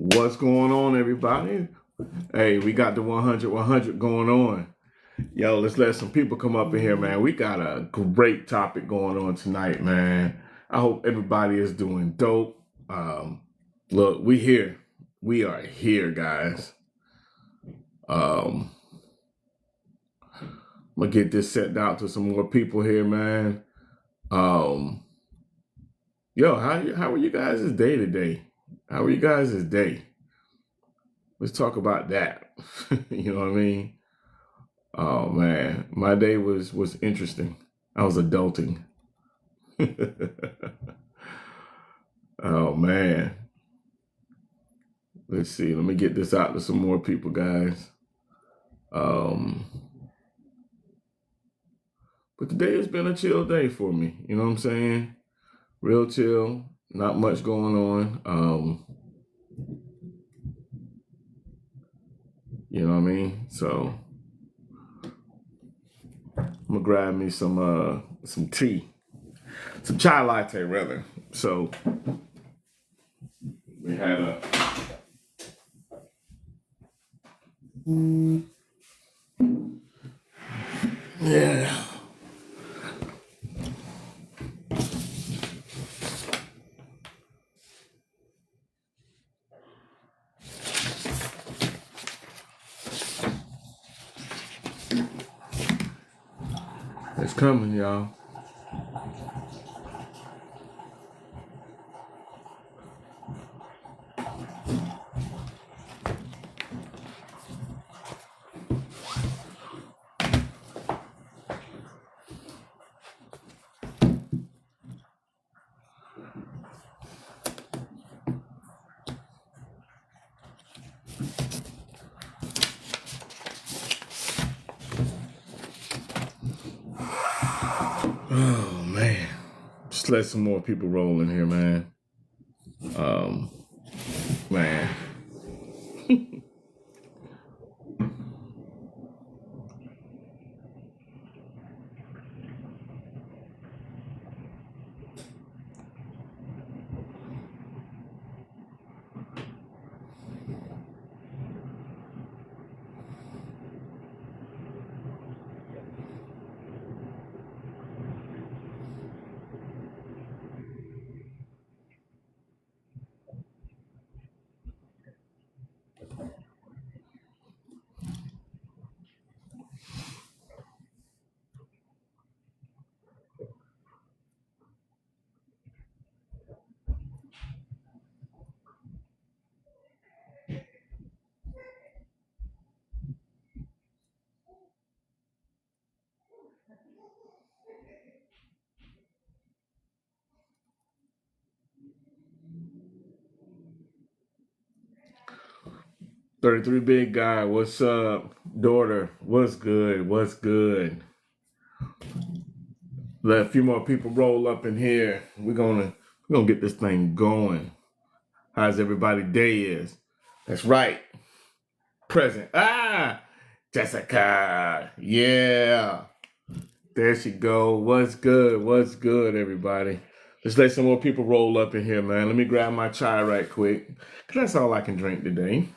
What's going on, everybody? Hey, we got the 100 going on. Yo, let's let some people come up in here, man. We got a great topic going on tonight, man. I hope everybody is doing dope. Look, we here. We are here, guys. I'm gonna get this set out to some more people here, man. Um, yo, how are you guys' day today? How are you guys' day? Let's talk about that. You know what I mean? Oh man, my day was interesting. I was adulting. Oh man. Let's see. Let me get this out to some more people, guys. Um, but today has been a chill day for me. You know what I'm saying? Real chill. Not much going on. You know what I mean? So I'm gonna grab me some tea. Some chai latte rather. So we had a yeah. It's coming, y'all. Oh man. Just let some more people roll in here, man. Um, man. 33 big guy, what's up? Daughter, what's good? What's good? Let a few more people roll up in here. We're gonna get this thing going. How's everybody day is? That's right. Present. Jessica. Yeah. There she go. What's good? What's good, everybody? Let's let some more people roll up in here, man. Let me grab my chai right quick. Cause that's all I can drink today.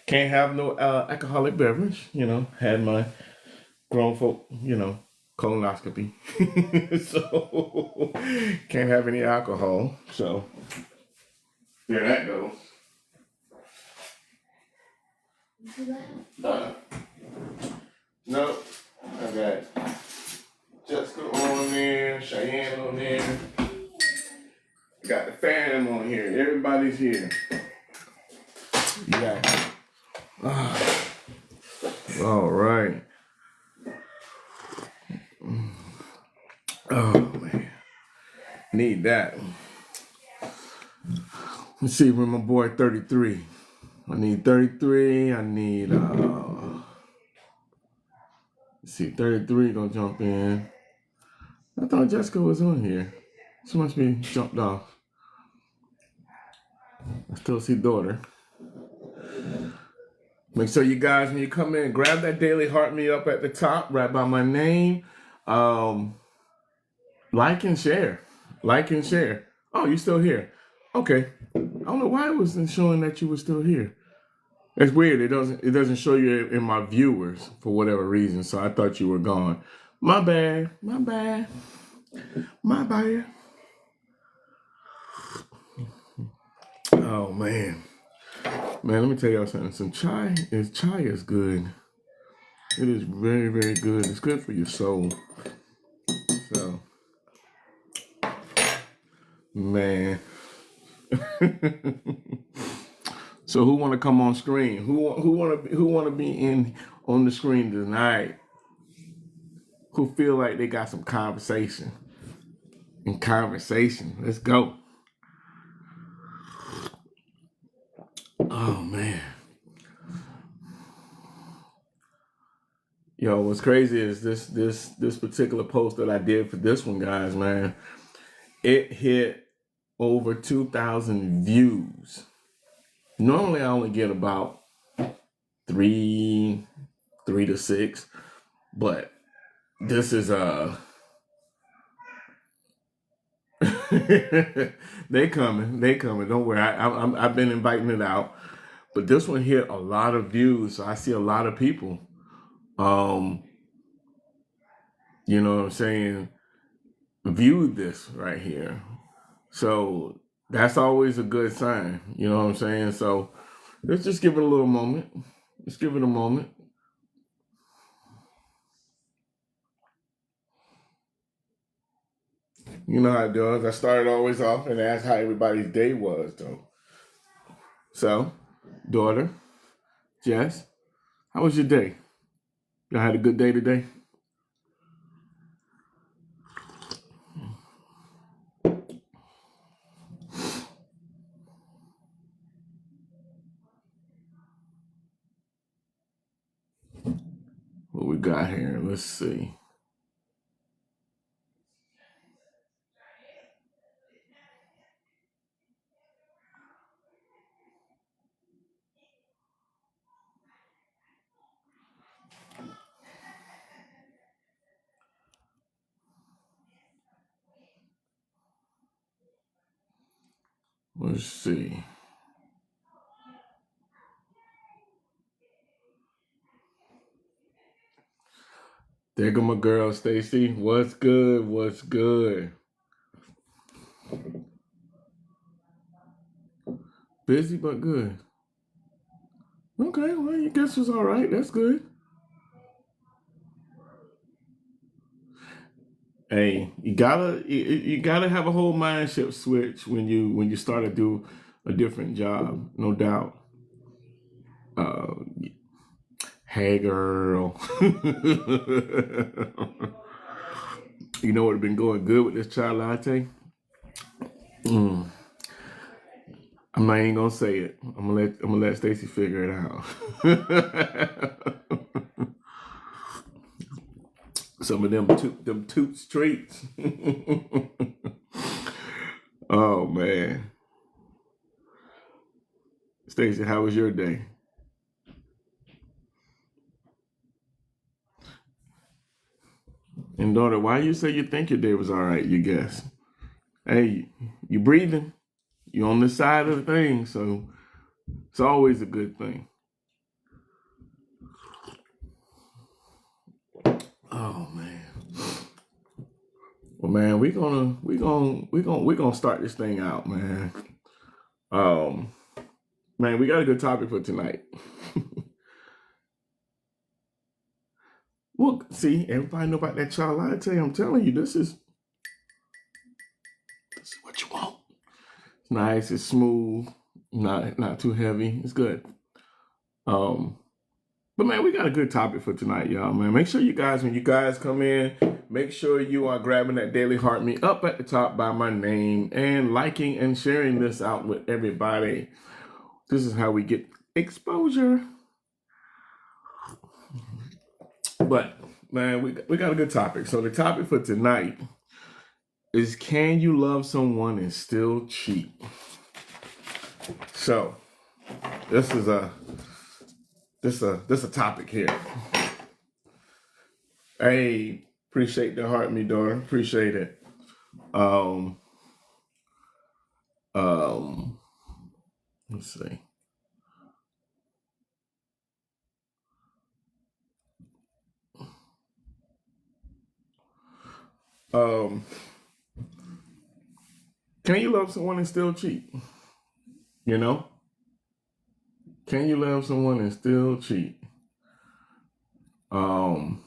Can't have no alcoholic beverage. Had my grown folk, colonoscopy. So can't have any alcohol. So there that goes. No, I got Jessica on there, Cheyenne on there. I got the fam on here. Everybody's here. Yeah. All right. Oh man, need that. Let's see, where my boy 33. I need 33. I need let's see, 33 gonna jump in. I thought Jessica was on here. She must be jumped off. I still see daughter. Make sure you guys, when you come in, grab that daily heart me up at the top, right by my name. Like and share. Like and share. Oh, you still here? Okay. don't know why it wasn't showing that you were still here. It's weird. It doesn't show you in my viewers for whatever reason. So I thought you were gone. My bad. My bad. My bad. Oh man. Man, let me tell y'all something. Some chai is good. It is very, very good. It's good for your soul. So man. So who want to come on screen? Who want to be in on the screen tonight? Who feel like they got some conversation? Let's go. Oh man. Yo, what's crazy is this particular post that I did for this one, guys, man. It hit over 2,000 views. Normally I only get about three to six, but this is they coming. Don't worry. I've been inviting it out, but this one hit a lot of views. So I see a lot of people. You know what I'm saying? Viewed this right here. So that's always a good sign. You know what I'm saying? So let's just give it a little moment. Let's give it a moment. You know how it does. I started always off and asked how everybody's day was, though. So, daughter, Jess, how was your day? Y'all had a good day today? What we got here? Let's see. Let's see. There go my girl, Stacy. What's good? What's good? Busy but good. Okay, well, your guess was all right. That's good. Hey, you gotta have a whole mindset switch when you start to do a different job, no doubt. Uh, hey, girl. You know what have been going good with this chai latte? I'm not even gonna say it. I'm gonna let Stacy figure it out. Some of them toot streets. Oh man. Stacy, how was your day? And daughter, why you say you think your day was all right? You guess. Hey, you breathing? You on this side of the thing, so it's always a good thing. Oh man. Well, man, we gonna start this thing out, man. Man, we got a good topic for tonight. Well, see, everybody know about that chai latte. I'm telling you, this is what you want. It's nice, it's smooth, not too heavy. It's good. But man, we got a good topic for tonight, y'all. Man, make sure you guys, when you guys come in, make sure you are grabbing that Daily Heart Me up at the top by my name and liking and sharing this out with everybody. This is how we get exposure. But man, we got a good topic. So the topic for tonight is, can you love someone and still cheat? So this is a topic here. Hey, appreciate the heart, me daughter. Appreciate it. Um, Let's see. Um, can you love someone and still cheat? You know, can you love someone and still cheat? Um,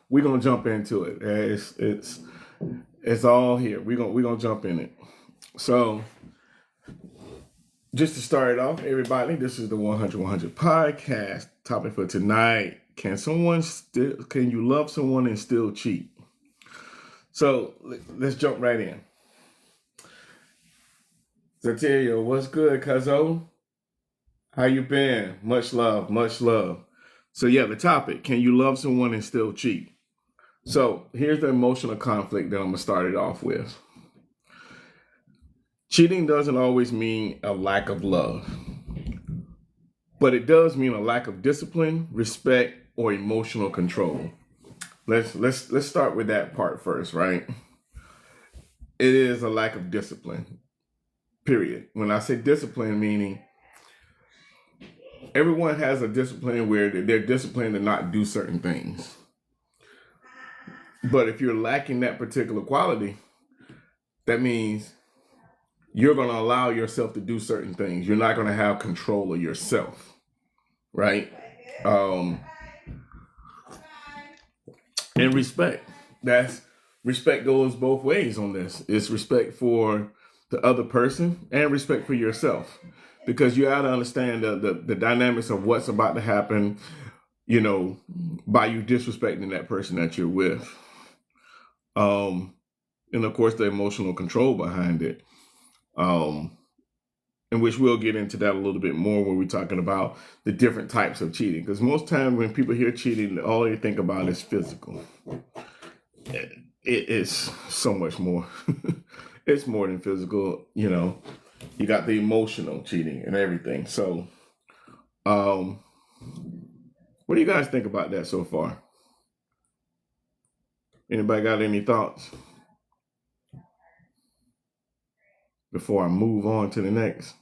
we're gonna jump into it. It's all here. We're gonna jump in it. So, just to start it off, everybody, this is the 100 podcast. Topic for tonight: can you love someone and still cheat? So let's jump right in. Zatiria, what's good, Cuzzo? How you been? Much love, much love. So yeah, the topic: can you love someone and still cheat? So here's the emotional conflict that I'm gonna start it off with. Cheating doesn't always mean a lack of love, but it does mean a lack of discipline, respect, or emotional control. Let's start with that part first, right? It is a lack of discipline. Period. When I say discipline, meaning everyone has a discipline where they're disciplined to not do certain things. But if you're lacking that particular quality, that means you're going to allow yourself to do certain things. You're not going to have control of yourself, right? And respect. Respect goes both ways on this. It's respect for the other person and respect for yourself, because you got to understand the dynamics of what's about to happen, by you disrespecting that person that you're with. And of course, the emotional control behind it. In which we'll get into that a little bit more when we're talking about the different types of cheating. Because most times when people hear cheating, all they think about is physical. It is so much more. It's more than physical, You got the emotional cheating and everything. So, what do you guys think about that so far? Anybody got any thoughts before I move on to the next?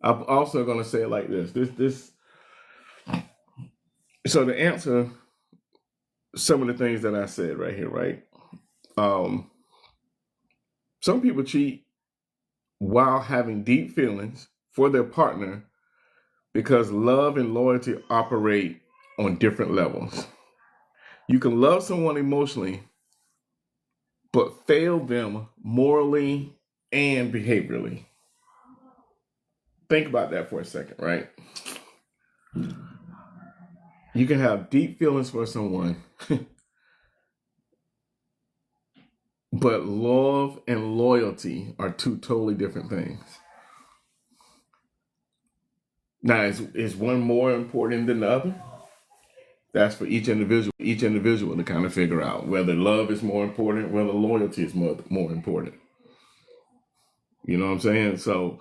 I'm also going to say it like this. So to answer some of the things that I said right here, right? Some people cheat while having deep feelings for their partner because love and loyalty operate on different levels. You can love someone emotionally, but fail them morally and behaviorally. Think about that for a second, right? You can have deep feelings for someone, but love and loyalty are two totally different things. Now, is one more important than the other? That's for each individual to kind of figure out whether love is more important, whether loyalty is more important. You know what I'm saying? So,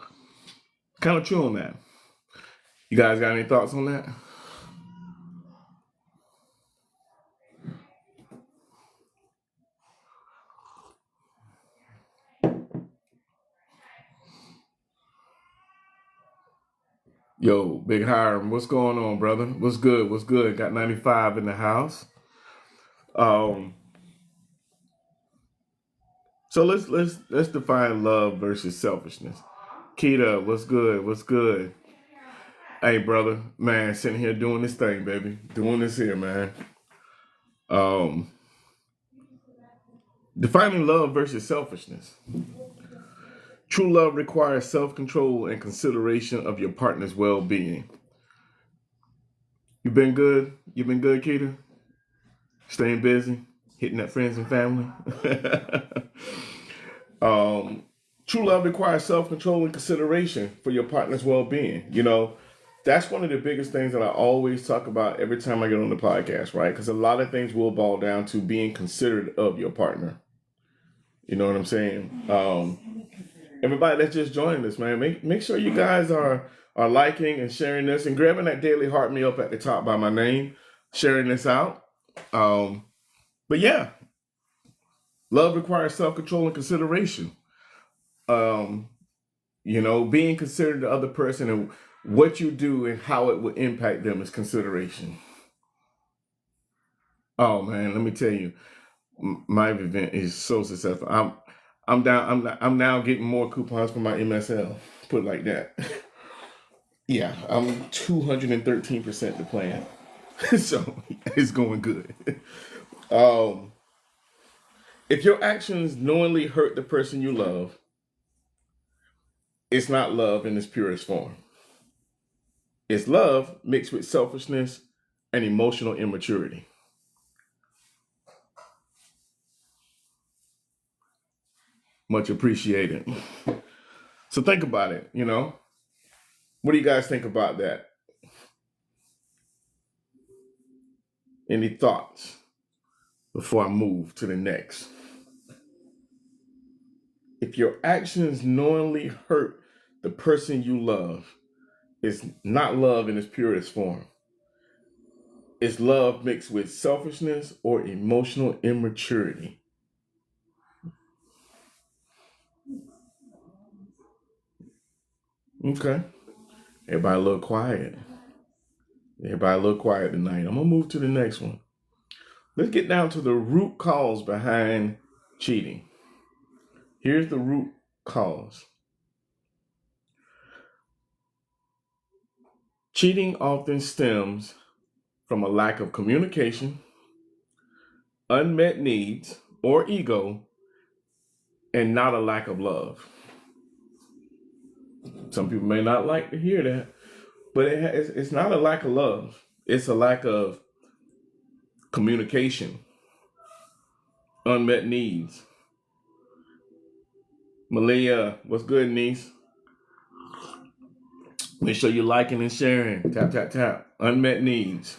kind of chew on that. You guys got any thoughts on that? Yo, Big Hiram, what's going on, brother? What's good? What's good? Got 95 in the house. Um, so let's define love versus selfishness. Keita, what's good? What's good? Hey, brother, man, sitting here doing this thing, baby, doing this here, man. Um, defining love versus selfishness. True love requires self-control and consideration of your partner's well-being. You been good? You been good, Keita? Staying busy? Hitting up friends and family? True love requires self-control and consideration for your partner's well-being. That's one of the biggest things that I always talk about every time I get on the podcast, right? Because a lot of things will boil down to being considerate of your partner. You know what I'm saying? Everybody that's just joining us, man, make sure you guys are liking and sharing this and grabbing that daily heart me up at the top by my name, sharing this out. But yeah, love requires self-control and consideration. Being considerate of the other person and what you do and how it will impact them is consideration. Oh man, let me tell you, my event is so successful. I'm down. I'm now getting more coupons for my MSL. Put it like that. Yeah, I'm 213% the plan, so it's going good. If your actions knowingly hurt the person you love, it's not love in its purest form. It's love mixed with selfishness and emotional immaturity. Much appreciated. So think about it, What do you guys think about that? Any thoughts before I move to the next? If your actions knowingly hurt the person you love, it's not love in its purest form. It's love mixed with selfishness or emotional immaturity. Okay. Everybody a little quiet. Everybody a little quiet tonight. I'm going to move to the next one. Let's get down to the root cause behind cheating. Here's the root cause. Cheating often stems from a lack of communication, unmet needs, or ego, and not a lack of love. Some people may not like to hear that, but it's not a lack of love. It's a lack of communication, unmet needs. Malia, what's good, niece? Make sure you're liking and sharing. Tap, tap, tap. Unmet needs.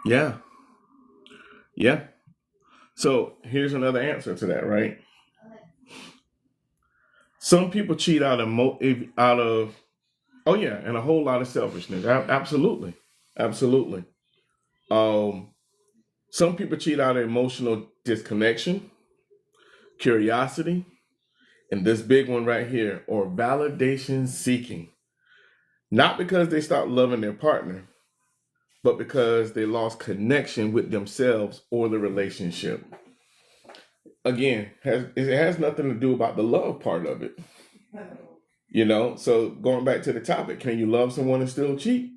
Yeah. So here's another answer to that, right? Some people cheat out of and a whole lot of selfishness. Absolutely. Some people cheat out of emotional disconnection, curiosity, and this big one right here, or validation seeking. Not because they stopped loving their partner, but because they lost connection with themselves or the relationship. Again, it has nothing to do about the love part of it. So going back to the topic, can you love someone and still cheat?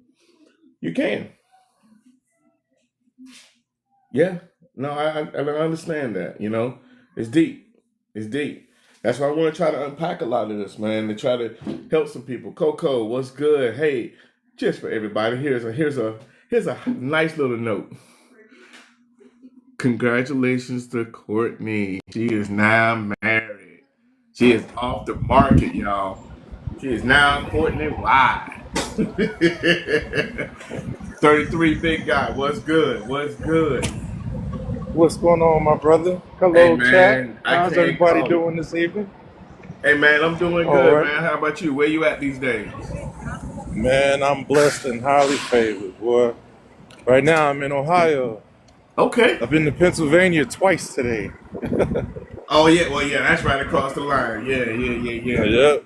You can. Yeah. No, I understand that, It's deep. That's why I want to try to unpack a lot of this, man, to try to help some people. Coco, what's good? Hey, just for everybody, here's a nice little note. Congratulations to Courtney. She is now married. She is off the market, y'all. She is now Courtney Wide. 33 big guy. What's good? What's going on, my brother? Hello, Hey, chat. man, How's everybody doing this evening? Hey, man, I'm doing good, man. How about you? Where you at these days? Man, I'm blessed and highly favored, boy. Right now, I'm in Ohio. Okay. I've been to Pennsylvania twice today. Oh, yeah. Well, yeah, that's right across the line. Yeah. Yep.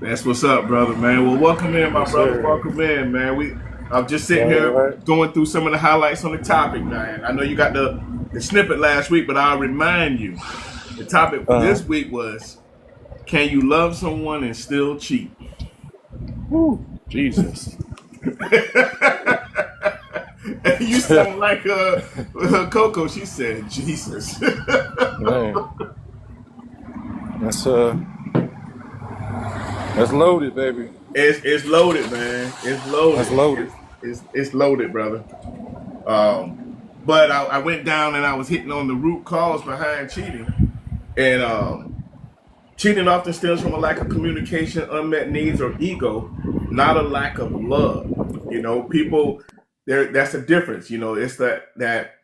That's what's up, brother, man. Well, welcome in, my brother. Sir. Welcome in, man. I'm just sitting here going through some of the highlights on the topic, man. I know you got the snippet last week, but I'll remind you. The topic this week was, can you love someone and still cheat? Woo, Jesus. You sound like Coco. She said, Jesus. Man. That's loaded, baby. It's loaded, man. It's loaded. That's loaded. It's loaded, brother. But I went down and I was hitting on the root cause behind cheating. And cheating often stems from a lack of communication, unmet needs, or ego, not a lack of love. People, that's the difference. It's that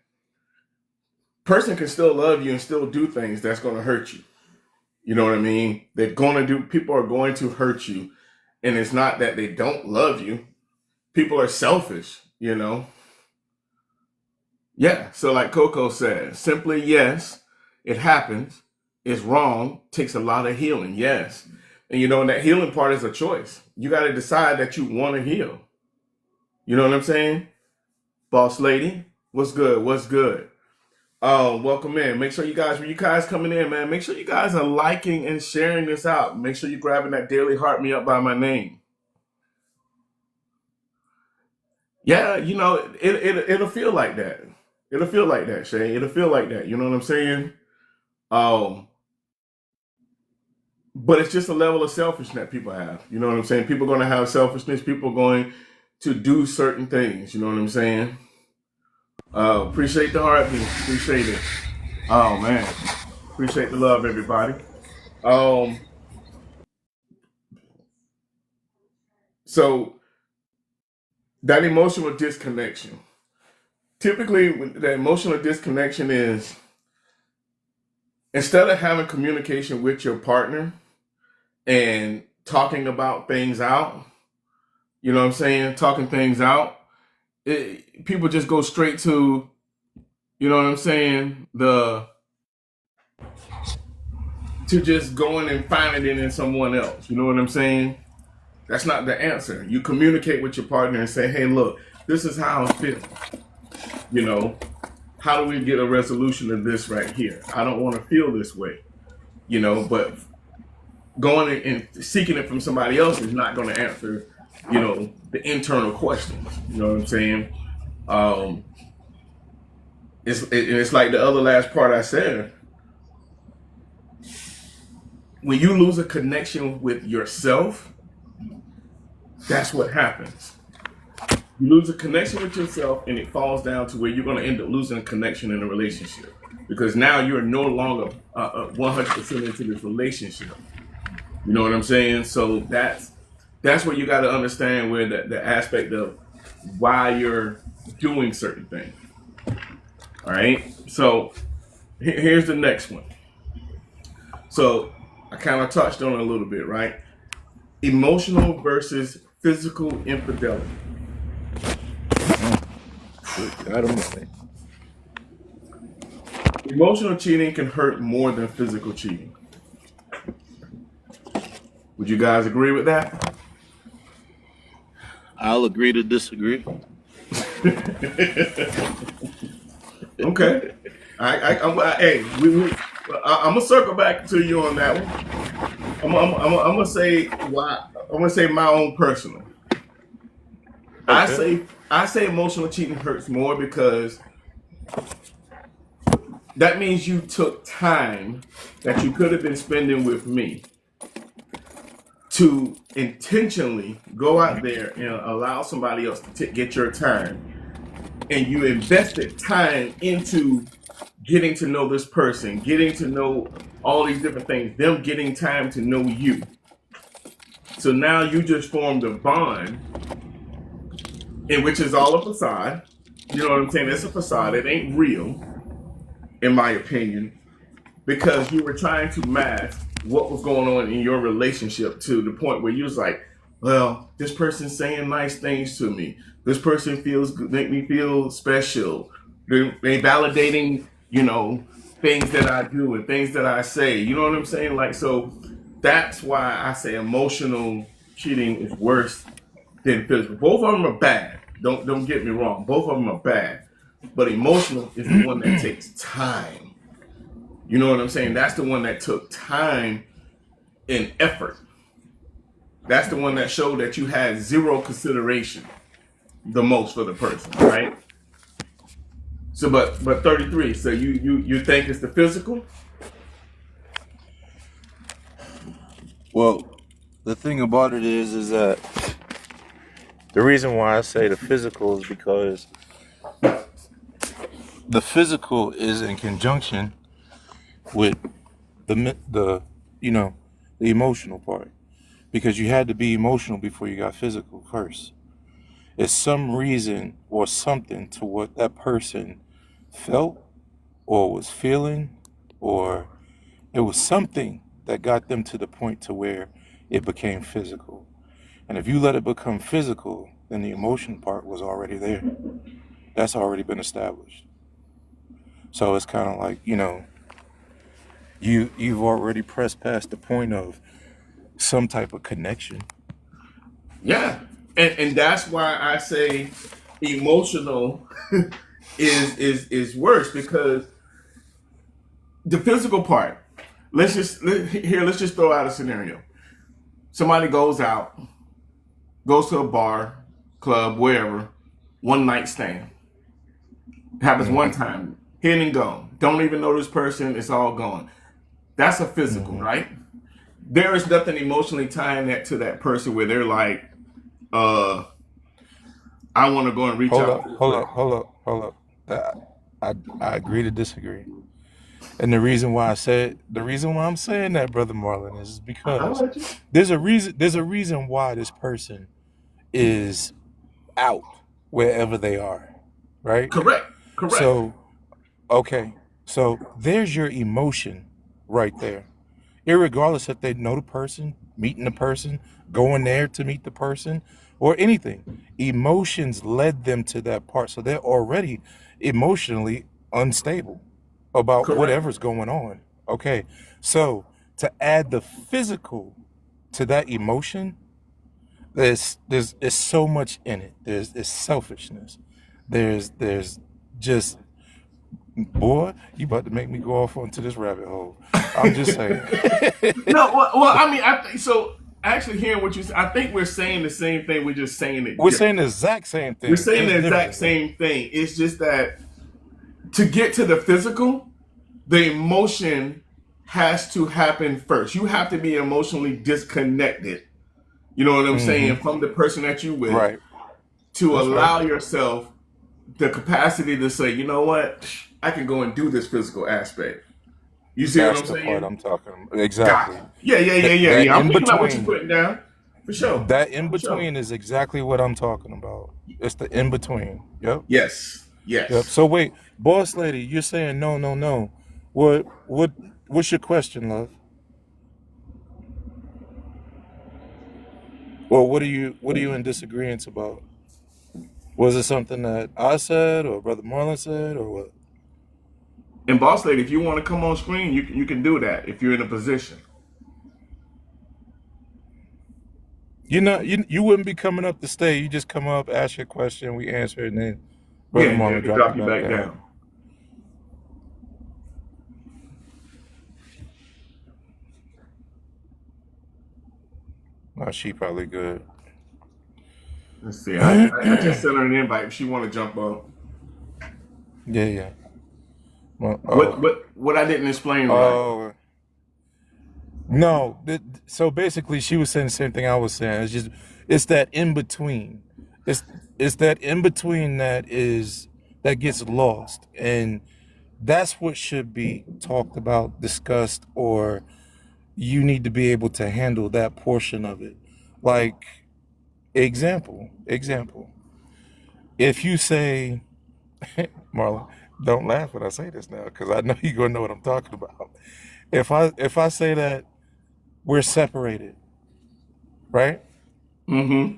person can still love you and still do things that's going to hurt you. You know what I mean? People are going to hurt you. And it's not that they don't love you. People are selfish, you know? Yeah. So like Coco said, simply yes, it happens. It's wrong. Takes a lot of healing. Yes. And and that healing part is a choice. You got to decide that you want to heal. You know what I'm saying? Boss lady, what's good? What's good? Welcome in. Make sure when you guys coming in, man, make sure you guys are liking and sharing this out. Make sure you're grabbing that daily heart me up by my name. Yeah, it'll feel like that. It'll feel like that, Shay. It'll feel like that. You know what I'm saying? Um, but it's just a level of selfishness that people have. You know what I'm saying? People are going to have selfishness. People are going to do certain things. You know what I'm saying? Appreciate the heartbeat. Appreciate it. Oh man, appreciate the love, everybody. Um, so that emotional disconnection. Typically, the emotional disconnection is instead of having communication with your partner and talking about things out, you know what I'm saying? Talking things out, people just go straight to, you know what I'm saying? To just going and finding it in someone else. You know what I'm saying? That's not the answer. You communicate with your partner and say, hey, look, this is how I'm feeling. You know, how do we get a resolution of this right here? I don't want to feel this way, but going and seeking it from somebody else is not going to answer, the internal questions. You know what I'm saying? It's like the other last part I said. When you lose a connection with yourself, that's what happens. You lose a connection with yourself, and it falls down to where you're going to end up losing a connection in a relationship because now you're no longer 100% into this relationship. You know what I'm saying? So that's where you got to understand where the aspect of why you're doing certain things. All right. So here's the next one. So I kind of touched on it a little bit, right? Emotional versus physical infidelity. I don't know. Emotional cheating can hurt more than physical cheating. Would you guys agree with that? I'll agree to disagree. Okay. I'm gonna circle back to you on that one. I'm gonna say why. I'm gonna say my own personal. Okay. I say emotional cheating hurts more because that means you took time that you could have been spending with me to intentionally go out there and allow somebody else to get your time, and you invested time into getting to know this person, getting to know all these different things, them getting time to know you. So now you just formed a bond, in which is all a facade. You know what I'm saying? It's a facade. It ain't real, in my opinion, because you were trying to mask what was going on in your relationship to the point where you was like, well, this person's saying nice things to me. This person make me feel special. They validating, things that I do and things that I say. You know what I'm saying? Like, so that's why I say emotional cheating is worse than physical. Both of them are bad. Don't get me wrong. Both of them are bad. But emotional is the one that takes time. You know what I'm saying? That's the one that took time and effort. That's the one that showed that you had zero consideration the most for the person, right? So, but 33. So you think it's the physical? Well, the thing about it is that the reason why I say the physical is because the physical is in conjunction with the the emotional part, because you had to be emotional before you got physical first. It's some reason or something to what that person felt or was feeling, or it was something that got them to the point to where it became physical. And if you let it become physical, then the emotion part was already there. That's already been established. So it's kind of like, you've already pressed past the point of some type of connection. Yeah, and that's why I say emotional is worse because the physical part. Let's just throw out a scenario. Somebody goes to a bar, club, wherever, one night stand. Happens one Hmm. time, hit and go. Don't even know this person. It's all gone. That's a physical, Hmm. right? There is nothing emotionally tying that to that person where they're like, uh, I want to go and reach Hold out up, to this hold up, person. hold up, hold up. I agree to disagree. And the reason why I'm saying that, brother Marlon, is I'll because let you. there's a reason why this person is out wherever they are, right? Correct. Correct. So, okay, so there's your emotion right there. Irregardless if they know the person, meeting the person, going there to meet the person, or anything. Emotions led them to that part. So they're already emotionally unstable about Correct. whatever's going on. Okay. So to add the physical to that emotion, there's so much in it. There's selfishness. There's just, boy, you about to make me go off onto this rabbit hole. I'm just saying. No, I mean, I think so. Actually, hearing what you said, I think we're saying the same thing. We're just saying it We're saying different. the exact same We're thing, saying just the exact differently. same thing. It's just that to get to the physical, the emotion has to happen first. You have to be emotionally disconnected. You know what I'm saying Hmm. from the person that you with Right. to That's right. allow yourself the capacity to say, you know what, I can go and do this physical aspect. You see what That's I'm the part saying? I'm talking about. Gotcha. Exactly. Yeah, yeah, yeah, That yeah, that yeah. I'm in picking up what you're between, putting down. For sure. that in For sure. between is exactly what I'm talking about. It's the in between. Yep. Yes. Yep. Yes. So wait, boss lady, you're saying no, no, no. What's your question, love? Or what are you in disagreement about? Was it something that I said or Brother Marlon said or what? And boss lady, if you want to come on screen, you can do that if you're in a position. You wouldn't be coming up to stay. You just come up, ask your question, we answer it, and then Yeah, Brother and Marlon then drop you drop you back back down. down. Oh, she probably good. Let's see. I just Yeah, sent her an invite if she want to jump on. yeah. Well, What I didn't explain right. oh, no. So basically, she was saying the same thing I was saying. It's that in between. It's it's that in between that gets lost, and that's what should be talked about, discussed, or you need to be able to handle that portion of it. Like, example. If you say, Marlon, don't laugh when I say this now, because I know you're gonna know what I'm talking about. If I say that we're separated, right? Mm-hmm.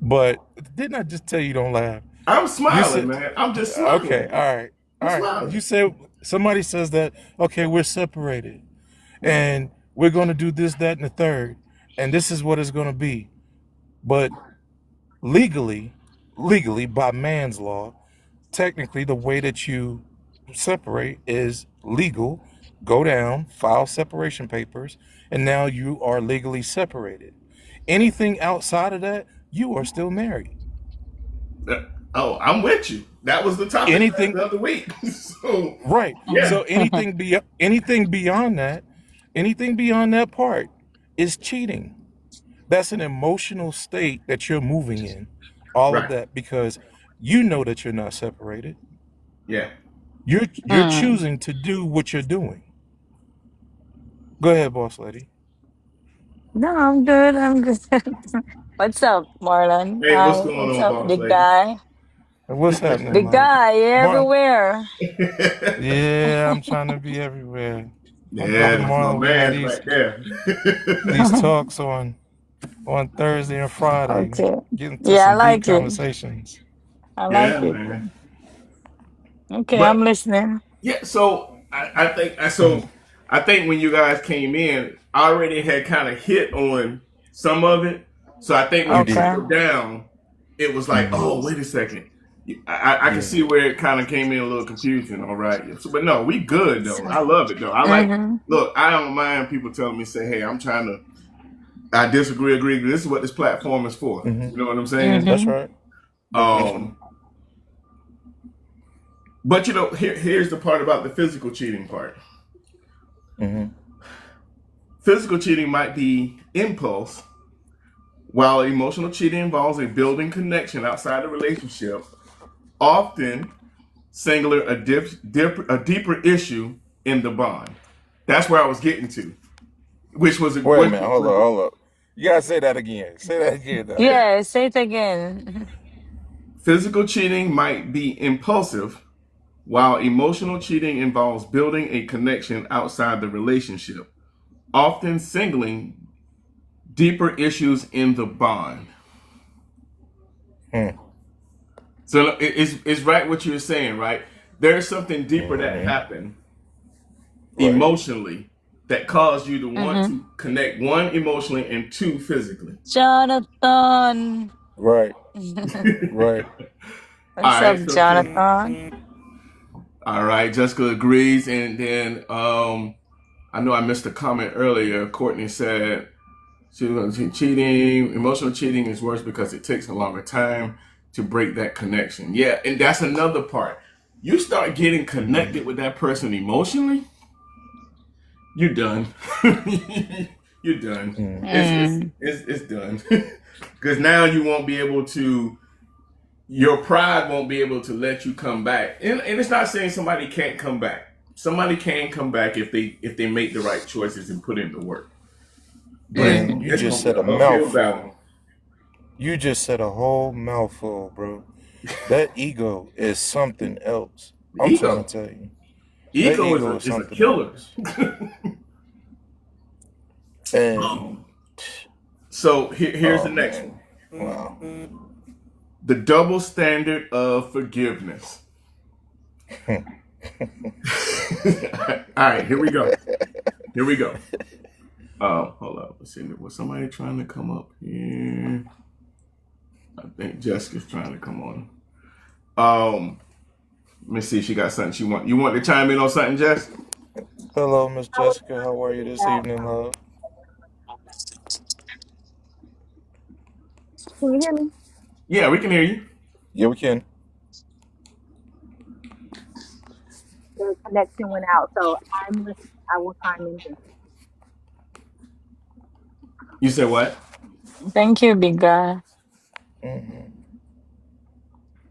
But didn't I just tell you don't laugh? I'm You smiling, said, man. I'm just okay, smiling. all right, I'm all right. smiling. You said somebody says that, okay, we're separated, and we're gonna do this, that, and the third, and this is what it's gonna be. But legally, legally by man's law, technically the way that you separate is legal. Go down, file separation papers, and now you are legally separated. Anything outside of that, you are still married. Oh, I'm with you. That was the topic Anything the other week. So right. yeah. So anything beyond that part is cheating. That's an emotional state that you're moving in. All of Right. that because you know that you're not separated. Yeah. You're Mm. choosing to do what you're doing. Go ahead, boss lady. No, I'm good. I'm good. What's up, Marlon? Hey, what's Hi. going What's on, up, boss big lady? guy? And what's happening, Big love? guy, you Mar everywhere. Yeah, I'm trying to be everywhere. My brother Yeah, that's my Marlon, we had man right there. these talks on Thursday and Friday, Okay. getting to Yeah, I some deep like it. conversations. I like Yeah, it. man. Okay, I'm But listening. yeah, so I think Mhm. I think when you guys came in, I already had kind of hit on some of it. So I think when You you did. Okay. trickled down, it was like, Hmm. oh, wait a second. I can Yeah. see where it kind of came in a little confusion. All right, so, but no, we good though. I love it though. I like. Mm-hmm. Look, I don't mind people telling me, say, hey, I'm trying to. I disagree, agree. This is what this platform is for. Hmm. You know what I'm saying? That's Mm-hmm. right. Definitely. Um, but here's the part about the physical cheating part. Hmm. Physical cheating might be impulse, while emotional cheating involves a building connection outside the relationship, often singular a deeper issue in the bond. That's where I was getting to, which was Wait a minute. Hold up. You gotta say that again. Say that again. Now. Yeah, say it again. physical cheating might be impulsive, while emotional cheating involves building a connection outside the relationship, often singling deeper issues in the bond. Hmm. So it's right what you're saying, right? There's something deeper that Hmm. happened Right. emotionally that caused you to want Mm-hmm. to connect one emotionally and two physically. Jonathan. Right. All Right. What's up, right, so Jonathan? all right, Jessica agrees, and then I know I missed a comment earlier. Courtney said cheating, emotional cheating is worse because it takes a longer time to break that connection. Yeah, and that's another part. You start getting Hmm. connected with that person emotionally, you're done. You're done. Hmm. Mm. It's done. Because now you won't be able to. Your pride won't be able to let you come back. And it's not saying somebody can't come back. Somebody can come back if they make the right choices and put in the work. But Man, you it's just gonna be said an a uphill battle. mouthful. You just said a whole mouthful, bro. That ego is something else. I'm trying to Ego, tell you. That ego ego is is a something killer. else. And So here's the oh next one: man. Wow. the double standard of forgiveness. All right, here we go. Here we go. Hold up. Let's see. Was somebody trying to come up here? I think Jessica's trying to come on. Let me see if she got something she want. You want to chime in on something, Jess? Hello, Miss Jessica. How are you this evening, love? Can you hear me? Yeah, we can hear you. Yeah, we can. The connection went out, so I'm listening. I will chime in just You said what? Thank you, big guy. Hmm.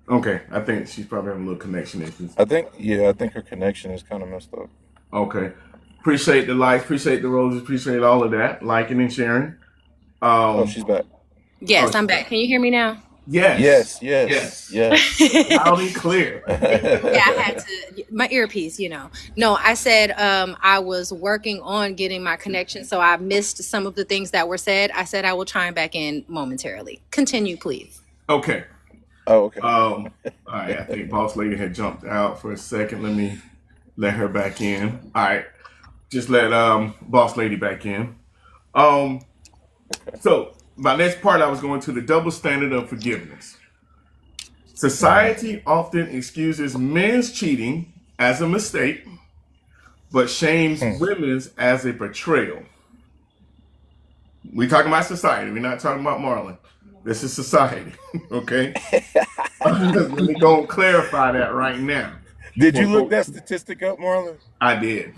Okay, I think she's probably having a little connection issues. I think her connection is kind of messed up. Okay, appreciate the likes, appreciate the roses, appreciate all of that, liking and sharing. Oh, Um, she's back. oh, Yes, I'm back. Can you hear me now? yes, Yes, yes, yes, yes. loud and clear. Yeah, I had to my earpiece. No, I said I was working on getting my connection, so I missed some of the things that were said. I said I will chime back in momentarily. Continue, please. Okay. Oh, okay. All right. I think Boss Lady had jumped out for a second. Let me let her back in. All right. Just let Boss Lady back in. Um, Okay. so my next part, I was going to the double standard of forgiveness. Hmm. Society often excuses men's cheating as a mistake, but shames Hmm. women's as a betrayal. We talking about society. We're not talking about Marlon. This is society. Okay. Let me go and clarify that right now. Did you For look folks, that statistic up, Marlon? I did.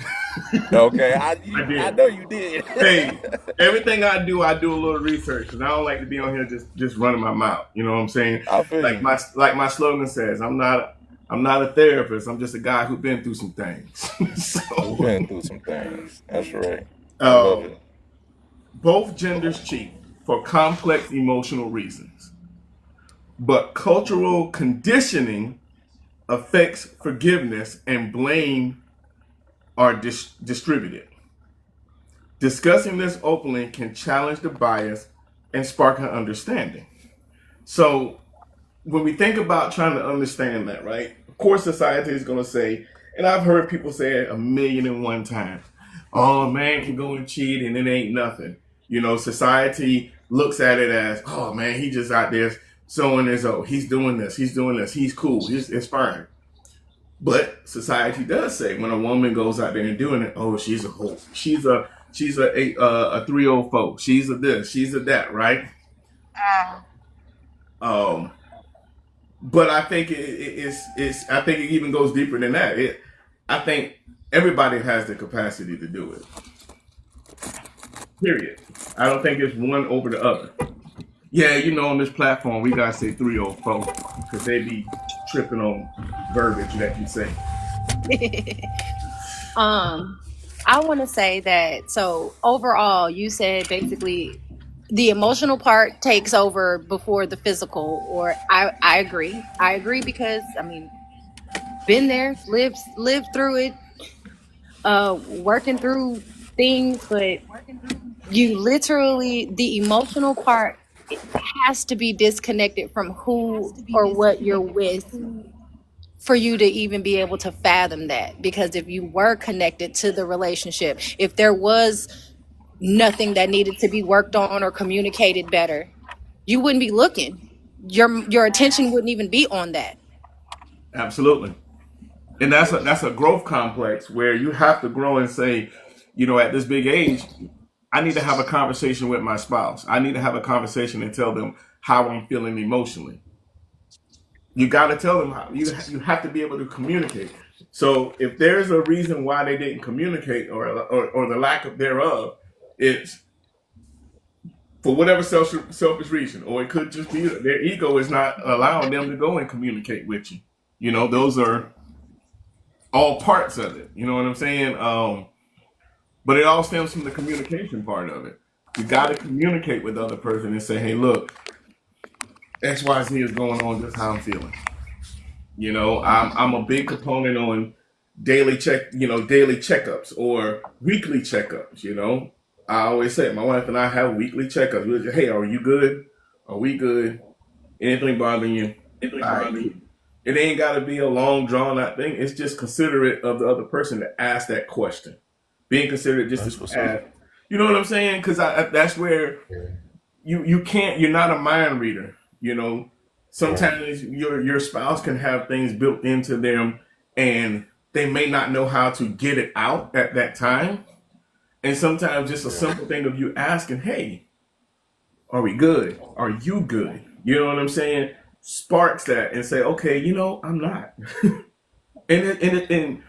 Okay, I I did. know you did. Hey, everything I do a little research because I don't like to be on here just running my mouth. You know what I'm saying? I feel you. Like my slogan says, I'm not a therapist. I'm just a guy who's been through some things. We've So, been through some things. That's right. I love um, it. both genders cheat for complex emotional reasons, but cultural conditioning affects forgiveness and blame are distributed. Discussing this openly can challenge the bias and spark an understanding. So when we think about trying to understand that, right? Of course, society is going to say, and I've heard people say it 1,000,001 times, oh, a man can go and cheat and it ain't nothing. You know, society looks at it as, oh man, he just out there showing his, oh, he's doing this, he's cool, it's fine. But society does say when a woman goes out there and doing it, oh, she's a hoe, she's a 304, she's a this, she's a that, right? Um, but I think it's I think it even goes deeper than that. I think everybody has the capacity to do it. Period. I don't think it's one over the other. Yeah, you know, on this platform we gotta say 304 because they be tripping on verbiage that you say. I want to say that, so overall, you said basically the emotional part takes over before the physical, or I agree. I agree because, I mean, been there, lived through it, working through things, but you literally, the emotional part, it has to be disconnected from who or what you're with for you to even be able to fathom that. Because if you were connected to the relationship, if there was nothing that needed to be worked on or communicated better, you wouldn't be looking. Your attention wouldn't even be on that. Absolutely. And that's a growth complex where you have to grow and say, you know, at this big age, I need to have a conversation with my spouse. I need to have a conversation and tell them how I'm feeling emotionally. You got to tell them how you have to be able to communicate. So if there's a reason why they didn't communicate or the lack of thereof, it's for whatever selfish reason, or it could just be their ego is not allowing them to go and communicate with you. You know, those are all parts of it. You know what I'm saying? But it all stems from the communication part of it. You got to communicate with the other person and say, hey, look, X, Y, Z is going on. Just how I'm feeling. You know, I'm a big component on daily checkups or weekly checkups. You know, I always say my wife and I have weekly checkups. We're just, hey, are you good? Are we good? Anything bothering you? All right. It ain't got to be a long drawn out thing. It's just considerate of the other person to ask that question. Being considerate just That's to what's ask. up. You know what I'm saying? Because that's where you can't. You're not a mind reader. You know, sometimes your spouse can have things built into them, and they may not know how to get it out at that time. And sometimes just a simple thing of you asking, "Hey, are we good? Are you good?" You know what I'm saying? Sparks that and say, "Okay, you know, I'm not." And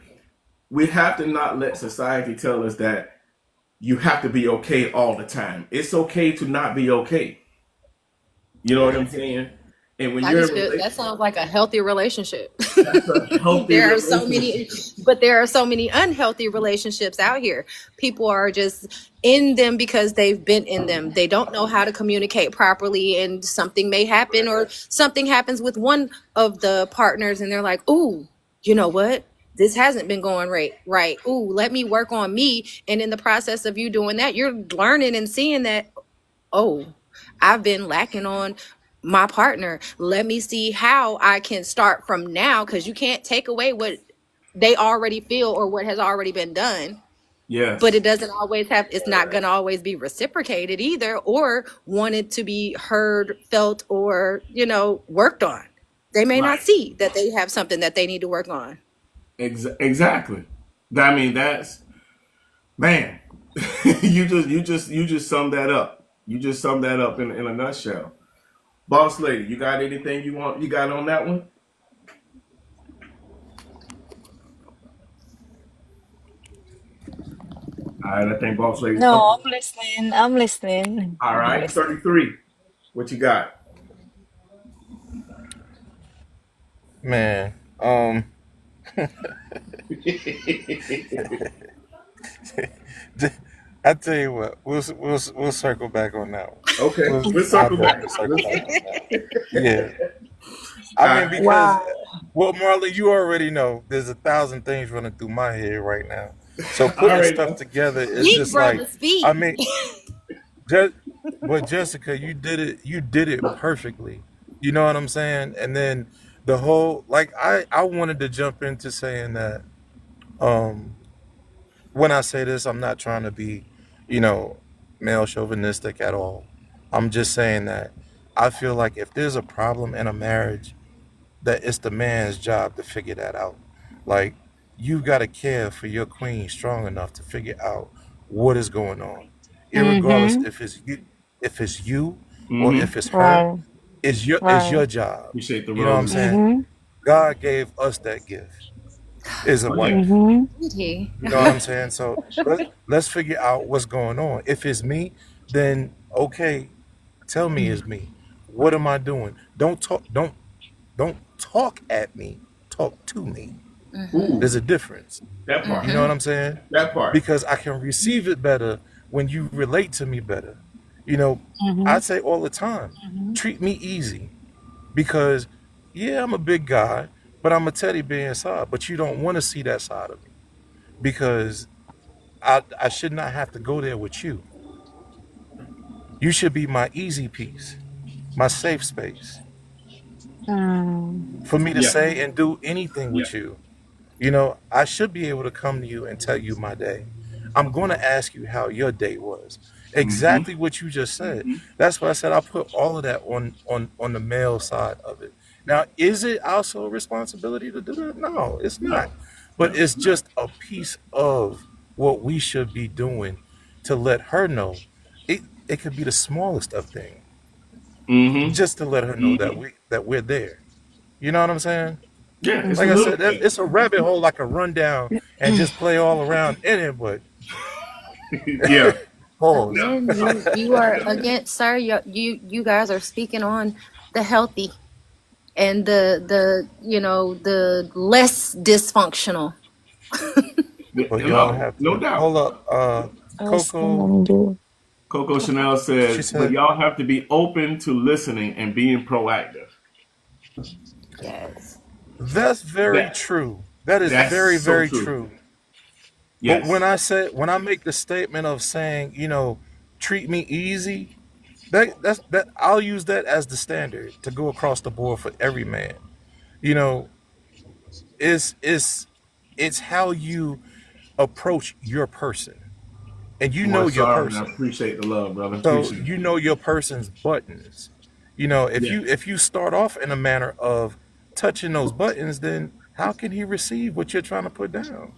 we have to not let society tell us that you have to be okay all the time. It's okay to not be okay. You know what I'm saying? And when I you're just in a feel that relationship, sounds like a healthy relationship. that's a healthy There are so many, relationship. but there are so many unhealthy relationships out here. People are just in them because they've been in them. They don't know how to communicate properly, and something may happen, or something happens with one of the partners, and they're like, "Ooh, you know what? This hasn't been going right. Right. Ooh, let me work on me." And in the process of you doing that, you're learning and seeing that, oh, I've been lacking on my partner. Let me see how I can start from now, because you can't take away what they already feel or what has already been done. But Yes. it doesn't always have, it's not going to always be reciprocated either, or wanted to be heard, felt, or, worked on. They may not Right. see that they have something that they need to work on. Exactly. I mean, that's man. you just summed that up. You just summed that up in a nutshell. Boss lady, you got anything you got on that one? All right, I think boss lady. No, Okay. I'm listening. I'm listening. All I'm right, listening. 33. What you got? Man, I tell you what, we'll circle back on that one. Okay, we'll I'll circle back. definitely circle back on that. Yeah, I mean, Uh, because Wow. well, Marley, you already know there's 1,000 things running through my head right now. So I putting already stuff know. together is Speak, just like, brother, I speak. mean, just, but Jessica, you did it perfectly. You know what I'm saying? And then the whole, like, I wanted to jump into saying that, um, when I say this, I'm not trying to be, you know, male chauvinistic at all. I'm just saying that I feel like if there's a problem in a marriage, that it's the man's job to figure that out. Like, you got to care for your queen strong enough to figure out what is going on, irregardless Mm-hmm. if it's you or Mm-hmm. if it's her. Right. It's Right. your job. Appreciate the You know what I'm roses. saying? Mm-hmm. God gave us that gift, is a Oh yeah. wife. Mm-hmm. Did he? You know what I'm saying? So let's figure out what's going on. If it's me, then okay, tell me it's me. What am I doing? Don't talk at me. Talk to me. Mm-hmm. There's Ooh, a difference. that You part. know what Mm-hmm. I'm saying? That part. Because I can receive it better when you relate to me better. You know, Mm-hmm. I say all the time, treat me easy. Because yeah, I'm a big guy, but I'm a teddy bear inside. But you don't want to see that side of me. Because I should not have to go there with you. You should be my easy piece, my safe space Mm-hmm. for me to Yeah. say and do anything Yeah. with you. You know, I should be able to come to you and tell you my day. I'm going to ask you how your day was. Mm-hmm. Exactly what you just said. That's why I said I put all of that on the male side of it. Now, is it also a responsibility to do that? No, it's not. No. But No. it's just a piece of what we should be doing to let her know. It could be the smallest of things, Mm-hmm. just to let her know Mm-hmm. that we're there. You know what I'm saying? Yeah, it's the Like I little said, things. it's a rabbit hole I could run down and just play all around in it, but Yeah. pause. No. Again, you are again, sir. You guys are speaking on the healthy and the less dysfunctional. But y'all No, have no to doubt. hold up. Us Coco, and do. Coco Chanel she said, but said, y'all have to be open to listening and being proactive. Yes. that's very That true. That is that's very, so very true. true. But Yes. when I make the statement of saying, treat me easy, that I'll use that as the standard to go across the board for every man. You know, it's it's how you approach your person. And you know Well, your sorry, man. I person. appreciate the love, brother. So Appreciate you it. know your person's buttons. If Yeah. you start off in a manner of touching those buttons, then how can he receive what you're trying to put down?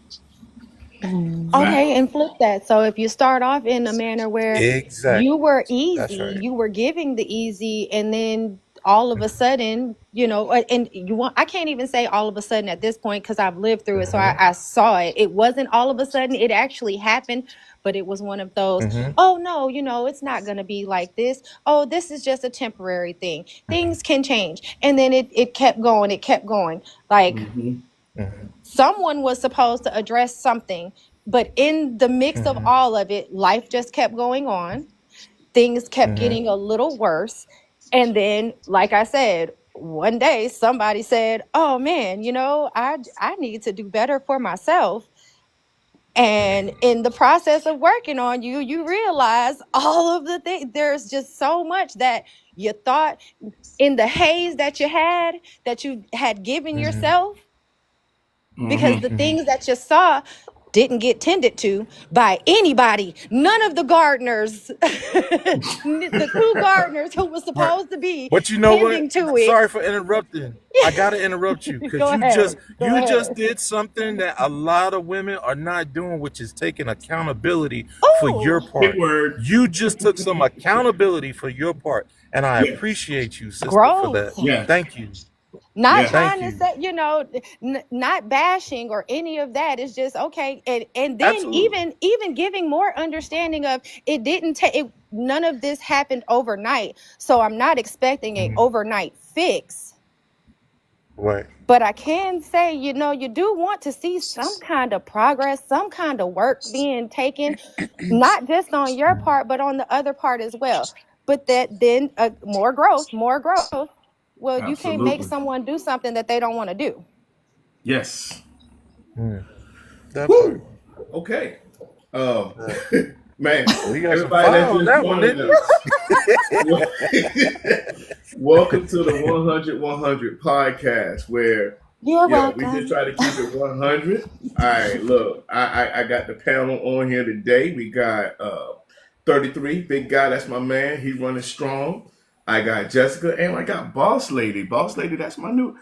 Mm-hmm. Fact. Okay, and flip that. So if you start off in a manner where you Exactly. were That's easy, right. you were giving the easy, and then all of a sudden, and you want, I can't even say all of a sudden at this point because I've lived through it. So I, Hmm. I saw it. It wasn't all of a sudden, it actually happened, but it was one of those, Hmm. oh no, it's not going to be like this. Oh, this is just a temporary thing. Things can change. And then it kept going, it kept going. Like, Mm-hmm. Hmm. someone was supposed to address something, but in the mix of Hmm. all of it, life just kept going on. Things kept Hmm. getting a little worse. And then, like I said, one day somebody said, oh man, I need to do better for myself. And in the process of working on you, you realize all of the things. There's just so much that you thought in the haze that you had given Hmm. yourself, because Mm-hmm. the Hmm. things that you saw didn't get tended to by anybody. None of the gardeners, the two gardeners who were Right. supposed to be But you know what? tending to it. Sorry for interrupting. I gotta interrupt you because Go you ahead. just Go you just ahead. did something that a lot of women are not doing, which is taking accountability for your Oh, Big part. word. You just took some accountability for your part, and I Yes. appreciate you, sister, for that. growth. Yes. Thank you. Not Yes. Thank trying to you. say, not bashing or any of that. It's just okay. And then Absolutely. even giving more understanding of, it didn't take it. None of this happened overnight. So I'm not expecting a Mhm. overnight fix. Right. But I can say, you do want to see some kind of progress, some kind of work being taken, not just on your Mhm. part, but on the other part as well. But that then, more growth, more growth. Well, you can't make Absolutely. someone do something that they don't want to do. Yes. Mm. That part. Woo. Okay. Uh, Man, we got some everybody fire that's on just that one, joining didn't us, welcome to the 100 podcast, where You're we just try welcome. to keep it 100. All right, look, I got the panel on here today. We got 33, big guy, that's my man. He's running strong. I got Jessica, and I got Boss Lady. Boss Lady, that's my new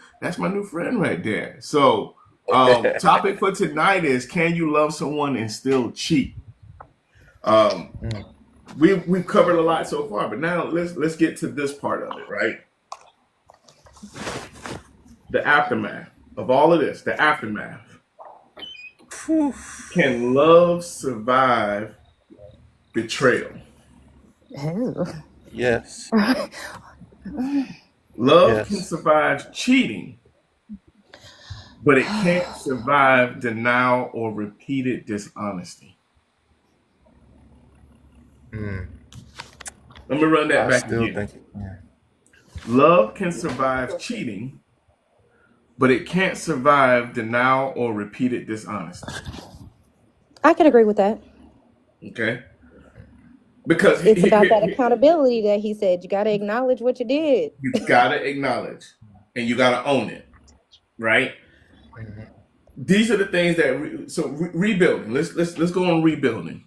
friend right there. So, topic for tonight is: can you love someone and still cheat? Um, Mm, we've covered a lot so far, but now let's get to this part of it, right? The aftermath of all of this, the aftermath. phew. Can love survive betrayal? Ew. Yes. Love can Yes. survive cheating, but it can't survive denial or repeated dishonesty. Mm, Let me run that I back still again. think it can. Love can survive cheating, but it can't survive denial or repeated dishonesty. I can agree with that. Okay? Because It's about that accountability that he said. You got to acknowledge what you did. you gotta acknowledge and you gotta own it, right? Mhm. These are the things that rebuilding. Let's go on rebuilding.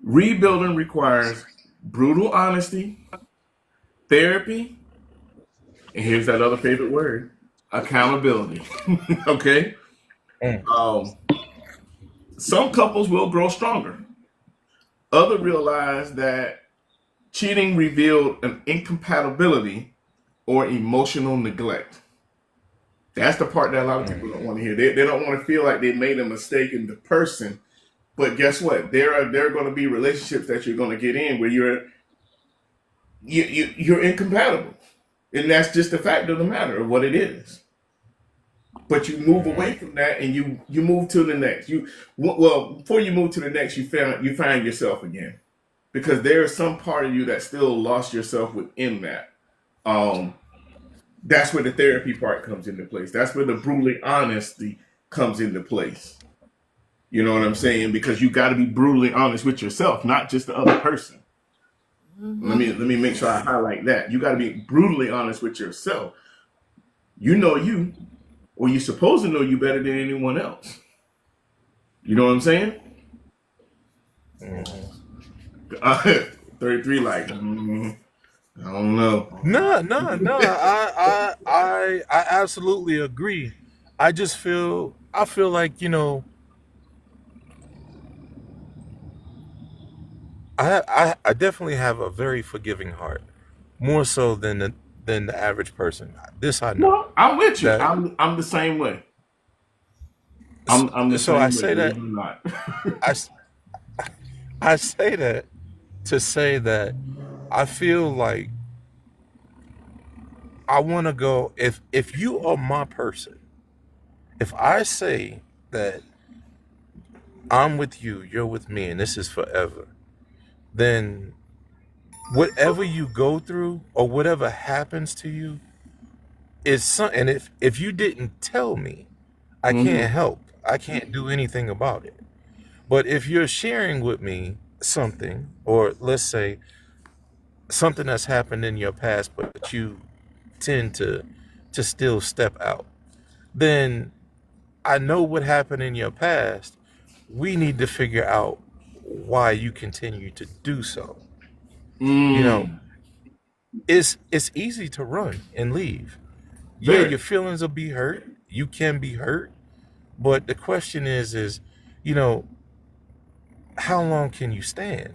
Rebuilding requires brutal honesty, therapy, and here's that other favorite word: accountability. Okay. Mm, Um, some couples will grow stronger. Others realize that cheating revealed an incompatibility or emotional neglect. That's the part that a lot of mm, people don't want to hear. They don't want to feel like they made a mistake in the person. But guess what? There are going to be relationships that you're going to get in where you're incompatible, and that's just the fact of the matter of what it is. But you move mm. away from that and you move to the next. Before you move to the next, you find yourself again, because there is some part of you that still lost yourself within that. Um, that's where the therapy part comes into place. That's where the brutally honesty comes into place. You know what I'm saying? Because you got to be brutally honest with yourself, not just the other person. Let me make sure I highlight that. You got to be brutally honest with yourself. You know you, or you're supposed to know you better than anyone else. You know what I'm saying? Mhm. 33, like, I don't know. No, no, no. I absolutely agree. I feel like, I definitely have a very forgiving heart, more so than the average person. This I know. No, I'm with you. That I'm the same way. s- I'm the so I same way. say Believe that it or not. I s- I say that to say that I feel like I want to go, if you are my person, if I say that I'm with you, you're with me, and this is forever, then whatever you go through or whatever happens to you is something. And if you didn't tell me, I Hmm. can't help. I can't do anything about it. But if you're sharing with me something, or let's say something that's happened in your past, but you tend to still step out, then I know what happened in your past. We need to figure out why you continue to do so. You know, Mm, it's easy to run and leave. Yeah, very. your feelings will be hurt. You can be hurt, but the question is, you know, how long can you stand?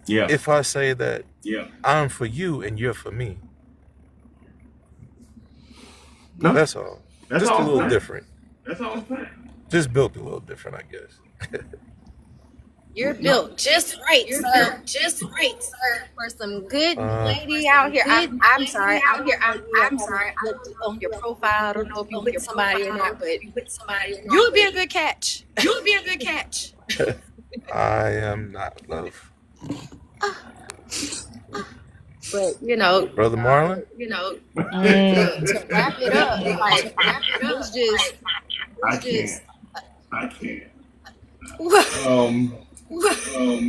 Yeah. If I say that I'm for you and you're for me, No, that's all. that's Just a all I'm little saying. different. Just built a little different, I guess. You're No. built just right, sir. Just right, sir. For some good For lady out some here. good I'm lady sorry. out here. I'm sorry. I looked on your profile. I don't know if you with somebody or not, but you would be a good catch. You would be a good catch. I am not love. But Brother Marlon? Mm. to wrap it up, like it's just I can't. I can't. Um,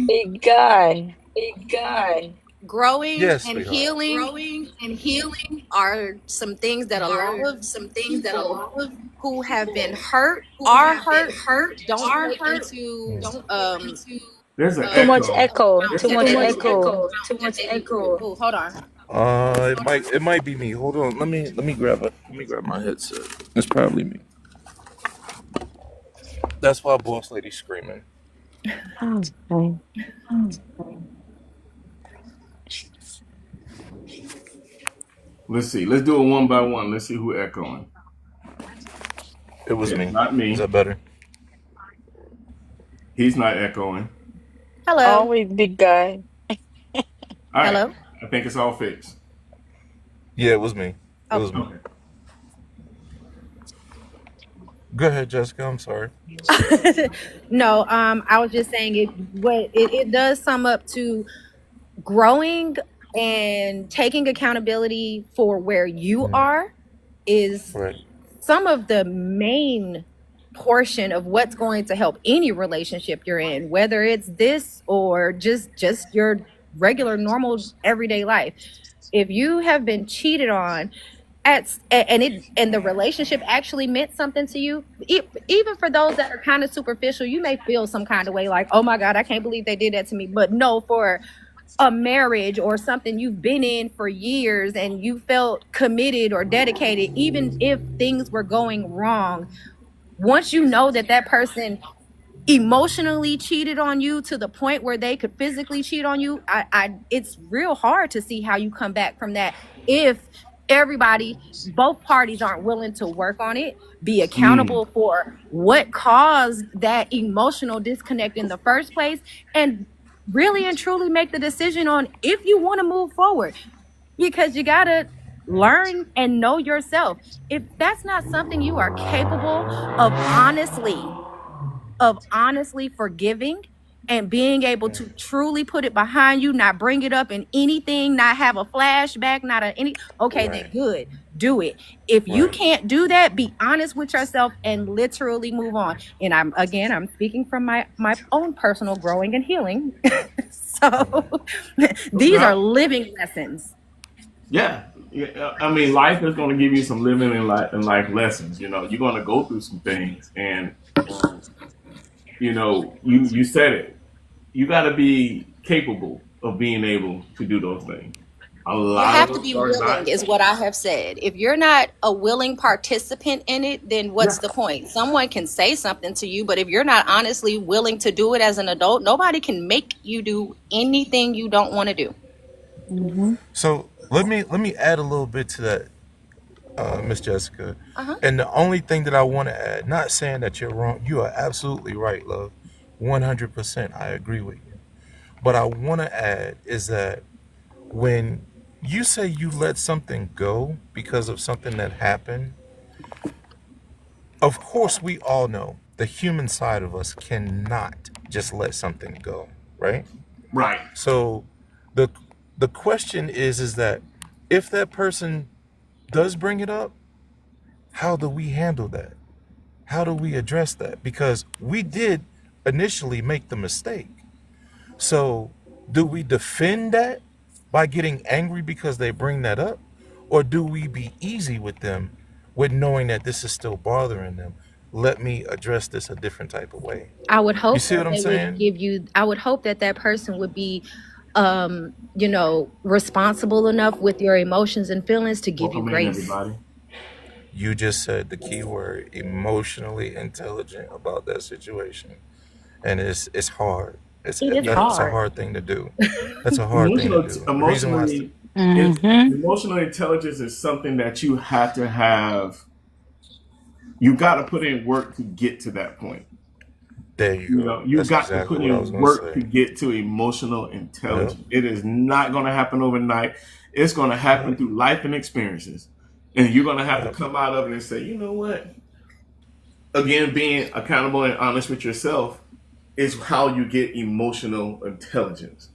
Big guy. big guy. Growing Yes, and sweetheart. healing Growing and healing are some things that a lot are of some things that a people lot of who have been people hurt, who are have been hurt, hurt don't are take hurt. into Mm. Don't take into there's an Too much echo. echo. There's Too too much much echo. echo. Too much echo. Oh, hold on. It might be me. Hold on. Let me grab my headset. It's probably me. That's why boss lady's screaming. Okay. Let's see. Let's do it one by one. Let's see who echoing. It was Okay, me. not Is me. that better? He's not echoing. Hello. Always big guy. All right. Hello. I think it's all fixed. Yeah, it was me. It Okay. was me. Okay. Go ahead, Jessica. I'm sorry. No, I was just saying it does sum up to growing and taking accountability for where you Mm. are is Right. some of the main portion of what's going to help any relationship you're in, whether it's this or just your regular normal everyday life. If you have been cheated on and the relationship actually meant something to you, even for those that are kind of superficial, you may feel some kind of way like, oh my god, I can't believe they did that to me. But no, for a marriage or something you've been in for years and you felt committed or dedicated, even if things were going wrong, once you know that that person emotionally cheated on you to the point where they could physically cheat on you, it's real hard to see how you come back from that if both parties aren't willing to work on it, be accountable for what caused that emotional disconnect in the first place, and really and truly make the decision on if you want to move forward, because you gotta learn and know yourself. If that's not something you are capable of honestly forgiving and being able to truly put it behind you, not bring it up in anything, not have a flashback, okay, then Right. good, do it. If you Right. can't do that, be honest with yourself and literally move on. And I'm speaking from my own personal growing and healing. So these are Well, living lessons. yeah. Yeah. I mean, life is going to give you some living and life lessons. You know, you're going to go through some things, and you know, you said it. You got to be capable of being able to do those things. A You lot of have to us be are willing, not. is what I have said. If you're not a willing participant in it, then Yeah. what's the point? Someone can say something to you, but if you're not honestly willing to do it as an adult, nobody can make you do anything you don't want to do. Mm-hmm. So let me add a little bit to that, Miss Jessica. Uh-huh. And the only thing that I want to add, not saying that you're wrong, you are absolutely right, love. 100%, I agree with you. But I want to add is that when you say you let something go because of something that happened, of course we all know the human side of us cannot just let something go, right? Right. So the the question is that if that person does bring it up, how do we handle that? How do we address that? Because we did initially make the mistake. So do we defend that by getting angry because they bring that up? Or do we be easy with them with knowing that this is still bothering them? Let me address this a different type of way. I would You hope see that what I'm they would saying? I would hope that that person would be responsible enough with your emotions and feelings to give you Welcome in, grace. everybody. You just said the key word, emotionally intelligent about that situation. And it's hard. It is That's a hard. hard thing to do. That's a hard thing to do. The reason why I said, Mm-hmm. Emotional intelligence is something that you have to have. You got to put in work to get to that point. there you You go. know, you That's got to exactly put what I was in gonna work to say. get to emotional Yep. intelligence. It is not going to happen overnight. It's going to happen Yep. through life and experiences. And you're going to have to Yep. come out of it and say, you know what? Again, being accountable and honest with yourself is how you get emotional intelligence.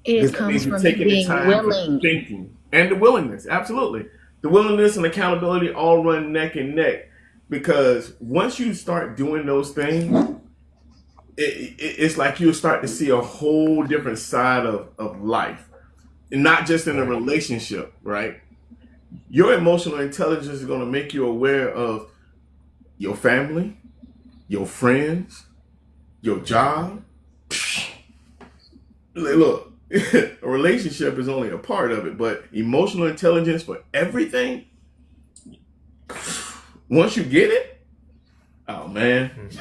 It Because that comes means you're from taking the being time for willing. thinking and the willingness. Absolutely. The willingness and accountability all run neck and neck. because once you start doing those things, it's like you'll start to see a whole different side of life, and not just in a Right. relationship, right? Your emotional intelligence is going to make you aware of your family, your friends, your job. Look, a relationship is only a part of it, but emotional intelligence for everything, once you get it, oh man,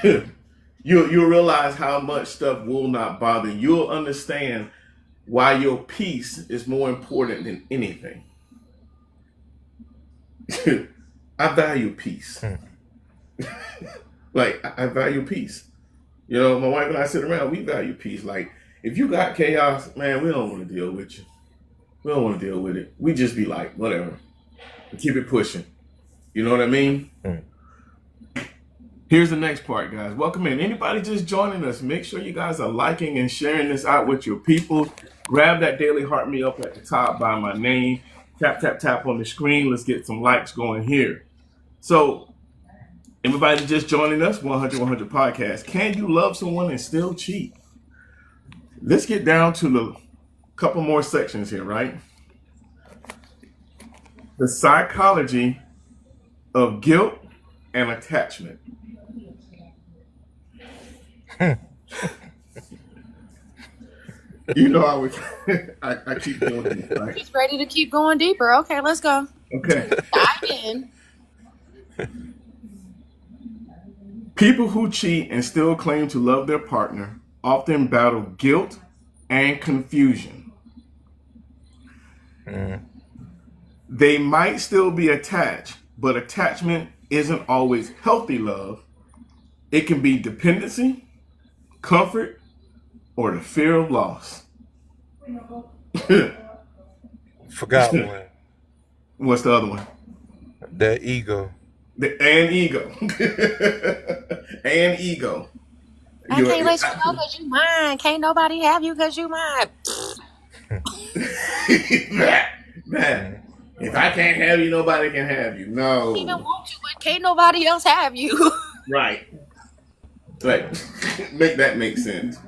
you'll realize how much stuff will not bother you. You'll understand why your peace is more important than anything. I value peace. Like, I value peace. You know, my wife and I sit around, we value peace. Like, if you got chaos, man, we don't want to deal with you. We don't want to deal with it. We just be like, whatever. Keep it pushing. You know what I mean? Mm. Here's the next part, guys. Welcome in. Anybody just joining us, make sure you guys are liking and sharing this out with your people. Grab that daily heart me up at the top by my name. Tap, tap, tap on the screen. Let's get some likes going here. So, everybody just joining us, 100 Podcast. Can you love someone and still cheat? Let's get down to the couple more sections here, right? The psychology of guilt and attachment. You know, I keep doing this, right? He's ready to keep going deeper. Okay, let's go. Okay. Dive in. People who cheat and still claim to love their partner often battle guilt and confusion. They might still be attached, but attachment isn't always healthy love. It can be dependency, comfort, or the fear of loss. Forgot one. What's the other one? That ego. And ego. And ego. I can't let you go because you mine. Can't nobody have you because you mine. Man, if I can't have you, nobody can have you. No. I even want you, but can't nobody else have you. Right. Like, make that make sense.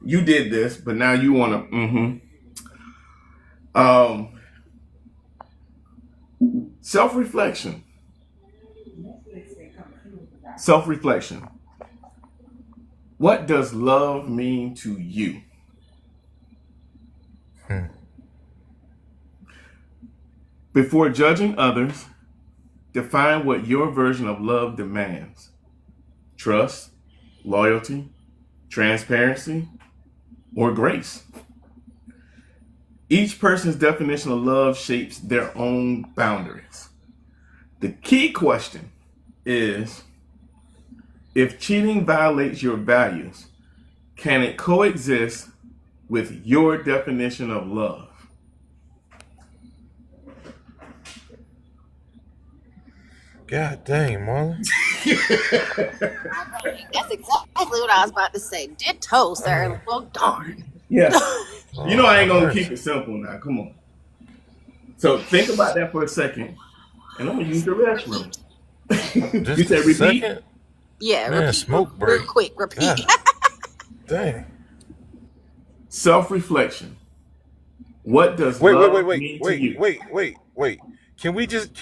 You did this, but now you want to. Self-reflection. Self-reflection. What does love mean to you? Before judging others, define what your version of love demands. Trust, loyalty, transparency, or grace. Each person's definition of love shapes their own boundaries. The key question is, if cheating violates your values, can it coexist with your definition of love? God dang, Marlon. That's exactly what I was about to say. Ditto, sir. Well, darn. Yeah. You know I ain't gonna mercy. keep it simple now. Come on. So think about that for a second, and I'm gonna use the restroom. Just You said a repeat? second? Yeah, Man, repeat. smoke Real break. quick, repeat. God dang. Self-reflection. What does Wait, love wait, wait, mean wait, to you? wait. Can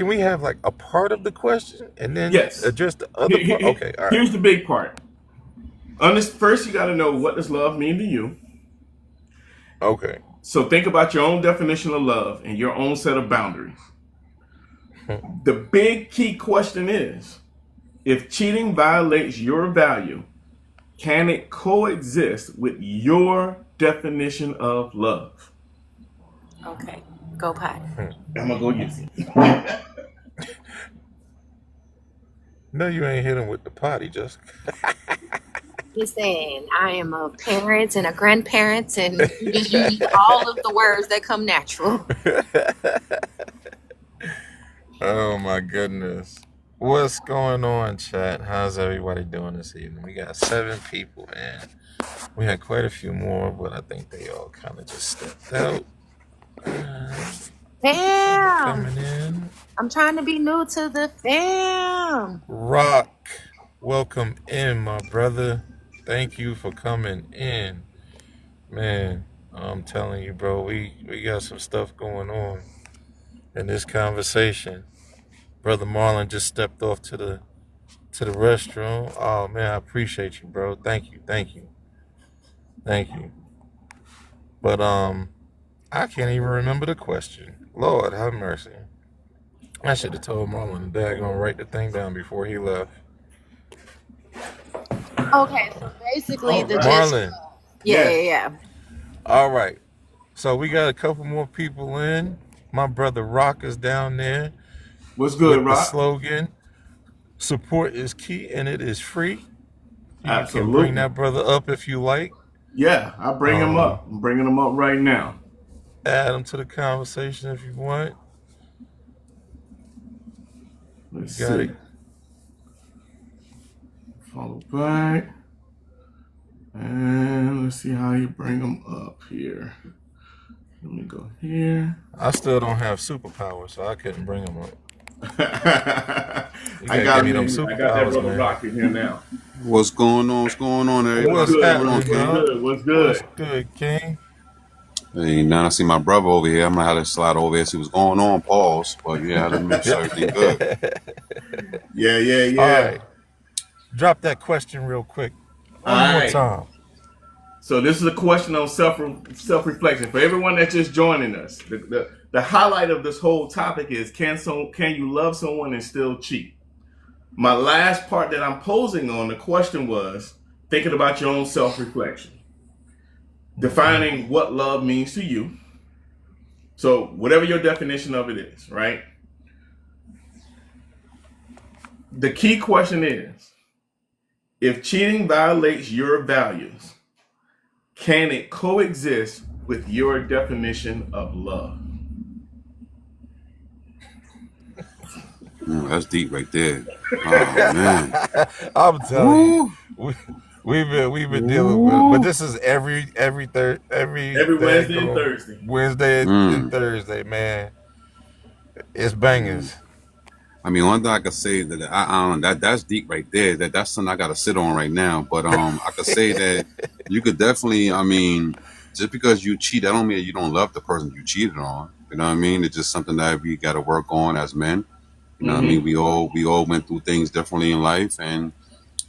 we have like a part of the question and then Yes. address the other part? Okay, all right. Here's the big part. First, you got to know, what does love mean to you? Okay. So think about your own definition of love and your own set of boundaries. The big key question is, if cheating violates your value, can it coexist with your definition of love? Okay, go potty. I'm gonna go use it. No, you ain't hit him with the potty, Jessica. Listen, I am a parent and a grandparent, and you just use all of the words that come natural. Oh my goodness. What's going on, chat? How's everybody doing this evening? We got 7 people, and we had quite a few more, but I think they all kind of just stepped out. Fam. Coming in. I'm trying to be new to the fam. Rock, welcome in, my brother. Thank you for coming in. Man, I'm telling you, bro, we got some stuff going on in this conversation. Brother Marlon just stepped off to the restroom. Oh man, I appreciate you, bro. Thank you, thank you, thank you. But I can't even remember the question. Lord have mercy. I should have told Marlon the dad gonna write the thing down before he left. Okay, so basically All the right. gist. Marlon, Yeah, Yes. yeah, all right. So we got a couple more people in. My brother Rock is down there What's good, with the Rock? slogan, support is key and it is free. You can bring Absolutely. that brother up if you like. Yeah, I'll bring him Um, up. I'm bringing him up right now. add him to the conversation if you want. Let's You got see. it. Follow back. And let's see how you bring him up here. Let me go here. I still don't have superpowers, so I couldn't bring him up. You I gotta got give me them him. I got that superpowers, brother man. Rock in here now. What's going on? What's going on, everybody? What's What's good, What's going on, brother? happening, What's King? y'all? good? What's What's good? good, King? Hey, now I see my brother over here. I'm gonna have to slide over there, see what's going on. Pause. But yeah, I had to make sure everything good. Yeah, yeah, All yeah. right. Drop that question real quick. All One more right. time. So this is a question on self reflection for everyone that's just joining us. The highlight of this whole topic is can you love someone and still cheat? My last part that I'm posing on the question was thinking about your own self reflection, defining what love means to you. So whatever your definition of it is, right? The key question is, if cheating violates your values, can it coexist with your definition of love? That's deep right there. Oh man. I'm telling you, Woo. we've been dealing with, but this is every Every Wednesday and daggone Thursday. Wednesday and Mm. Thursday, man. It's bangers. I mean, one thing I could say that I don't that's deep right there. That's something I gotta sit on right now. But I could say that you could definitely. I mean, just because you cheat, that don't mean you don't love the person you cheated on. You know what I mean? It's just something that we got to work on as men. You know what I mean? We all went through things differently in life, and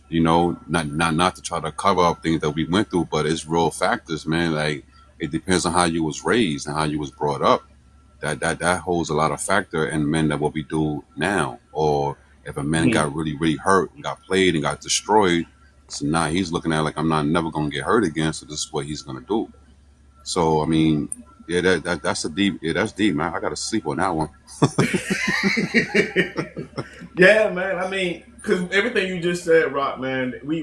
you know, not to try to cover up things that we went through, but it's real factors, man. Like it depends on how you was raised and how you was brought up. That holds a lot of factor in men that what we do now. Or if a man got really hurt and got played and got destroyed, so now he's looking at it like I'm not never gonna get hurt again. So this is what he's gonna do. So I mean, yeah, that's a deep. Yeah, that's deep, man. I gotta sleep on that one. Yeah, man. I mean, because everything you just said, Rock, man, we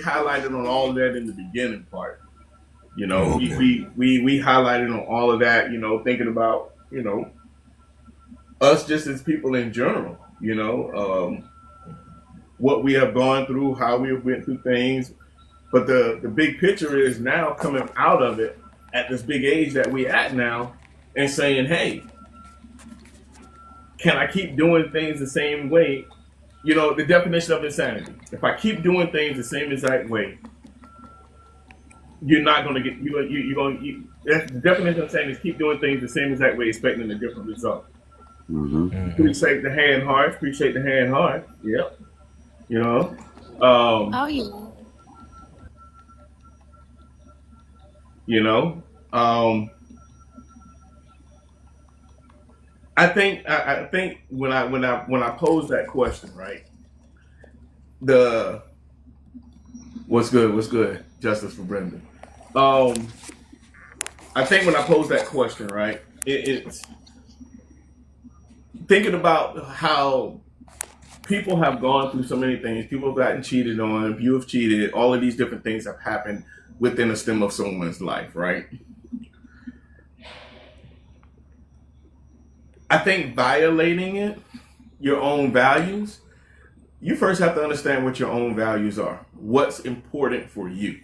highlighted on all of that in the beginning part. You know, Okay. we highlighted on all of that. You know, thinking about us just as people in general. You know, what we have gone through, how we have went through things. But the big picture is now coming out of it at this big age that we at now, and saying, hey, can I keep doing things the same way? You know, the definition of insanity. If I keep doing things the same exact way, you're not going to get, that's the definition of insanity is keep doing things the same exact way, expecting a different result. Appreciate the hand hard, appreciate the hand hard. Yep. You know? Oh yeah. You know? I think when I pose that question, right? What's good? Justice for Brendan. I think when I pose that question, right, it's thinking about how people have gone through so many things. People have gotten cheated on. You have cheated. All of these different things have happened within the stem of someone's life, right? I think violating it, your own values, you first have to understand what your own values are. What's important for you,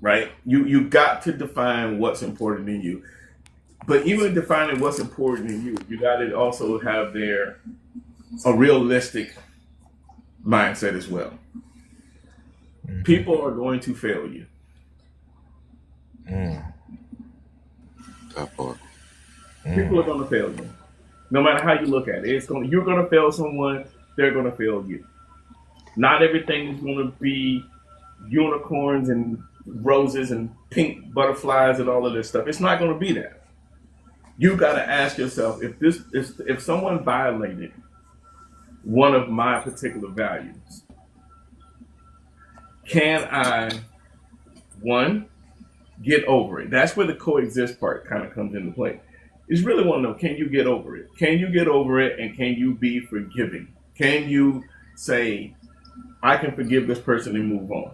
right? You got to define what's important in you. But even defining what's important to you, you got to also have a realistic mindset as well. People are going to fail you. That part. People are going to fail you. No matter how you look at it, you're going to fail someone. They're going to fail you. Not everything is going to be unicorns and roses and pink butterflies and all of this stuff. It's not going to be that. You got to ask yourself, if someone violated one of my particular values, can I, one, get over it? That's where the coexist part kind of comes into play. It's really want to know, can you get over it? Can you get over it, and can you be forgiving? Can you say, I can forgive this person and move on?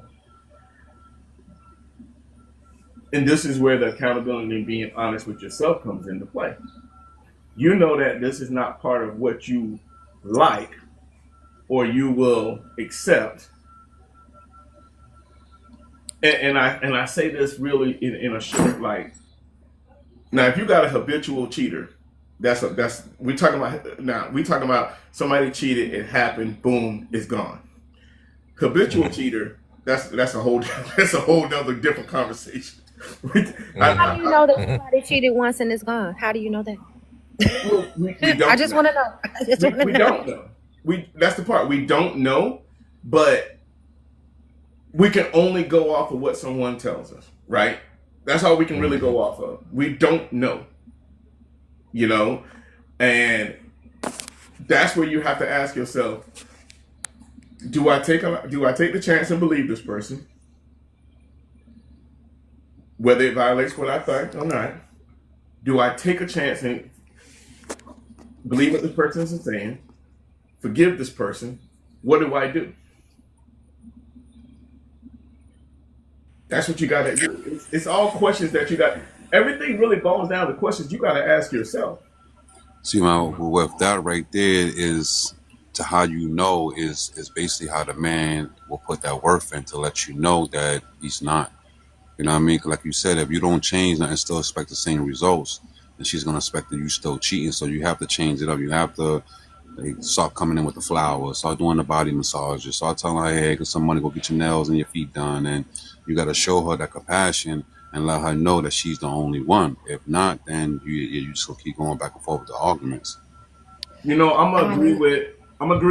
And this is where the accountability and being honest with yourself comes into play. You know that this is not part of what you like or you will accept. And I say this really in a short light. Now, if you got a habitual cheater, we talking about somebody cheated, it happened, boom, it's gone. Habitual cheater, that's a whole nother different conversation. How do you know that somebody cheated once and it's gone? How do you know that? We don't I just want to know. I just want to we know. don't know. That's the part. We don't know, but we can only go off of what someone tells us, right? That's all we can really go off of. We don't know, and that's where you have to ask yourself: Do I take the chance and believe this person, whether it violates what I think or not? Do I take a chance and believe what this person is saying, forgive this person? What do I do? That's what you got to do. It's all questions that you got. Everything really boils down to questions you got to ask yourself. See, with that right there is to how you know is basically how the man will put that worth in to let you know that he's not. You know what I mean? Like you said, if you don't change and still expect the same results, then she's gonna expect that you still cheating. So you have to change it up. You have to start coming in with the flowers, start doing the body massages, start telling her, hey, get some money, go get your nails and your feet done. And you got to show her that compassion and let her know that she's the only one. If not, then you just gonna keep going back and forth with the arguments. I'm gonna agree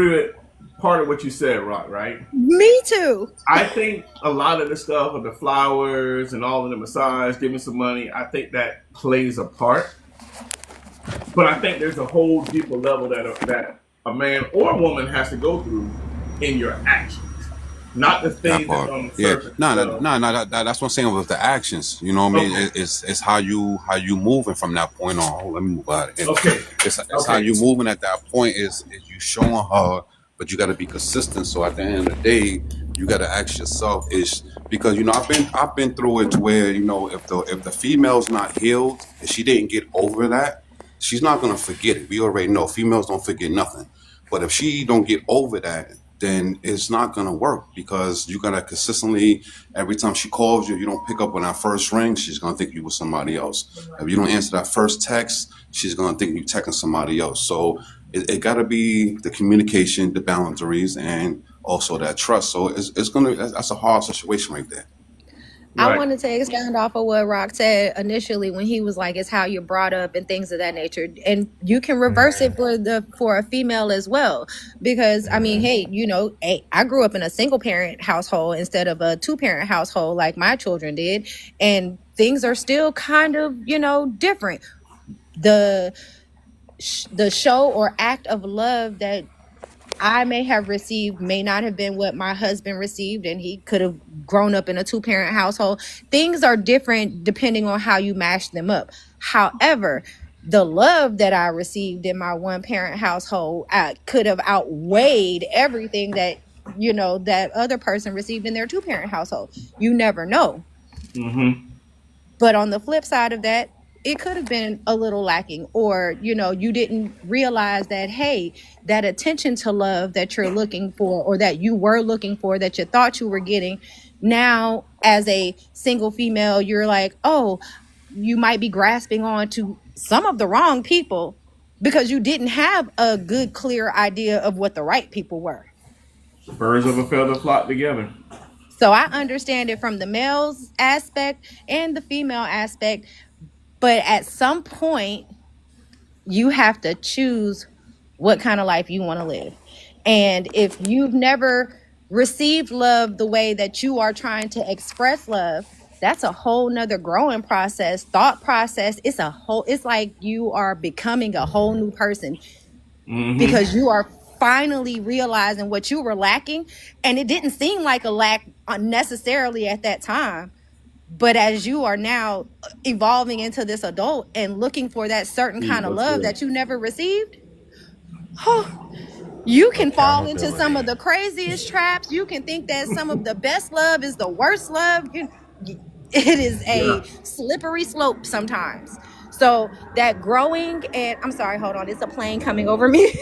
with part of what you said, Rock, right? Me too. I think a lot of the stuff of the flowers and all of the massage, giving some money, I think that plays a part. But I think there's a whole deeper level that a man or a woman has to go through in your actions, not the things that's on the surface. That's what I'm saying with the actions. You know what I mean? Okay. It's how you moving from that point on. Oh, let me move out of here. Okay. It's how you moving at that point is you showing her, but you got to be consistent. So at the end of the day, you got to ask yourself is because I've been through it to where if the female's not healed and she didn't get over that, she's not gonna forget it. We already know females don't forget nothing. But if she don't get over that, then it's not gonna work because you gotta consistently, every time she calls you, you don't pick up on that first ring, she's gonna think you with somebody else. If you don't answer that first text, she's gonna think you texting somebody else. So it gotta be the communication, the boundaries, and also that trust. So that's a hard situation right there. I wanted to expound off of what Rock said initially when he was like, it's how you're brought up and things of that nature. And you can reverse it for a female as well. Because I mean, hey, I grew up in a single parent household instead of a 2-parent household like my children did. And things are still kind of, different. The show or act of love that I may have received may not have been what my husband received, and he could have grown up in a 2-parent household. Things are different depending on how you mash them up. However, the love that I received in my 1-parent household could have outweighed everything that that other person received in their 2-parent household. You never know. Mm-hmm. But on the flip side of that, it could have been a little lacking, or you didn't realize that, hey, that attention to love that you're looking for, or that you were looking for, that you thought you were getting, now as a single female, you're like, oh, you might be grasping on to some of the wrong people because you didn't have a good, clear idea of what the right people were. Birds of a feather flock together. So I understand it from the male's aspect and the female aspect, but at some point, you have to choose what kind of life you want to live. And if you've never received love the way that you are trying to express love, that's a whole nother growing process, thought process. It's like you are becoming a whole new person because you are finally realizing what you were lacking. And it didn't seem like a lack unnecessarily at that time. But as you are now evolving into this adult and looking for that certain kind of love that you never received, you can fall into some of the craziest traps. You can think that some of the best love is the worst love. It is a slippery slope sometimes. So that growing, and I'm sorry, hold on, it's a plane coming over me.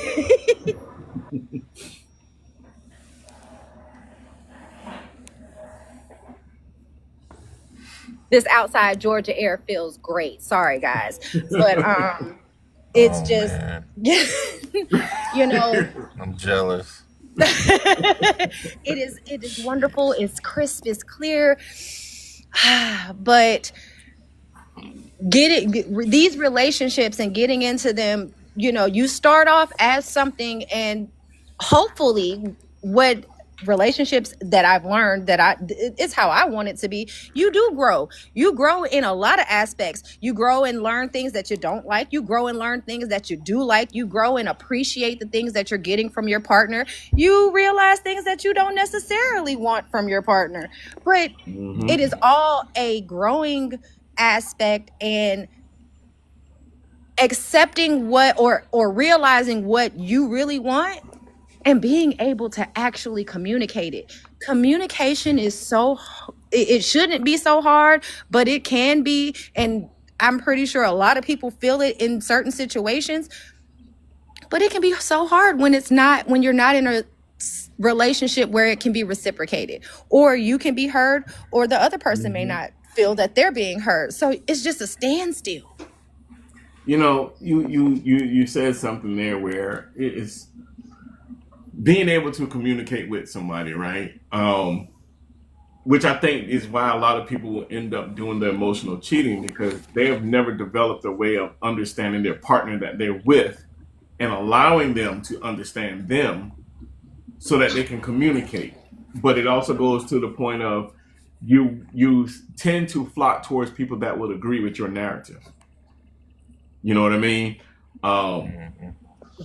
This outside Georgia air feels great. Sorry, guys. But it's just, you know, I'm jealous. it is wonderful. It's crisp, it's clear. But these relationships and getting into them, you know, you start off as something, and hopefully what relationships that I've learned that it's how I want it to be. You do grow. You grow in a lot of aspects. You grow and learn things that you don't like. You grow and learn things that you do like. You grow and appreciate the things that you're getting from your partner. You realize things that you don't necessarily want from your partner. But it is all a growing aspect, and accepting what or realizing what you really want and being able to actually communicate it. Communication is it shouldn't be so hard, but it can be. And I'm pretty sure a lot of people feel it in certain situations, but it can be so hard when you're not in a relationship where it can be reciprocated, or you can be heard, or the other person may not feel that they're being heard. So it's just a standstill. You know, you said something there where it is being able to communicate with somebody, right? Which I think is why a lot of people will end up doing the emotional cheating, because they have never developed a way of understanding their partner that they're with and allowing them to understand them so that they can communicate. But it also goes to the point of you tend to flock towards people that will agree with your narrative. You know what I mean?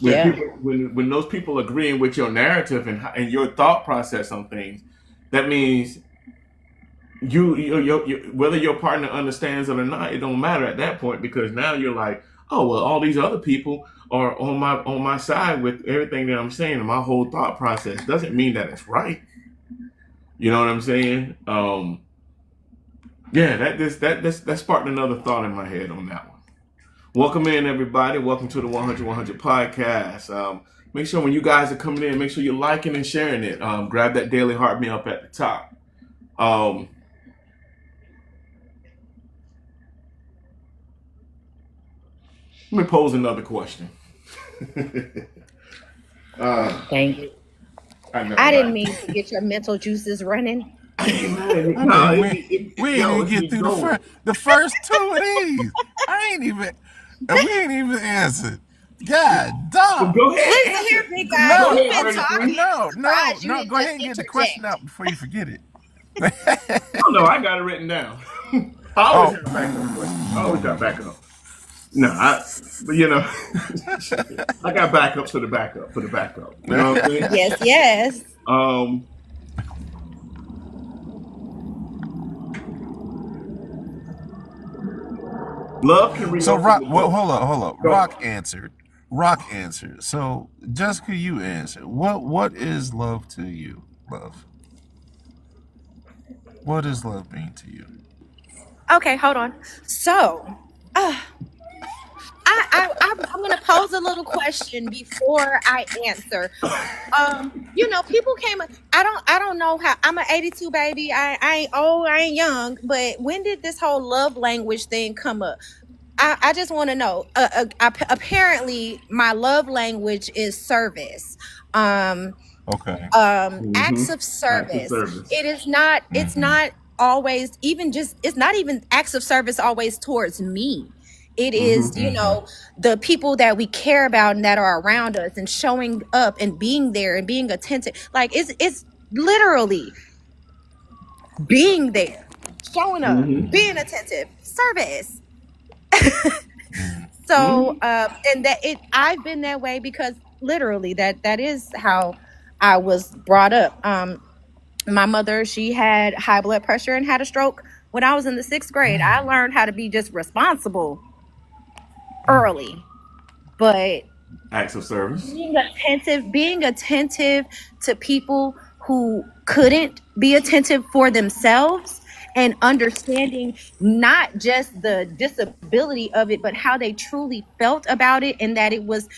When those people agreeing with your narrative and your thought process on things, that means you whether your partner understands it or not, it don't matter at that point, because now you're like, oh well, all these other people are on my side with everything that I'm saying, and my whole thought process doesn't mean that it's right. You know what I'm saying? That sparked another thought in my head on that one. Welcome in, everybody. Welcome to the 100-100 podcast. Make sure when you guys are coming in, make sure you're liking and sharing it. Grab that daily heart me up at the top. Let me pose another question. Thank you. I didn't mean to get your mental juices running. We didn't even get through the first two of these. We ain't even answered. God, dog. Go ahead. Listen here, big guy. You've been talking. No. Go ahead and get the question out before you forget it. Oh no, I got it written down. I always have backup questions. I always got backup. No, but you know, I got backups for the backup. You know what I'm saying? Yes. Love can So hold up. Rock answered. So Jessica, you answered. What is love to you? Love. What does love mean to you? Okay, hold on. So, I I'm gonna pose a little question before I answer. People came. I don't know how. I'm an '82 baby. I ain't old. I ain't young. But when did this whole love language thing come up? I just want to know. Apparently, my love language is service. Um, Okay. Mm-hmm. Acts of Acts of service. service. It is not. It's Hmm. not always even just. It's not even acts of service always towards me. It Mm-hmm. is, Hmm. the people that we care about and that are around us and showing up and being there and being attentive. Like it's literally being there, showing up, Mm-hmm. being attentive, service. Mm-hmm. So, and I've been that way because literally that is how I was brought up. My mother, she had high blood pressure and had a stroke when I was in the 6th grade. I learned how to be just responsible early, but Acts of service. being attentive to people who couldn't be attentive for themselves, and understanding not just the disability of it but how they truly felt about it, and that it was,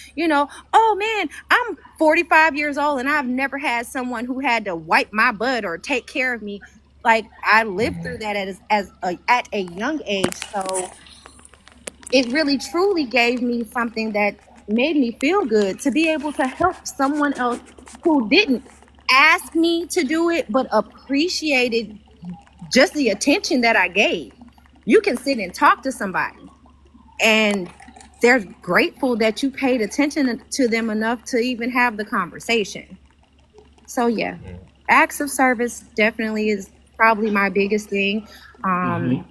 oh man, I'm 45 years old and I've never had someone who had to wipe my butt or take care of me. Like, I lived through that at a young age. So it really truly gave me something that made me feel good to be able to help someone else who didn't ask me to do it but appreciated just the attention that I gave. You can sit and talk to somebody and they're grateful that you paid attention to them enough to even have the conversation. So yeah, acts of service definitely is probably my biggest thing. Mm-hmm.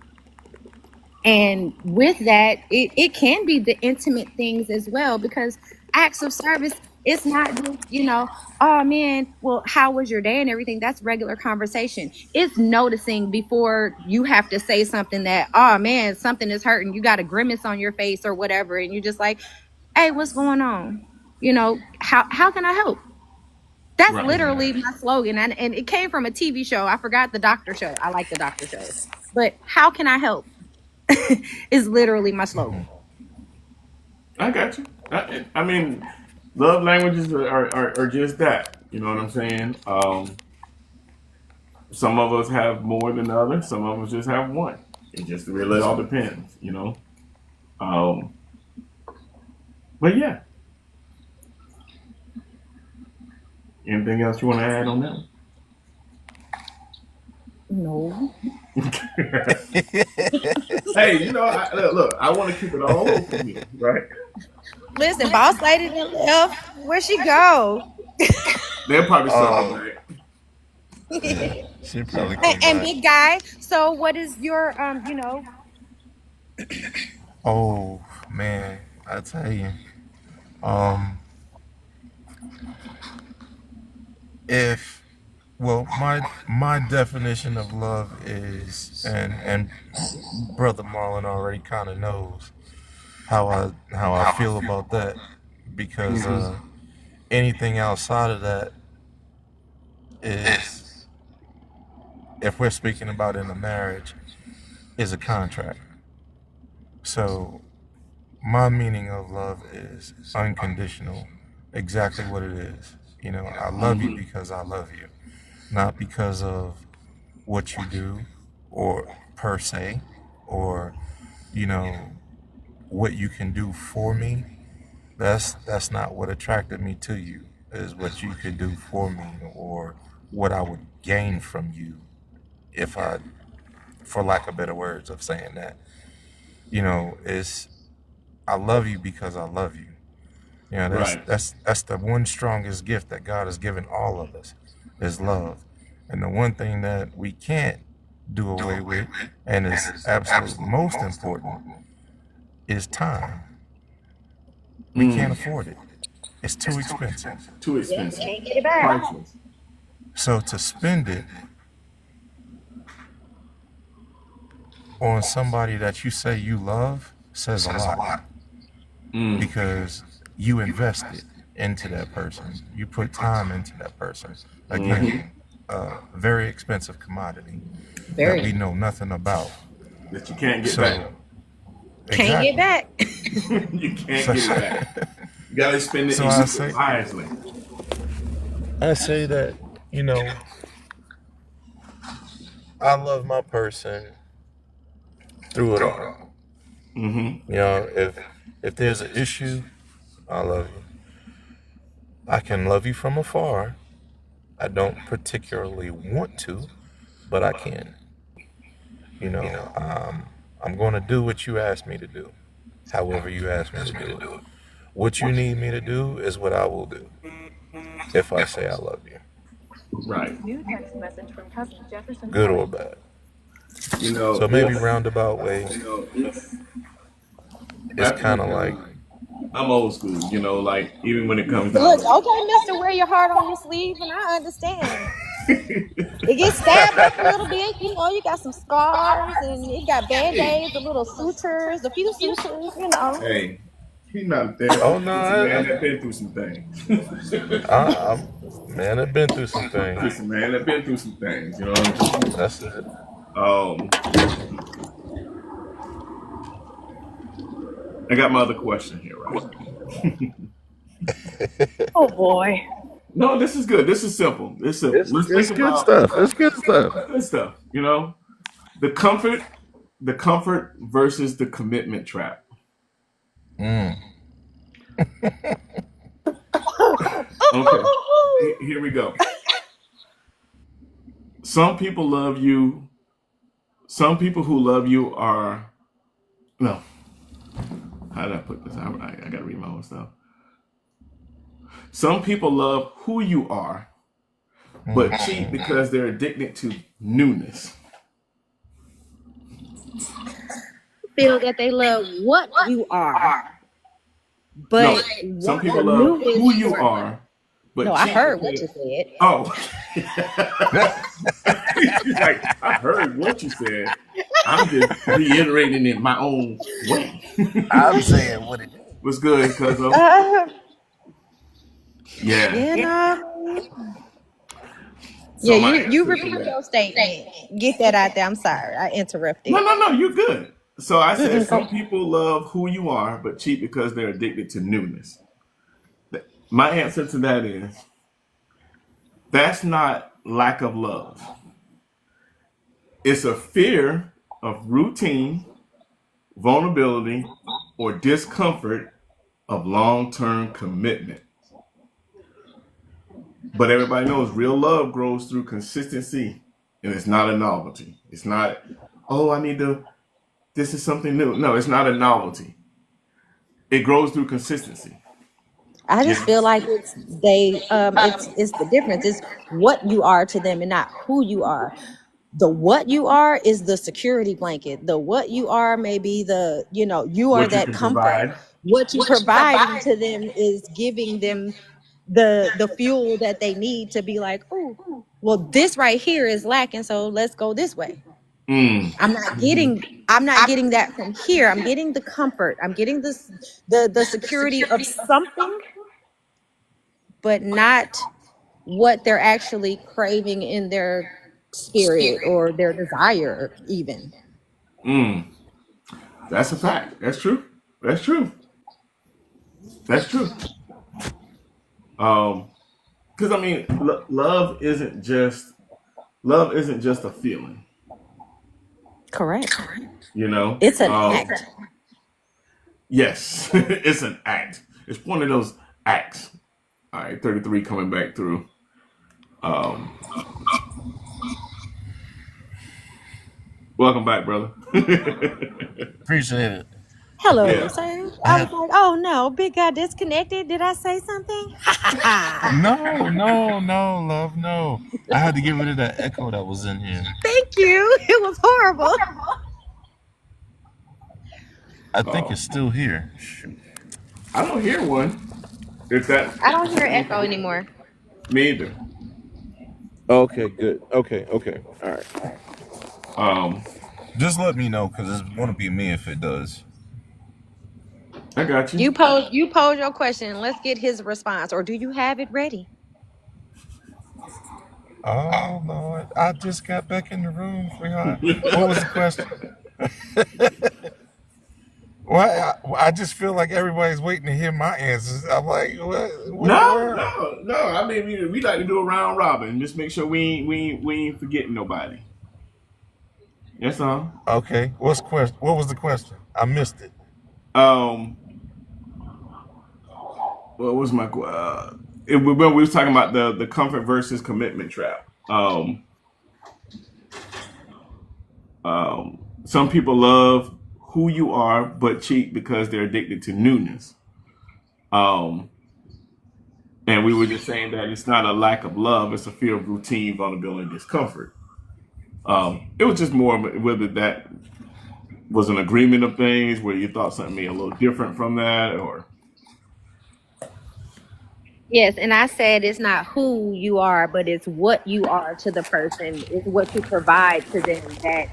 And with that, it can be the intimate things as well, because acts of service, it's not just, oh man, well, how was your day and everything? That's regular conversation. It's noticing before you have to say something that, oh man, something is hurting. You got a grimace on your face or whatever. And you're just like, hey, what's going on? How can I help? That's Right. literally my slogan. And it came from a TV show. I forgot the doctor show. I like the doctor shows. But how can I help? Is literally my slogan. I got you. I mean, love languages are just that. You know what I'm saying? Some of us have more than others. Some of us just have one. It just really all depends. Um, but yeah. Anything else you want to add on that one? No. Hey, look, I want to keep it all open here, right? Listen, boss lady done left. Where'd she go? They'll probably circle Oh, back. yeah. She probably And, came and back. big guy. So what is your Oh man, I tell you. Um, if well, my definition of love is, and brother Marlon already kind of knows how I feel about that, because Mm-hmm. anything outside of that is, if we're speaking about in a marriage, is a contract. So my meaning of love is unconditional, exactly what it is. I love you because I love you, not because of what you do, or per se, or you know what you can do for me. That's not what attracted me to you. Is what you could do for me, or what I would gain from you, if I, for lack of better words of saying that. Is, I love you because I love you. That's Right. that's the one strongest gift that God has given all of us, is love. And the one thing that we can't do away with, and is absolutely most important, is time. We can't Mm. afford it. It's too expensive. Too Yeah, expensive. can't get it back. Priceless. So to spend it on somebody that you say you love says a lot, Mm. because you invested into that person. You put time into that person. Again, a very expensive commodity that we Very. know nothing about. That you can't get So back. Can't get exactly. back. You can't So, get it back. You gotta spend it so wisely. I say that, you know, I love my person through it all. Mm-hmm. You know, if there's an issue, I love you. I can love you from afar. I don't particularly want to, but I can. You know, I'm going to do what you ask me to do, however you ask me to do it. What you need me to do is what I will do if I say I love you, Right. New text message from cousin Jefferson good or Cohen. bad. You know, So maybe roundabout way, it's it's kind of like, I'm old school, like even when it comes Look, down okay, Mister, wear your heart on your sleeve, and I understand. to It gets stabbed up a little bit, you got some scars, and you got band-aids, a little sutures, a few sutures. Hey, he's not a therapist. oh no, He's a man that been through some things. man, I've been through some things. He's a man that been through some things, you know what I'm saying? That's it. I got my other question here, right? Oh boy. No, this is good. This is simple. It's simple. Let's It's think good about stuff. It's good stuff. good stuff. The comfort versus the commitment trap. Mm. Okay, here we go. Some people love you. Some people who love you are no. How did I put this? I gotta read my own stuff. Some people love who you are, but cheat because they're addicted to newness. Feel that they love what you are, No, but some want people the love newness who you for it. are, but No, I cheat heard what because you said. oh, She's like I heard what you said. I'm just reiterating it my own way. I'm saying what it is. What's good, cousin? Yeah. Yeah, no. So Yeah, my you answer to repeat that. your statement. Get that out there. I'm sorry, I interrupted. No, you're good. So I said Mm-mm, some go. people love who you are, but cheat because they're addicted to newness. My answer to that is that's not lack of love. It's a fear of routine, vulnerability, or discomfort of long-term commitment. But everybody knows real love grows through consistency, and it's not a novelty. It's not, oh, this is something new. No, it's not a novelty. It grows through consistency. I just feel Yes. like it's the difference. It's what you are to them and not who you are. The what you are is the security blanket. The what you are may be you are What you that can comfort. provide. What you providing to them is giving them the fuel that they need to be like, oh, well, this right here is lacking, so let's go this way. Mm. I'm not getting that from here. I'm getting the comfort. I'm getting the security of something, but not what they're actually craving in their spirit or their desire even. Mm. That's a fact. That's true. That's true. That's true. Um, because I mean, love isn't just a feeling. Correct. You know. It's an act. Yes, it's an act. It's one of those acts. All right, 33 coming back through. Um, welcome back, brother. Appreciate it. Hello, Yeah. sir. I I was have like, oh no, big guy disconnected. Did I say something? no, love, no. I had to get rid of that echo that was in here. Thank you. It was horrible. I think Oh, it's still here. Shoot. I don't hear one. If that I don't hear echo anymore. me either. Okay, good. Okay. All right. Um, Just let me know because it's going to be me if it does. I got you. You pose your question. Let's get his response. Or do you have it ready? Oh, Lord. I just got back in the room, sweetheart. What was the question? Well, I just feel like everybody's waiting to hear my answers. I'm like, what in the No, world? no. I mean, we like to do a round robin. Just make sure we ain't forgetting nobody. That's all. Okay, what's question? What was the question? I missed it. Um, what was my when we was talking about the comfort versus commitment trap. Some people love who you are but cheat because they're addicted to newness. Um, and we were just saying that it's not a lack of love; it's a fear of routine, vulnerability, and discomfort. It was just more of whether that was an agreement of things where you thought something may a little different from that, or Yes, and I said it's not who you are, but it's what you are to the person. It's what you provide to them that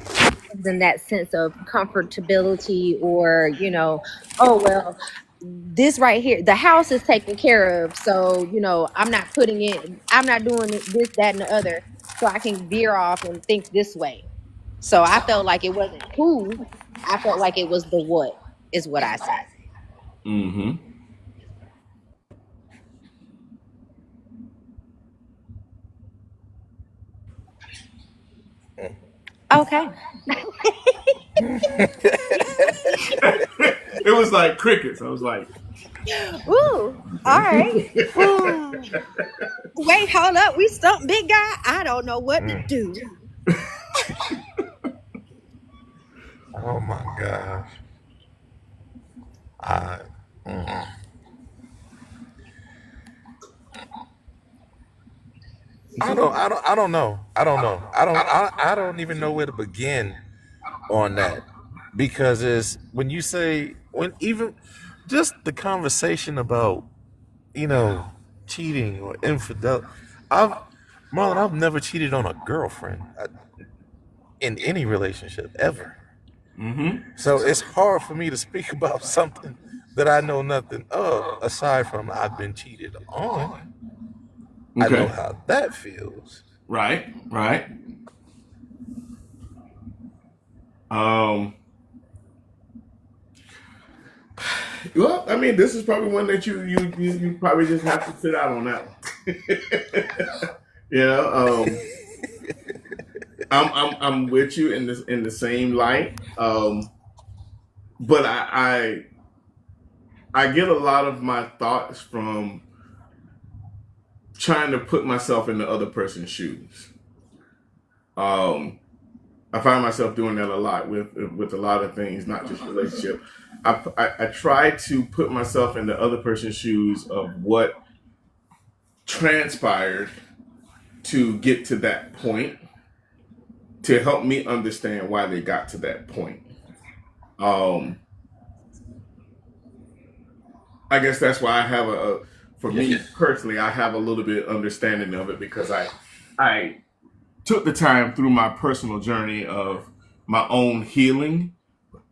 gives them that sense of comfortability, or oh well, this right here, the house is taken care of, so I'm not doing this, that, and the other, so I can veer off and think this way. So I felt like it wasn't who, I felt like it was the what, is what I said. mm-hmm. Okay. It was like crickets. I was like, Ooh, all right. Ooh. Wait, hold up. We stumped big guy. I don't know what to Mm. do. Oh my gosh. I mm. I don't know. I don't even know where to begin on that, because it's when you say, when even just the conversation about, you know, cheating or infidelity. I've Marlon, I've never cheated on a girlfriend in any relationship ever. mm-hmm. So it's hard for me to speak about something that I know nothing of, aside from I've been cheated on. I know Okay, how that feels. right. Um, well, I mean, this is probably one that you probably just have to sit out on that one. you know, I'm with you in this in the same light. But I get a lot of my thoughts from trying to put myself in the other person's shoes. Um, I find myself doing that a lot with a lot of things, not just relationship. I try to put myself in the other person's shoes of what transpired to get to that point to help me understand why they got to that point. Um, I guess that's why I have for me personally, I have a little bit understanding of it because I took the time through my personal journey of my own healing.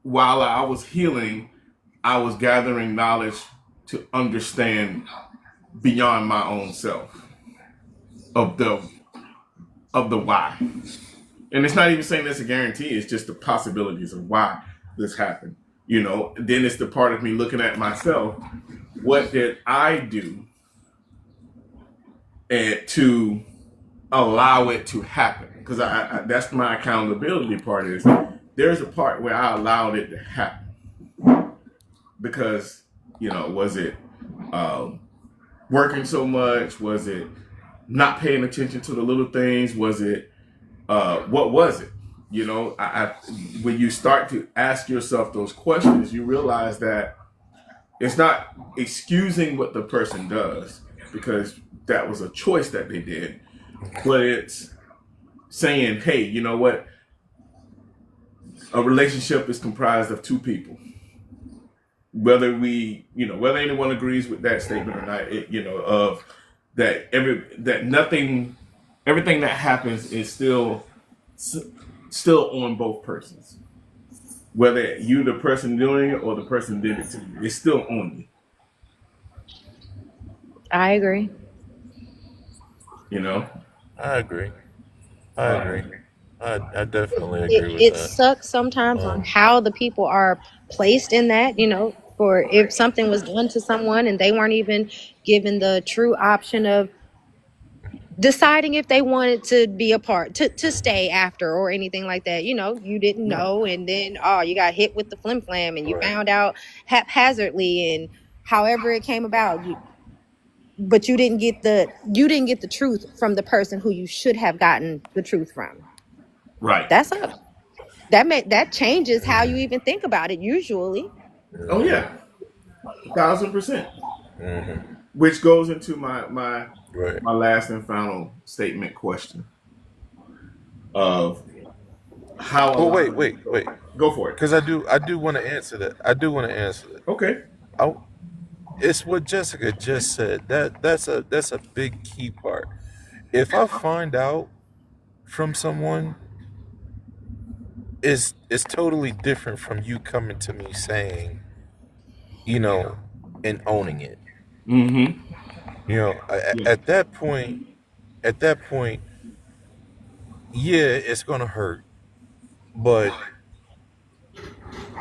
While I was healing, I was gathering knowledge to understand beyond my own self of the why. And it's not even saying that's a guarantee, it's just the possibilities of why this happened. Then it's the part of me looking at myself. What did I do to allow it to happen? Because I that's my accountability part is there's a part where I allowed it to happen because was it um, working so much? Was it not paying attention to the little things? Was it what was it? When you start to ask yourself those questions, you realize that it's not excusing what the person does because that was a choice that they did, but it's saying, hey, you know what? A relationship is comprised of two people. Whether anyone agrees with that statement or not, of everything that happens is still on both persons. Whether you the person doing it or the person did it to you, it's still on you. I agree. You know. I agree. I agree. I definitely it, agree with it that. sucks sometimes on Um, how the people are placed in that, for if something was done to someone and they weren't even given the true option of deciding if they wanted to be a part to stay after or anything like that. You didn't Right. know, and then you got hit with the flim flam and you right. found out haphazardly and however it came about. But you didn't get the truth from the person who you should have gotten the truth from. Right. That's up. That changes how you even think about it usually. Oh Hmm. yeah, 1,000%. Hmm. Which goes into my Right. last and final statement question of how a Well, lot wait, of wait, wait. go for it. Because I do want to answer that. I do want to answer that. Okay. I, it's what Jessica just said. That's a big key part. If I find out from someone, is totally different from you coming to me saying, you know, and owning it. Mm-hmm. At, Yeah. at that point, at that point, yeah, it's gonna hurt, but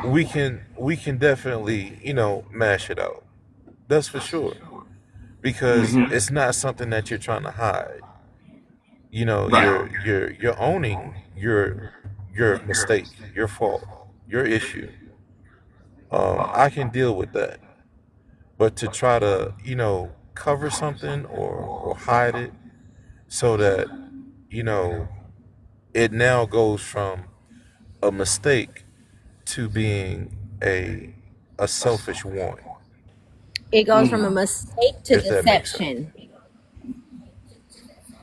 we can definitely, mash it out. That's for sure. Because Mm-hmm. it's not something that you're trying to hide. Right. You're owning your mistake, your fault, your issue. I can deal with that. But to try to, cover something or hide it so that, you know, it now goes from a mistake to being a selfish want, It goes from a Mm. mistake to if that makes sense. deception.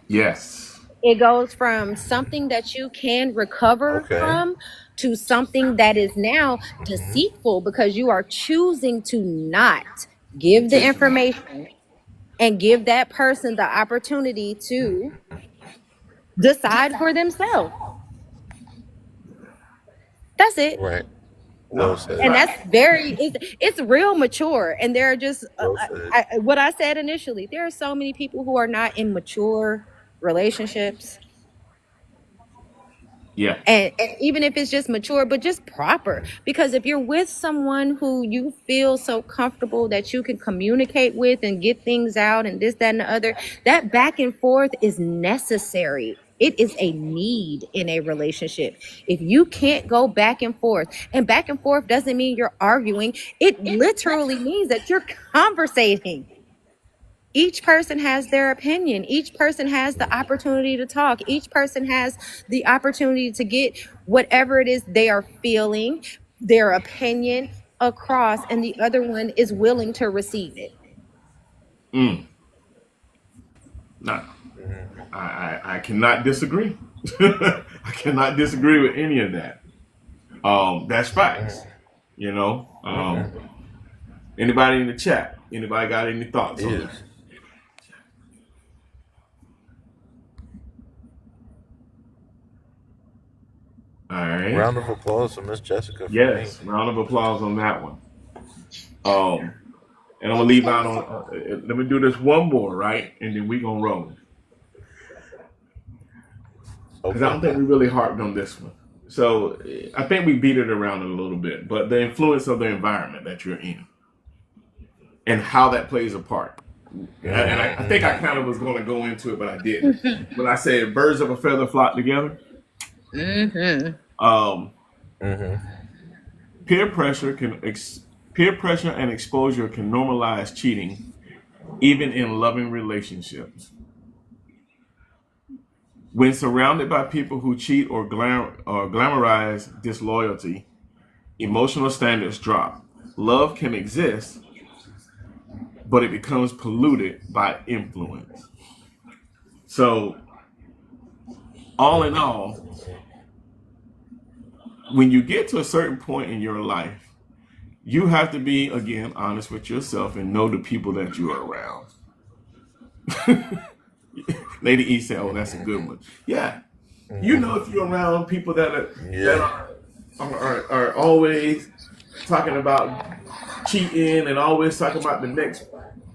Yes. It goes from something that you can recover Okay. from to something that is now Hmm. deceitful because you are choosing to not give the Intentional. information and give that person the opportunity to decide for themselves. That's it. Right. Well No, that's said. And right. that's it's real mature. And there are just Well said. what I said initially, there are so many people who are not in mature relationships. Yeah. And even if it's just mature, but just proper, because if you're with someone who you feel so comfortable that you can communicate with and get things out and this, that, and the other, that back and forth is necessary. It is a need in a relationship. If you can't go back and back and forth doesn't mean you're arguing, it literally means that you're conversating. Each person has their opinion. Each person has the opportunity to talk. Each person has the opportunity to get whatever it is they are feeling, their opinion across, and the other one is willing to receive it. Mm. No, Hmm. I cannot disagree. I cannot disagree with any of that. That's facts. You know. Hmm. Anybody in the chat? Anybody got any thoughts on that? Is. All right. Round of applause for Miss Jessica for me. Yes. Round of applause on that one. And I'm gonna leave out on. Let me do this one more, right, and then we gonna roll because I Okay. don't think we really harped on this one. So I think we beat it around a little bit, but the influence of the environment that you're in and how that plays a part. And Hmm. I think I kind of was going to go into it, but I didn't. When I said birds of a feather flock together, Mm-hmm. um, Hmm. peer pressure peer pressure and exposure can normalize cheating, even in loving relationships. When surrounded by people who cheat or glamorize disloyalty, emotional standards drop. Love can exist, but it becomes polluted by influence. So, all in all, when you get to a certain point in your life, you have to be, again, honest with yourself and know the people that you are around. Lady E said, "Oh, that's a good one." Yeah, you know if you're around people that Yeah. are always talking about cheating and always talking about the next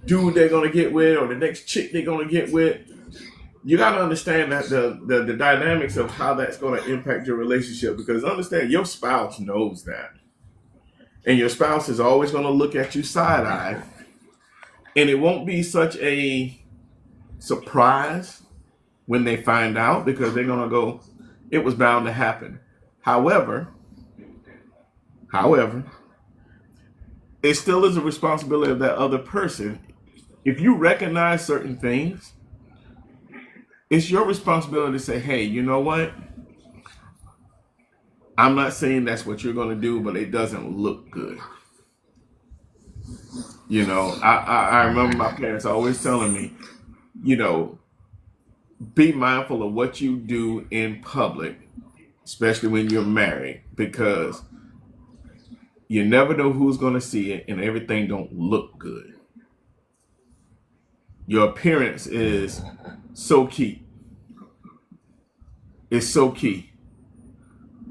dude they're gonna get with or the next chick they're gonna get with, you got to understand that the dynamics of how that's going to impact your relationship, because understand your spouse knows that, and your spouse is always going to look at you side eye, and it won't be such a surprise when they find out, because they're going to go, it was bound to happen. However, it still is a responsibility of that other person. If you recognize certain things, it's your responsibility to say, hey, you know what? I'm not saying that's what you're going to do, but it doesn't look good. You know, I remember my parents always telling me, you know, be mindful of what you do in public, especially when you're married, because you never know who's going to see it, and everything don't look good. Your appearance is so key. It's so key.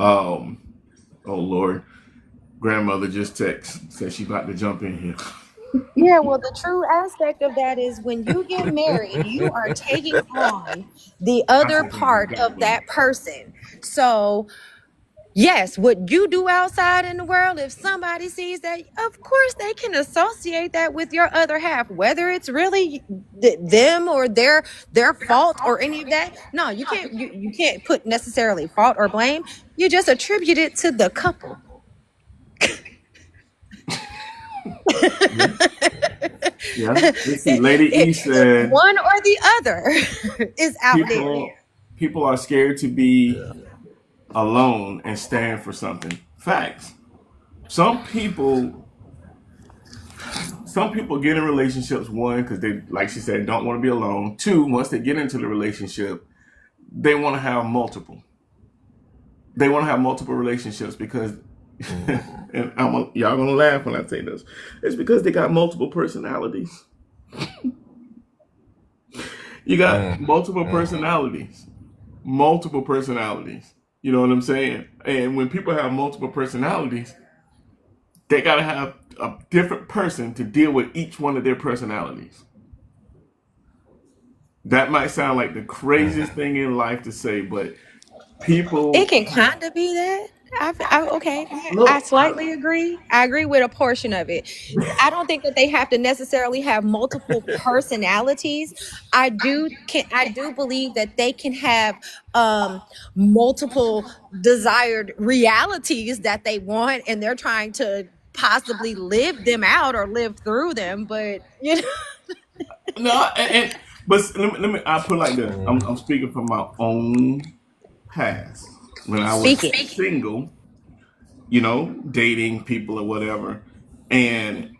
Oh Lord, grandmother just said she about to jump in here. Yeah, well, the true aspect of that is when you get married, you are taking on the other part of that person. So, yes, what you do outside in the world, if somebody sees that, of course they can associate that with your other half, whether it's really them or their fault or any of that. No, you can't put necessarily fault or blame. You just attribute it to the couple. Yeah. Let's see. Lady E said one or the other is out there. People are scared to be alone and stand for something. Facts. Some people get in relationships, one, because they, like she said, don't want to be alone. Two, once they get into the relationship, they want to have multiple. They want to have multiple relationships because, and y'all gonna laugh when I say this, it's because they got multiple personalities. You got multiple personalities. Multiple personalities. You know what I'm saying? And when people have multiple personalities, they got to have a different person to deal with each one of their personalities. That might sound like the craziest thing in life to say, but people. It can kind of be that. Okay, Look, I slightly agree. I agree with a portion of it. I don't think that they have to necessarily have multiple personalities. I do believe that they can have multiple desired realities that they want, and they're trying to possibly live them out or live through them. But you know, No, but let me. I put it like this. I'm speaking from my own past when I was single. You know, dating people or whatever, and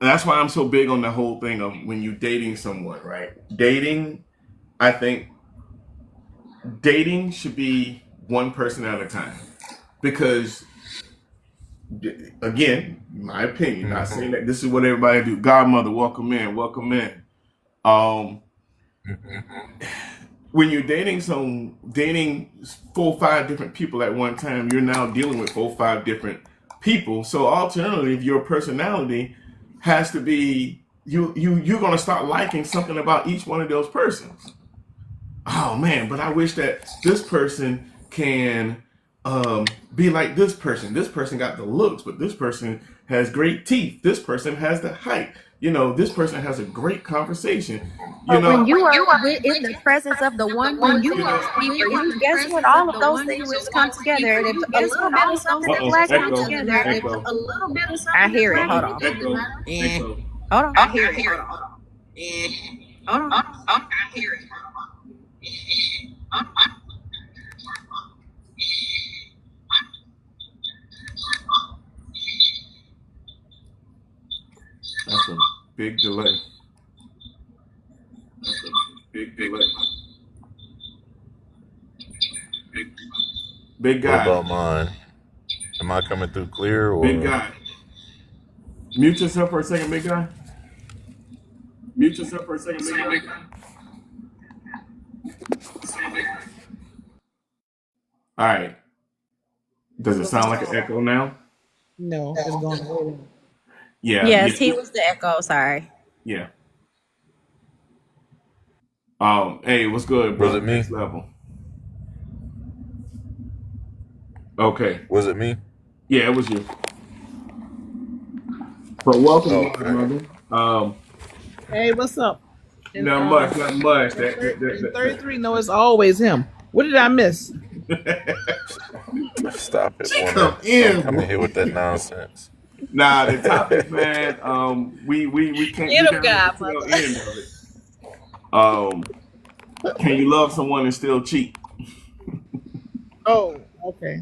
that's why I'm so big on the whole thing of when you're dating someone, right? I think dating should be one person at a time, because again, my opinion, not saying that this is what everybody do. Godmother, welcome in, welcome in. When you're dating 4 or 5 different people at one time, you're now dealing with 4 or 5 different people. So alternatively, your personality has to be you're gonna start liking something about each one of those persons. Oh man, but I wish that this person can be like this person. This person got the looks, but this person has great teeth. This person has the height. You know, this person has a great conversation. But when you are in the presence of the one, when you guess what? All of those things just come together. And if a little bit of something is lacking together, a little bit of something. I hear it. Hold on. Hold on. I hear it. Hold on. I hear it. That's a big delay. Big delay. Big guy. What about mine? Am I coming through clear or? Big guy. Mute yourself for a second, big guy. Mute yourself for a second, big guy. All right. Does it sound like an echo now? No, it's going away. Yeah. Yes, he was the echo. Sorry. Yeah. Hey, what's good, Was brother? it me? Next level. Okay. Was it me? Yeah, it was you. But welcome, Okay. godmother. Hey, what's up? And Not much, not much. and, and 33. No, it's always him. What did I miss? Stop it, woman. Come Don't in, come in here bro. with that nonsense. Nah, the topic, man. We can't Get get him, down to the godmother. tail end of it. Can you love someone and still cheat? Oh, okay.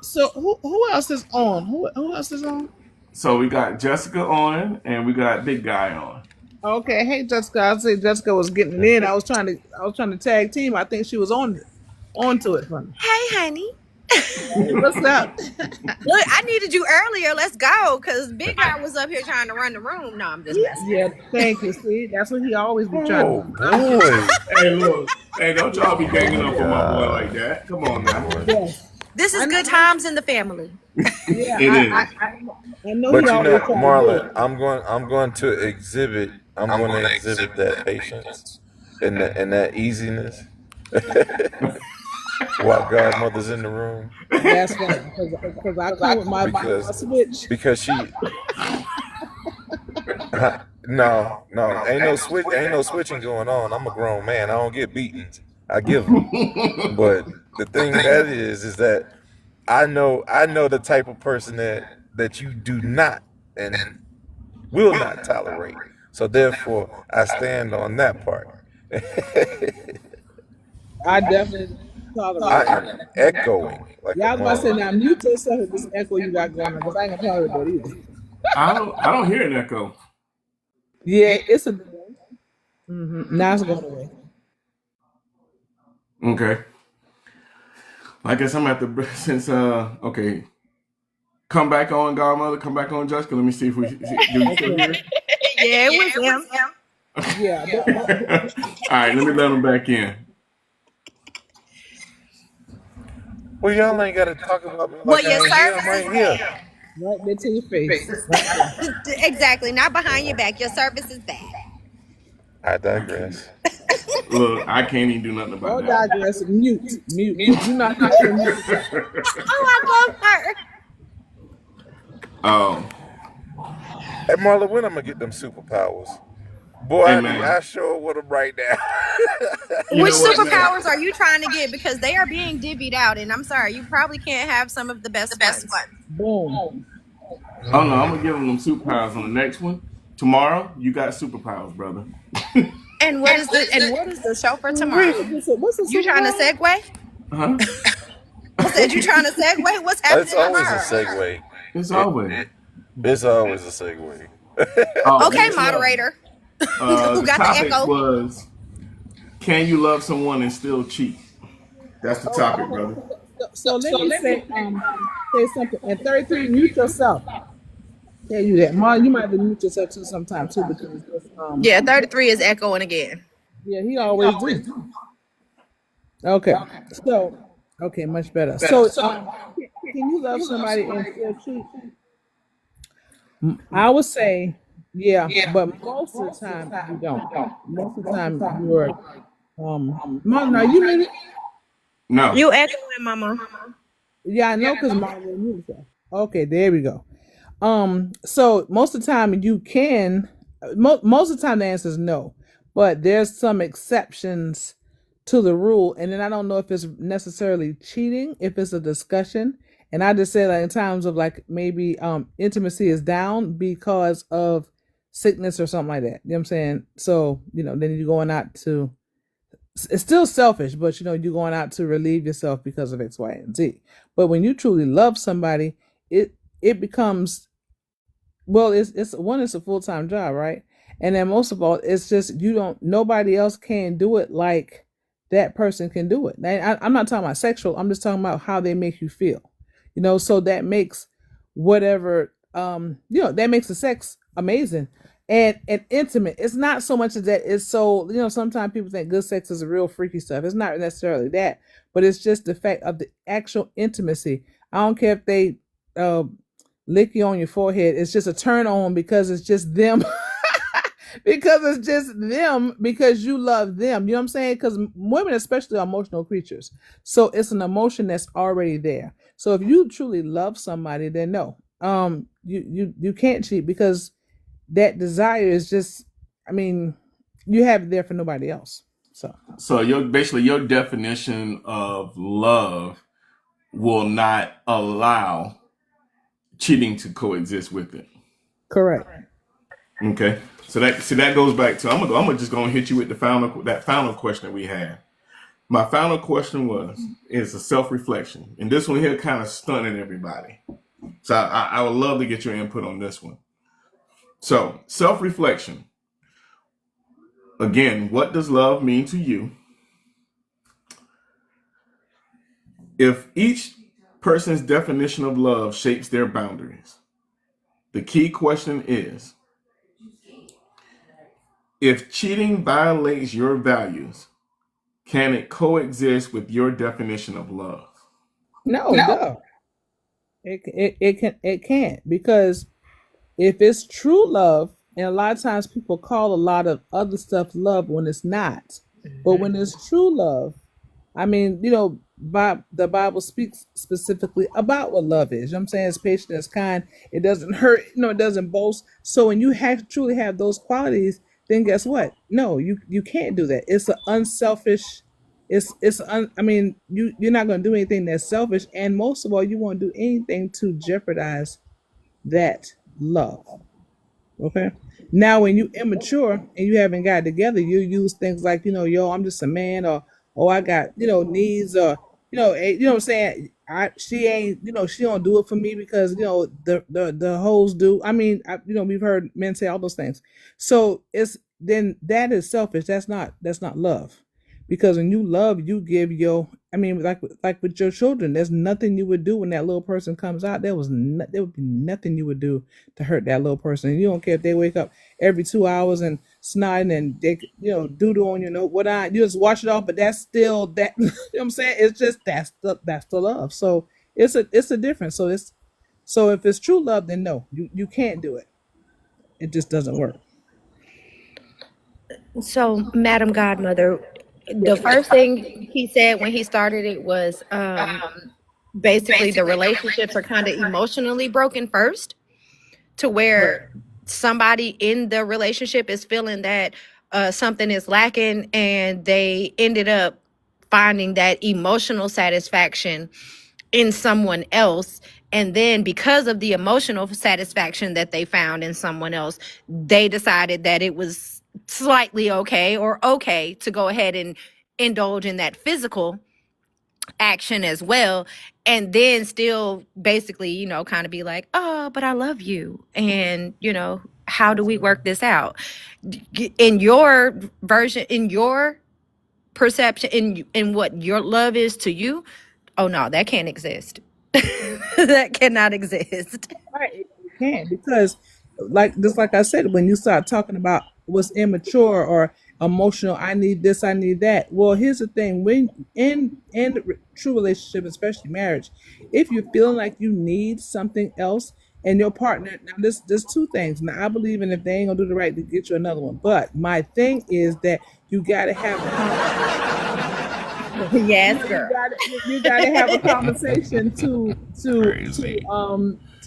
So who else is on? Who else is on? So we got Jessica on, and we got Big Guy on. Okay, hey Jessica. I said Jessica was getting it in. I was trying to tag team. I think she was onto it for me. Hey, honey. Hey, what's up? Look, I needed you earlier. Let's go, because Big Guy was up here trying to run the room. No, I'm just messing. Yeah, thank you. See, that's what he always be trying Oh to do. boy. Hey, look. Hey, don't y'all be ganging up on my boy God. like that. Come on now. Yes. This is I good know. times in the family. Yeah, It is. I know But he you always know, trying to do Marlon, it. I'm going to exhibit that patience and that easiness while godmother's in the room That's right. Because I come with my because switch. because she no ain't no switching going on. I'm a grown man. I don't get beatings. I give them. But the thing that is that I know the type of person that you do not and will not tolerate. So therefore, I stand on that part. I definitely I tolerate am it. echoing like Yeah, I a was about to say mother. now mute yourself with this echo you got going on because I ain't gonna tolerate that either. I don't hear an echo. Yeah, it's a now it's going away. Okay. I guess I'm at the since okay. Come back on, godmother. Come back on, Jessica. Let me see if we do you still Okay. hear? Yeah, it was him. Yeah. All right, let me let him back in. Well, y'all ain't got to talk about me Well, like your I ain't here. service I'm is right here. bad. Right there to your face. Right there. Exactly, not behind your back. Your service is bad. I digress. Look, I can't even do nothing about Don't that. digress. Mute. Do not have to mute yourself. Oh, I love her. Um, Hey, Marla, when I'm gonna get them superpowers? Boy, hey I man, sure want them right now. you Which know what, man? superpowers are you trying to get? Because they are being divvied out, and I'm sorry, you probably can't have some of the best ones. Boom. Oh no, I'm gonna give him them superpowers on the next one. Tomorrow, you got superpowers, brother. And what is the show for tomorrow? What's the You trying to superpower? segue? Huh? I said you trying to segue? What's happening It's always a tomorrow? segue. It's It, always. it's always a segue. Oh, Okay, next level. moderator. Who The got the topic echo? was, can you love someone and still cheat? That's the topic, brother. So let me say something. And 33, mute yourself. Tell you that. Mom, you might have to mute yourself too sometimes too because Yeah, 33 is echoing again. yeah, he always do. Okay. So okay, much better. So can you love somebody and still cheat? I would say yeah, but most of the time you don't. Most of the time you're Mom, are you muted? No. You echoing, mama. Yeah, I know because Mom will mute herself. Okay, there we go. So most of the time you can. Most of the time the answer is no, but there's some exceptions to the rule, and then I don't know if it's necessarily cheating, if it's a discussion. And I just say that in times of like maybe intimacy is down because of sickness or something like that. You know what I'm saying? So then you're going out to. It's still selfish, but you're going out to relieve yourself because of X, Y, and Z. But when you truly love somebody, it becomes it's a full-time job, right? And then most of all, it's just nobody else can do it like that person can do it. Now, I'm not talking about sexual. I'm just talking about how they make you feel. So that makes whatever that makes the sex amazing and intimate. It's not so much as that it's so sometimes people think good sex is a real freaky stuff. It's not necessarily that, but it's just the fact of the actual intimacy. I don't care if they lick you on your forehead. It's just a turn on because it's just them because it's just them because you love them. You know what I'm saying? Because women, especially, are emotional creatures. So it's an emotion that's already there. So if you truly love somebody, then no, you can't cheat because that desire is just, I mean, you have it there for nobody else. So your definition of love will not allow cheating to coexist with it. Correct. Okay. So that goes back to I'm gonna just gonna hit you with that final question that we had. My final question is a self-reflection. And this one here kind of stunning everybody. So I would love to get your input on this one. So self-reflection. Again, what does love mean to you? If each person's definition of love shapes their boundaries, the key question is, if cheating violates your values, can it coexist with your definition of love? No. It can't, because if it's true love, and a lot of times people call a lot of other stuff love when it's not. But when it's true love, I mean, the Bible speaks specifically about what love is. You know what I'm saying? It's patient, it's kind, it doesn't hurt, it doesn't boast. So when you truly have those qualities, then guess what? No, you can't do that. It's an unselfish. I mean, you're not going to do anything that's selfish, and most of all, you won't do anything to jeopardize that love. Okay. Now, when you immature and you haven't got it together, you use things like, yo, I'm just a man, or I got, needs, or you know what I'm saying. She ain't, she don't do it for me because the hoes do. I mean, we've heard men say all those things. So then that is selfish. That's not love. Because when you love, you give like with your children, there's nothing you would do when that little person comes out. There would be nothing you would do to hurt that little person. And you don't care if they wake up every 2 hours and snotting and they, doodle on you just wash it off. But that's still that. You know what I'm saying? It's just that's the love. So it's a difference. So if it's true love, then no, you can't do it. It just doesn't work. So, Madam Godmother, the first thing he said when he started it was basically the relationships are kind of emotionally broken first, to where somebody in the relationship is feeling that something is lacking, and they ended up finding that emotional satisfaction in someone else. And then because of the emotional satisfaction that they found in someone else, they decided that it was slightly okay to go ahead and indulge in that physical action as well, and then still basically kind of be like, oh, but I love you, and how do we work this out? In your version, in your perception, in what your love is to you, oh no, that can't exist. That cannot exist. Right, it can't, because like I said, when you start talking about what's immature or emotional, I need this, I need that. Well, here's the thing: when in true relationship, especially marriage, if you're feeling like you need something else, and your partner, now there's two things. Now I believe in, if they ain't gonna do the right, to get you another one. But my thing is that you gotta have Yes, girl. you gotta have a conversation to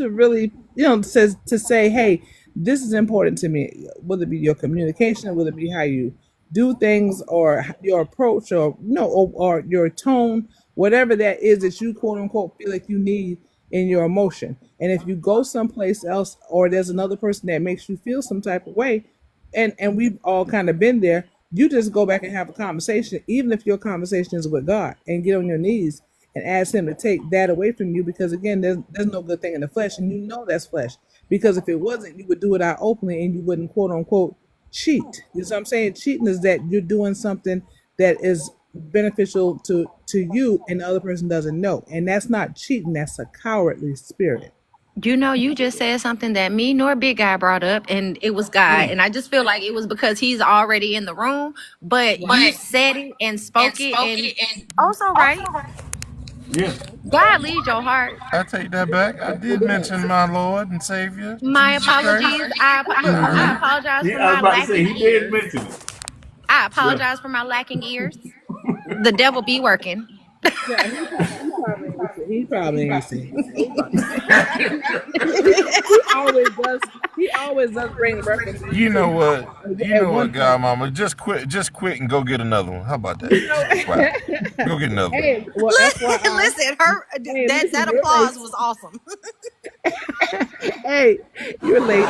really, to say, hey, this is important to me, whether it be your communication, whether it be how you do things, or your approach, or or your tone, whatever that is that you quote unquote feel like you need in your emotion. And if you go someplace else, or there's another person that makes you feel some type of way, and we've all kind of been there, you just go back and have a conversation, even if your conversation is with God, and get on your knees and ask him to take that away from you, because again, there's no good thing in the flesh, and that's flesh. Because if it wasn't, you would do it out openly, and you wouldn't quote unquote cheat. You know what I'm saying? Cheating is that you're doing something that is beneficial to you, and the other person doesn't know. And that's not cheating, that's a cowardly spirit. You just said something that me nor Big Guy brought up, and it was God. And I just feel like it was because he's already in the room, but you said it and spoke it, and also right. Yeah. God lead your heart. I take that back. I did mention my Lord and Savior, My Jesus Christ. apologies. Look. I apologize for I was my about to say lacking he did ears. mention it. I Yeah. apologize for my lacking ears. The devil be working. Yeah, he probably ain't say. He probably ain't say. He always does bring references You know to what? You at know one what, point. Godmama? Just quit and go get another one. How about that? You know, Wow. Go get another one. hey, well, FYI, Listen, her hey, listen, that you're late. applause was awesome. Hey, you're late. We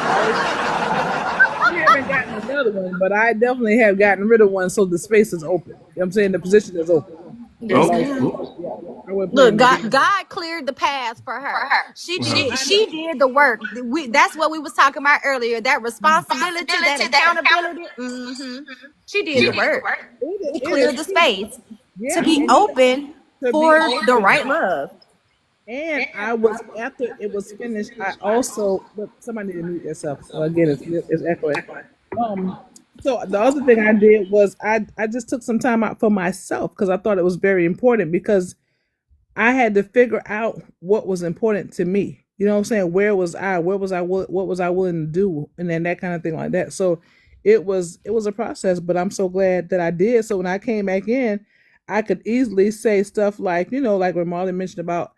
haven't gotten another one, but I definitely have gotten rid of one, so the space is open. You know what I'm saying? The position is open. Yes, Okay. ma'am. I wasn't Look, planning on getting God cleared the path for her. She did the work. That's what we was talking about earlier. That responsibility, that accountability. She did the work. He it cleared the is. space to Yeah, be and open to be for the open. right love. And I was after it was finished. I also look. Somebody need to mute themselves. Again, it's echoing. Um. So the other thing I did was I just took some time out for myself because I thought it was very important because I had to figure out what was important to me. You know what I'm saying? Where was I? Where was I? What was I willing to do? And then that kind of thing like that. So it was a process, but I'm so glad that I did. So when I came back in, I could easily say stuff like, like when Marlon mentioned about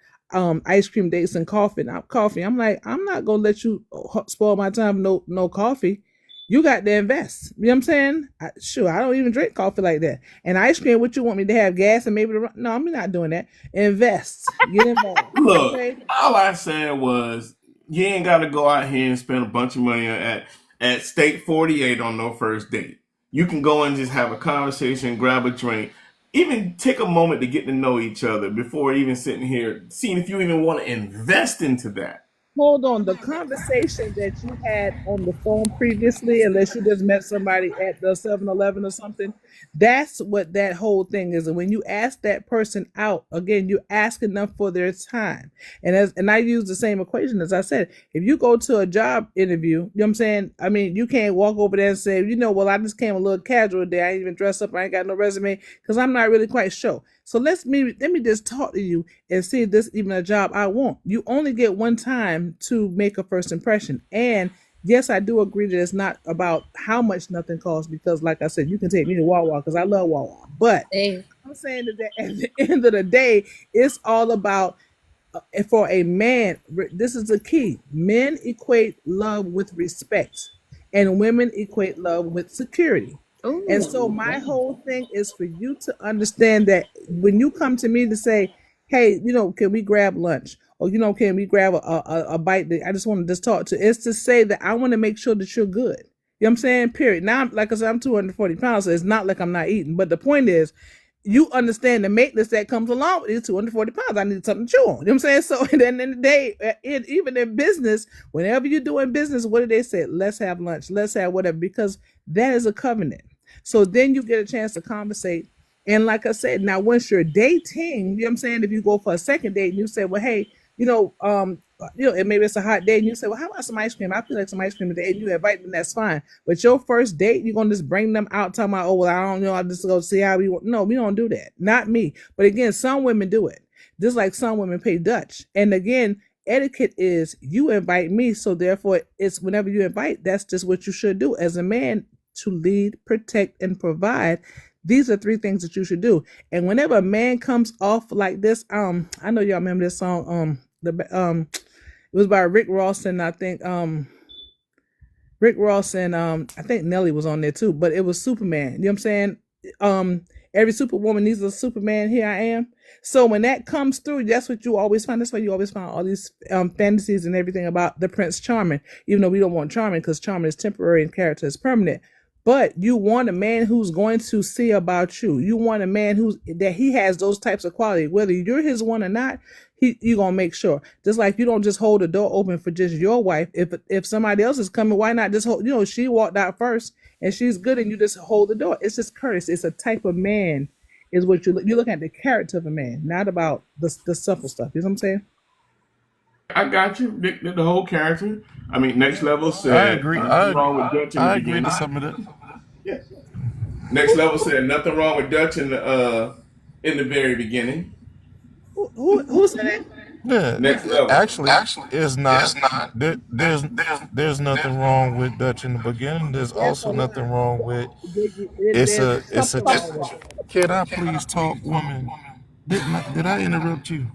ice cream dates and coffee. Now coffee, I'm like, I'm not gonna let you spoil my time. No coffee. You got to invest. You know what I'm saying? Sure, I don't even drink coffee like that. And ice cream, what you want me to have gas and maybe no, I'm not doing that. Invest. Get involved. Look, Okay. all I said was you ain't got to go out here and spend a bunch of money at State 48 on no first date. You can go and just have a conversation, grab a drink, even take a moment to get to know each other before even sitting here, seeing if you even want to invest into that. Hold on. The conversation that you had on the phone previously, unless you just met somebody at the 7-Eleven or something, that's what that whole thing is. And when you ask that person out, again, you're asking them for their time. And I use the same equation as I said. If you go to a job interview, you know what I'm saying? I mean, you can't walk over there and say, well, I just came a little casual today. I ain't even dressed up. I ain't got no resume because I'm not really quite sure. So let me just talk to you and see if this even a job I want. You only get one time to make a first impression. And yes, I do agree that it's not about how much nothing costs because, like I said, you can take me to Wawa because I love Wawa. But Hey. I'm saying that at the end of the day, it's all about for a man. This is the key. Men equate love with respect, and women equate love with security. And so my whole thing is for you to understand that when you come to me to say, hey, can we grab lunch? Or, can we grab a bite that I just want to just talk to? It's to say that I want to make sure that you're good. You know what I'm saying? Period. Now, like I said, I'm 240 pounds, so it's not like I'm not eating. But the point is, you understand the maintenance that comes along with these 240 pounds. I need something to chew on. You know what I'm saying? So at the end of the day, even in business, whenever you're doing business, what do they say? Let's have lunch. Let's have whatever, because that is a covenant. So then you get a chance to conversate. And like I said, now once you're dating, you know what I'm saying? If you go for a second date and you say, well, hey, and maybe it's a hot day and you say, well, how about some ice cream? I feel like some ice cream today. And you invite them, that's fine. But your first date, you're going to just bring them out talking about, oh, well, I don't know. I'll just go see how we want. No, we don't do that. Not me. But again, some women do it. Just like some women pay Dutch. And again, etiquette is you invite me. So therefore, it's whenever you invite, that's just what you should do as a man, to lead, protect, and provide. These are 3 things that you should do. And whenever a man comes off like this, I know y'all remember this song, it was by Rick Ross, and I think Rick Ross and I think Nelly was on there too, but it was Superman. You know what I'm saying? Every superwoman needs a Superman. Here I am. So when that comes through, that's what you always find. That's why you always find all these fantasies and everything about the Prince Charming, even though we don't want Charming because Charming is temporary and character is permanent. But you want a man who's going to see about you. You want a man that he has those types of qualities. Whether you're his one or not, you're going to make sure. Just like you don't just hold the door open for just your wife. If somebody else is coming, why not just hold, she walked out first and she's good and you just hold the door. It's just courtesy. It's a type of man is what you're looking at, the character of a man, not about the simple stuff. You know what I'm saying? I got you. The whole character. I mean, Next Level I said agree. nothing wrong with Dutch in the I agree beginning. to some of that. Yeah. Next Level said nothing wrong with Dutch in the very beginning. Who said that? Yeah, Next level. actually, it's not. There's nothing wrong with Dutch in the beginning. There's That's a also lie. nothing wrong with it's There's a it's a. something wrong with it. Can I please talk, woman? Did I interrupt you?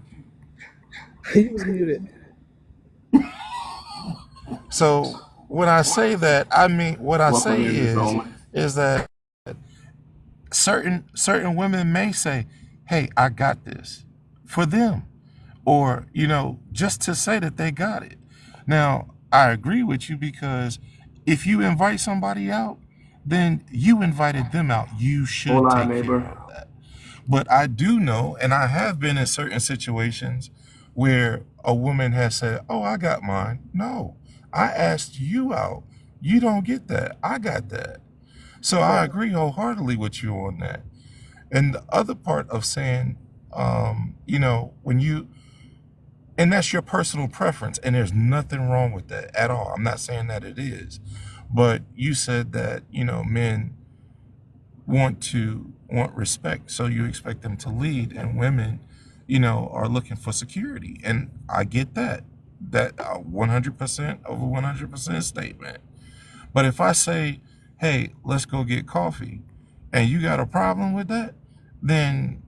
He was muted. So when I say that, I mean what I Welcome say in, Miss Only. is that certain women may say, "Hey, I got this," for them, or just to say that they got it. Now, I agree with you because if you invite somebody out, then you invited them out. You should Hola, take care neighbor. of that. But I do know, and I have been in certain situations where a woman has said, "Oh, I got mine." No, I asked you out. You don't get that. I got that. So I Right. agree wholeheartedly with you on that. And the other part of saying, when you, and that's your personal preference, and there's nothing wrong with that at all. I'm not saying that it is, but you said that, men want respect, so you expect them to lead, and women, are looking for security, and I get that. That 100% over 100% statement. But if I say, "Hey, let's go get coffee," and you got a problem with that, then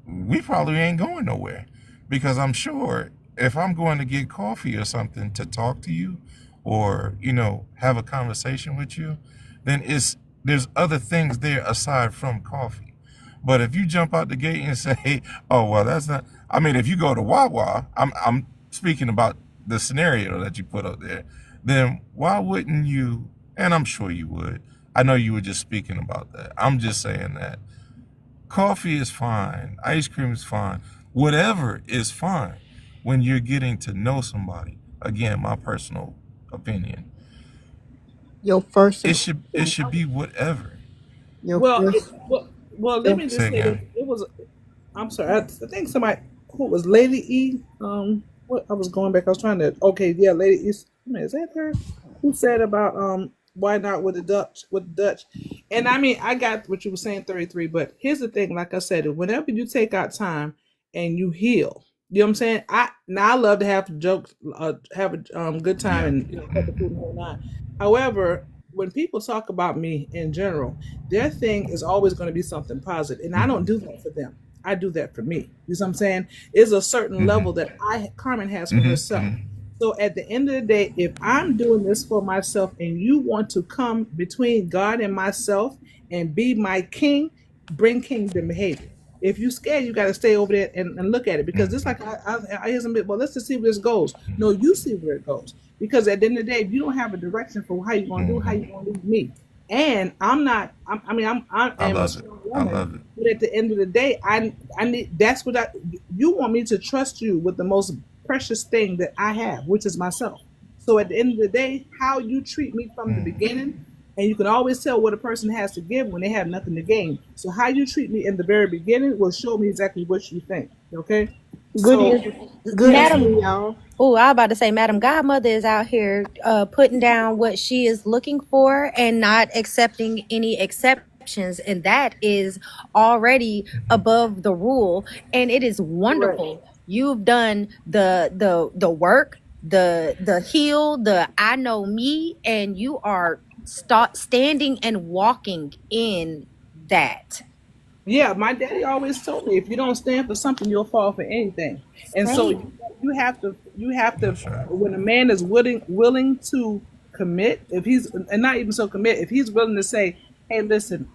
we probably ain't going nowhere. Because I'm sure if I'm going to get coffee or something to talk to you or, have a conversation with you, then there's other things there aside from coffee. But if you jump out the gate and say, "Oh, well, that's not," I mean, if you go to Wawa, I'm speaking about the scenario that you put up there, then why wouldn't you? And I'm sure you would. I know you were just speaking about that. I'm just saying that coffee is fine, ice cream is fine, whatever is fine when you're getting to know somebody. Again, my personal opinion. Your first, It should be whatever. your Well, first, let me just Say say this. again. It was. I'm sorry. I think somebody who was Lady E. What I was going back. I was trying to. Okay, yeah, Lady E. I mean, is that her? Who said about why not with the Dutch? With the Dutch, and I mean, I got what you were saying, 33. But here's the thing. Like I said, whenever you take out time and you heal, you know what I'm saying. I love to have jokes, have a good time, Yeah. and cut the food and whole nine. However, when people talk about me in general, their thing is always going to be something positive, and I don't do that for them. I do that for me. You know what I'm saying? It's a certain level that Carmen has for herself. So at the end of the day, if I'm doing this for myself and you want to come between God and myself and be my king, bring kingdom behavior. If you scared, you got to stay over there and look at it because it's like I hear some bit. Well, let's just see where this goes. No, you see where it goes because at the end of the day, if you don't have a direction for how you're going to do, how you going to lead me, and I'm not. I mean, I I am a love it. strong I woman, love it. but at the end of the day, I need. That's what you want me to trust you with the most precious thing that I have, which is myself. So at the end of the day, how you treat me from the beginning, and you can always tell what a person has to give when they have nothing to gain. So how you treat me in the very beginning will show me exactly what you think. Okay. good So evening, Madam, y'all. oh, I was about to say, Madam Godmother is out here putting down what she is looking for and not accepting any exceptions, and that is already above the rule, and it is wonderful. You've done the work, the heal, the I know me, and you are standing and walking in that. yeah, my daddy always told me if you don't stand for something, you'll fall for anything. And so Same. you have to That's right. when a man is willing to commit, if he's and not even so commit, if he's willing to say, "Hey, listen,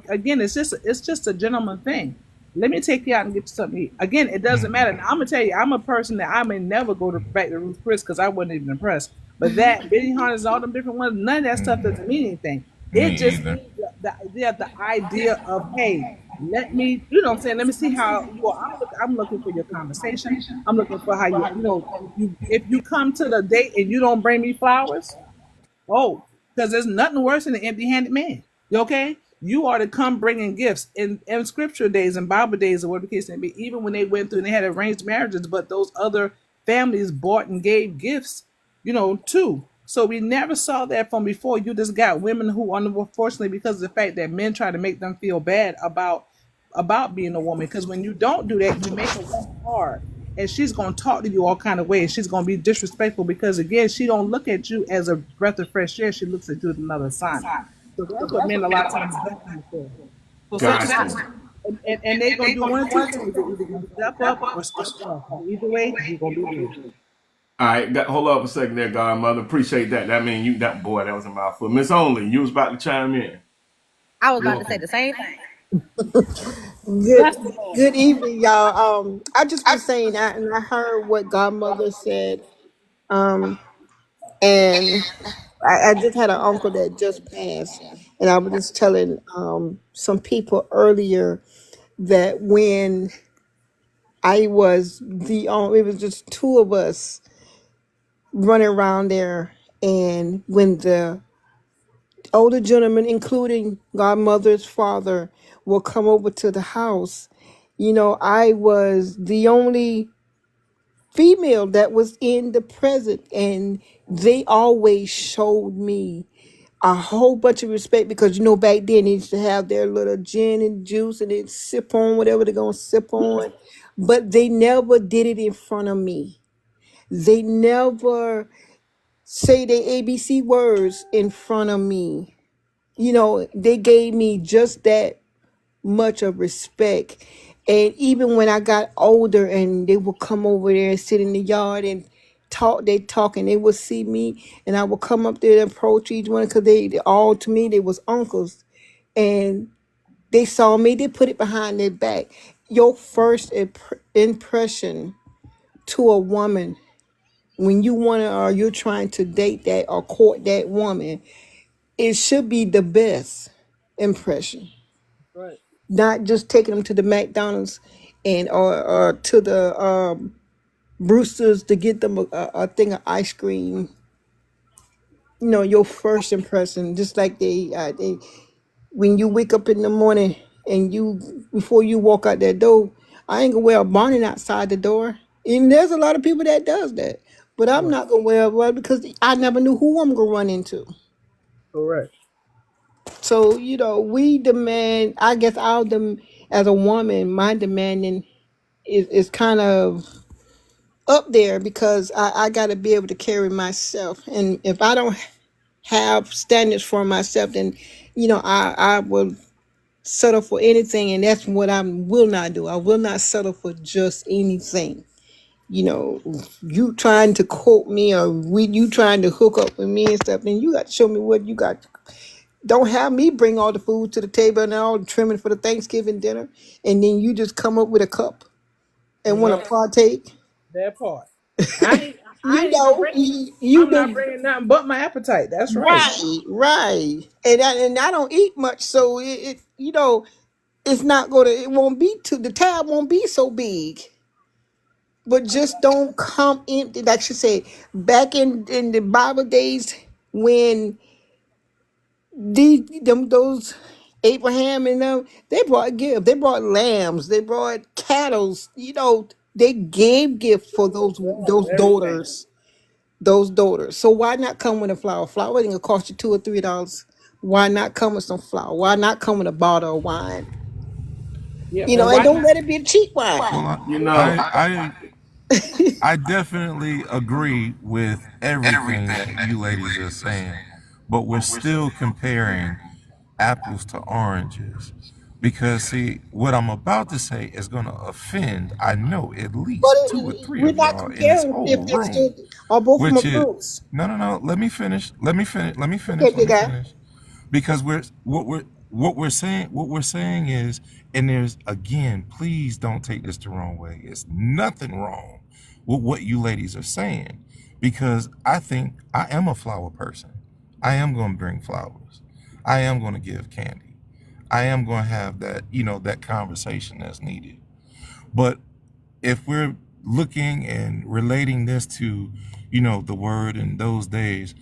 again, it's just a gentleman thing. Let me take you out and get you something to eat." Again, it doesn't matter. Now, I'm gonna tell you, I'm a person that I may never go to back to Ruth Chris because I wasn't even impressed. But that Benny Hunters, all them different ones, none of that stuff doesn't mean anything. It Me just either. means the idea of, hey, let me, what I'm saying, let me see how you are. I'm looking for your conversation. I'm looking for how if you come to the date and you don't bring me flowers, oh, because there's nothing worse than an empty-handed man. You okay? You are to come bringing gifts in scripture days and Bible days or whatever the case may be. Even when they went through and they had arranged marriages, but those other families bought and gave gifts, too. So we never saw that from before. You just got women who, unfortunately, because of the fact that men try to make them feel bad about about being a woman. Because when you don't do that, you make a woman hard, and she's gonna talk to you all kind of ways. She's gonna be disrespectful because again, she don't look at you as a breath of fresh air. She looks at you as another assignment. So that's what men a lot of times do for. So sometimes, Gotcha. and they're gonna do one or two things. They're either gonna step up or step off. Either way, you're gonna be with. All right, hold up a second there, Godmother. Appreciate that. That mean you that boy, that was a mouthful. Miss Only, you was about to chime in. I was You about to okay? say the same thing. Good good evening, y'all. I just was saying that, and I heard what Godmother said. Um, and I just had an uncle that just passed, and I was just telling some people earlier that when I was the only, it was just two of us running around there, and when the older gentleman, including Godmother's father, will come over to the house, I was the only female that was in the present, and they always showed me a whole bunch of respect because back then they used to have their little gin and juice and they'd sip on whatever they're gonna sip on, but they never did it in front of me. They never say their ABC words in front of me. They gave me just that much of respect. And even when I got older and they would come over there and sit in the yard and talk and they would see me and I would come up there and approach each one because they all to me they was uncles, and they saw me, they put it behind their back. Your first impression to a woman when you want to, or you're trying to date that or court that woman, it should be the best impression, Right. not just taking them to the McDonald's and or to the Brewster's to get them a thing of ice cream. Your first impression, just like they when you wake up in the morning and you before you walk out that door, I ain't gonna wear a bonnet outside the door. And there's a lot of people that does that, but I'm Right. not gonna wear one because I never knew who I'm gonna run into. Correct. So we demand. I guess as a woman, my demanding is kind of up there because I got to be able to carry myself, and if I don't have standards for myself, then I will settle for anything, and that's what I will not do. I will not settle for just anything. You trying to quote me or you trying to hook up with me and stuff, then you got to show me what you got. Don't have me bring all the food to the table and all the trimming for the Thanksgiving dinner, and then you just come up with a cup and want Yep. to partake. That part. I ain't. I You ain't gonna know, bring. you I'm not been bringing nothing but my appetite. That's right. right, and I don't eat much, so it's not gonna. It won't be too. The tab won't be so big. But just don't come empty. Like she said, back in the Bible days when those Abraham and them, they brought gifts. They brought lambs. They brought cattle. They gave gifts for those Everything. daughters. Those daughters. So why not come with a flower? Flower ain't gonna cost you $2 or $3. Why not come with some flour? Why not come with a bottle of wine? Yeah. You And know, and why don't not? let it be a cheap wine. Well, You know, I definitely agree with everything that you ladies are saying, but we're still comparing apples to oranges. Because see, what I'm about to say is gonna offend, I know, at But least two or three we're of not y'all in this comparing if whole it's room. or both of them are Which is fruits. no. Let me finish. Let me finish. Let me Okay, finish. Let big me guy. finish. Because what we're saying is, and there's again, please don't take this the wrong way. It's nothing wrong with what you ladies are saying, because I think I am a flower person. I am going to bring flowers. I am going to give candy. I am going to have that, that conversation that's needed. But if we're looking and relating this to, the word in those days,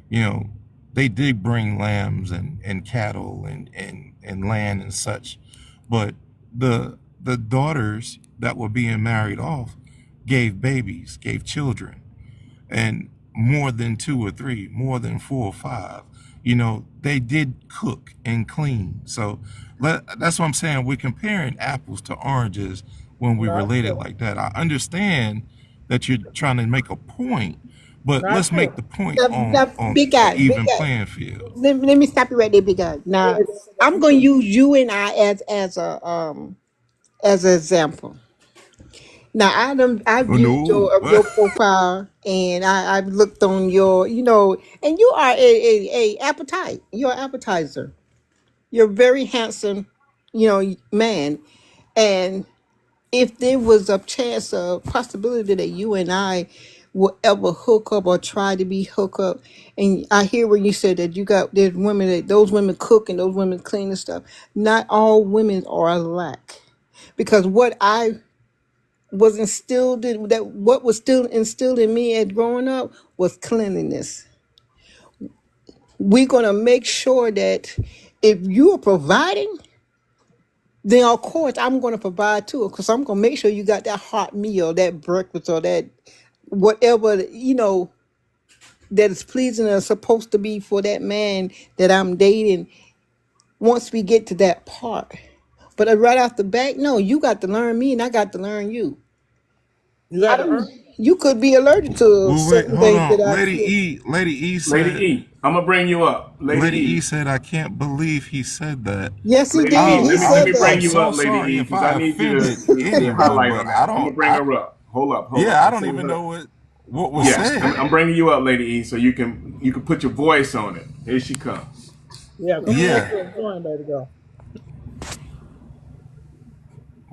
you know, they did bring lambs and cattle and land and such. But the daughters that were being married off gave babies, gave children, and more than two or three, more than four or five. they did cook and clean. So that's what I'm saying. We're comparing apples to oranges when we Not relate it true. like that. I understand that you're trying to make a point, but Not let's make true. the point The on big an guy, big even guy. playing field. Let me stop you right there, big guy. Now, I'm going to use you and I as an example. Now, I Oh viewed no. your profile, and I've looked on your, and you are a appetite. You're an appetizer. You're a very handsome, man. And if there was a chance, a possibility that you and I will ever hook up or try to be hook up, and I hear when you said that there's women that those women cook and those women clean and stuff. Not all women are alike, because what I was instilled in that what was still instilled in me as growing up was cleanliness. We're gonna make sure that if you are providing, then of course I'm gonna provide too, because I'm gonna make sure you got that hot meal, that breakfast, or that whatever that is pleasing or supposed to be for that man that I'm dating. Once we get to that part, but right off the bat, no, you got to learn me, and I got to learn you. You I got to don't. earn. You could be allergic to Well, wait, certain hold things that on. I Lady feel. E, Lady E Lady said, E, I'm gonna bring you up. Lady E E, said, I can't believe he said that. Yes, he Lady did. E, He let said me I'm bring that. you so up, Lady sorry E, if because I I need you offended to anybody, highlight on but that. I'm gonna bring her up. Hold up. yeah, I I'll don't tell you even what. know what was Yes, said. I'm bringing you up, Lady E, so you can put your voice on it. Here she comes. Yeah, come on up Yeah, here and join, baby girl.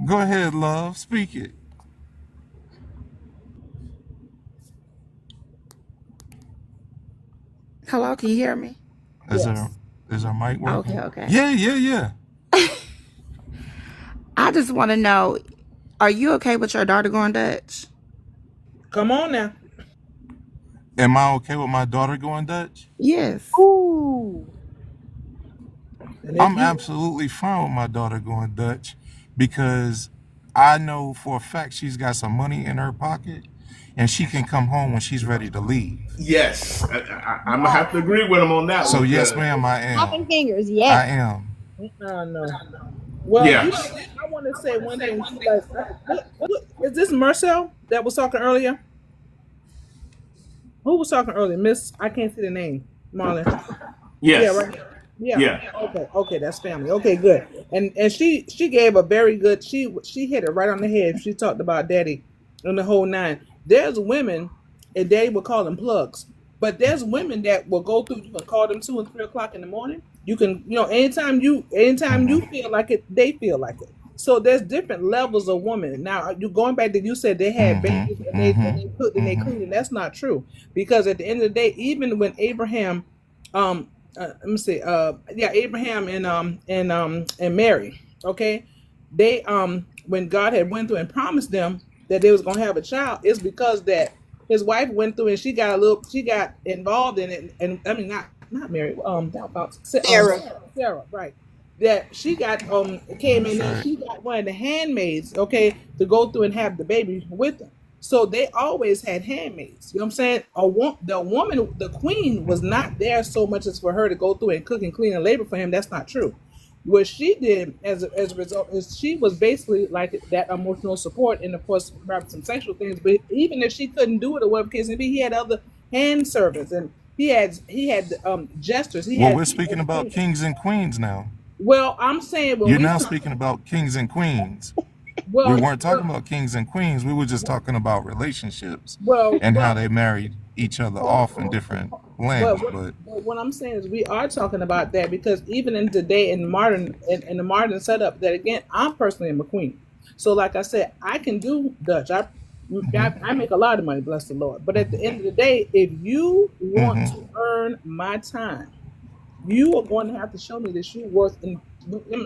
go ahead, love, speak it. Hello, can you hear me? Is there Yes. is our mic Okay, working? okay. Yeah, yeah, yeah. I just want to know, are you okay with your daughter going Dutch? Come on now. Am I okay with my daughter going Dutch? Yes. Ooh. And if I'm you, absolutely fine with my daughter going Dutch because I know for a fact she's got some money in her pocket and she can come home when she's ready to leave. Yes, I'm gonna have to agree with him on that So one, yes, because ma'am, I Snapping am. fingers, yes. I am. no. Well, yes, I want to say one thing too. Like, what is this Marcel that was talking earlier? Who was talking earlier? Miss, I can't see the name. Marlon. Yeah, yes, right here. Yeah. yeah. Okay, that's family. Okay, good. And she gave a very good. She hit it right on the head. She talked about daddy and the whole nine. There's women, and daddy would call them plugs. But there's women that will go through. You can call them 2 and 3 o'clock in the morning. You can, anytime you Hmm. feel like it, they feel like it. So there's different levels of women. Now you going back to, you said they had Hmm. babies and Hmm. they cooked and they Hmm. cleaned, and that's not true, because at the end of the day, even when Abraham, um let me see, yeah, Abraham and Mary, okay, they when God had went through and promised them that they was gonna have a child, it's because that his wife went through and she got involved in it, and I mean not Mary, Sarah. Sarah, right, that she got came in That's and right. she got one of the handmaids, okay, to go through and have the baby with them. So they always had handmaids. You know what I'm saying? The woman, the queen, was not there so much as for her to go through and cook and clean and labor for him. That's not true. What she did as a result is she was basically like that emotional support, and of course perhaps some sexual things. But even if she couldn't do it or whatever case may be, he had other hand servants, and he had jesters. He Well, had we're speaking about entertainers. kings and queens now. Well, I'm saying when You're we now talk, speaking about kings and queens. We well, weren't talking about kings and queens. We were just talking about relationships well, and how well, they married each other off in different lands. But but what I'm saying is we are talking about that, because even in today in the modern setup, that again, I'm personally am a queen. So like I said, I can do Dutch. I make a lot of money, bless the Lord. But at the end of the day, if you want hmm to earn my time, you are going to have to show me that you worth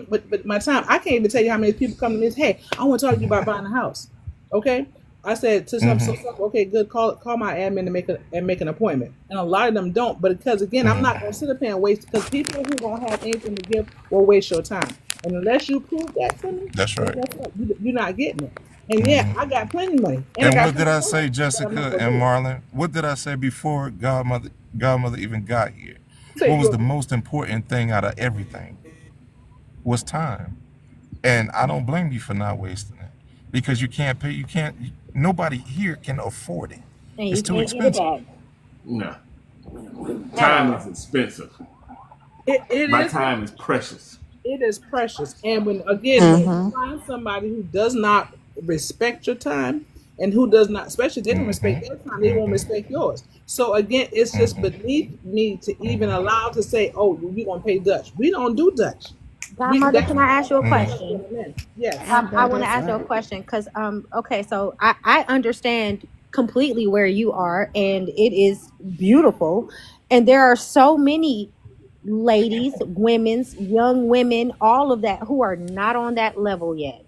but my time. I can't even tell you how many people come to me and say, hey, I want to talk to you about buying a house. Okay. I said to some, hmm so okay, good. Call my admin to make an appointment, and a lot of them don't. But because again, I'm hmm not going to sit up here and waste, because people who don't have anything to give will waste your time, and unless you prove that to me, That's then right. guess what? You're not getting it. And yeah, hmm I got plenty of money, and I And got what did plenty of I money, say, but I'm not Jessica going to and do it. Marlon? What did I say before Godmother even got here? what was the most important thing out of everything? Was time. And I don't blame you for not wasting it because you can't pay. You can't. Nobody here can afford it. And It's you too can't get it expensive. back No, at time is all. expensive. It My is. time is precious. It is precious. And when you Mm-hmm. find somebody who does not respect your time and who does not, especially if they don't respect their time, they won't respect yours. So again, it's just beneath me to even allow to say, "Oh, you're gonna pay Dutch." We don't do Dutch. Godmother, That's can I ask you a Mm-hmm. question? yes. I want to That's ask you a right. question because okay, so I understand completely where you are, and it is beautiful, and there are so many ladies, young women, all of that who are not on that level yet.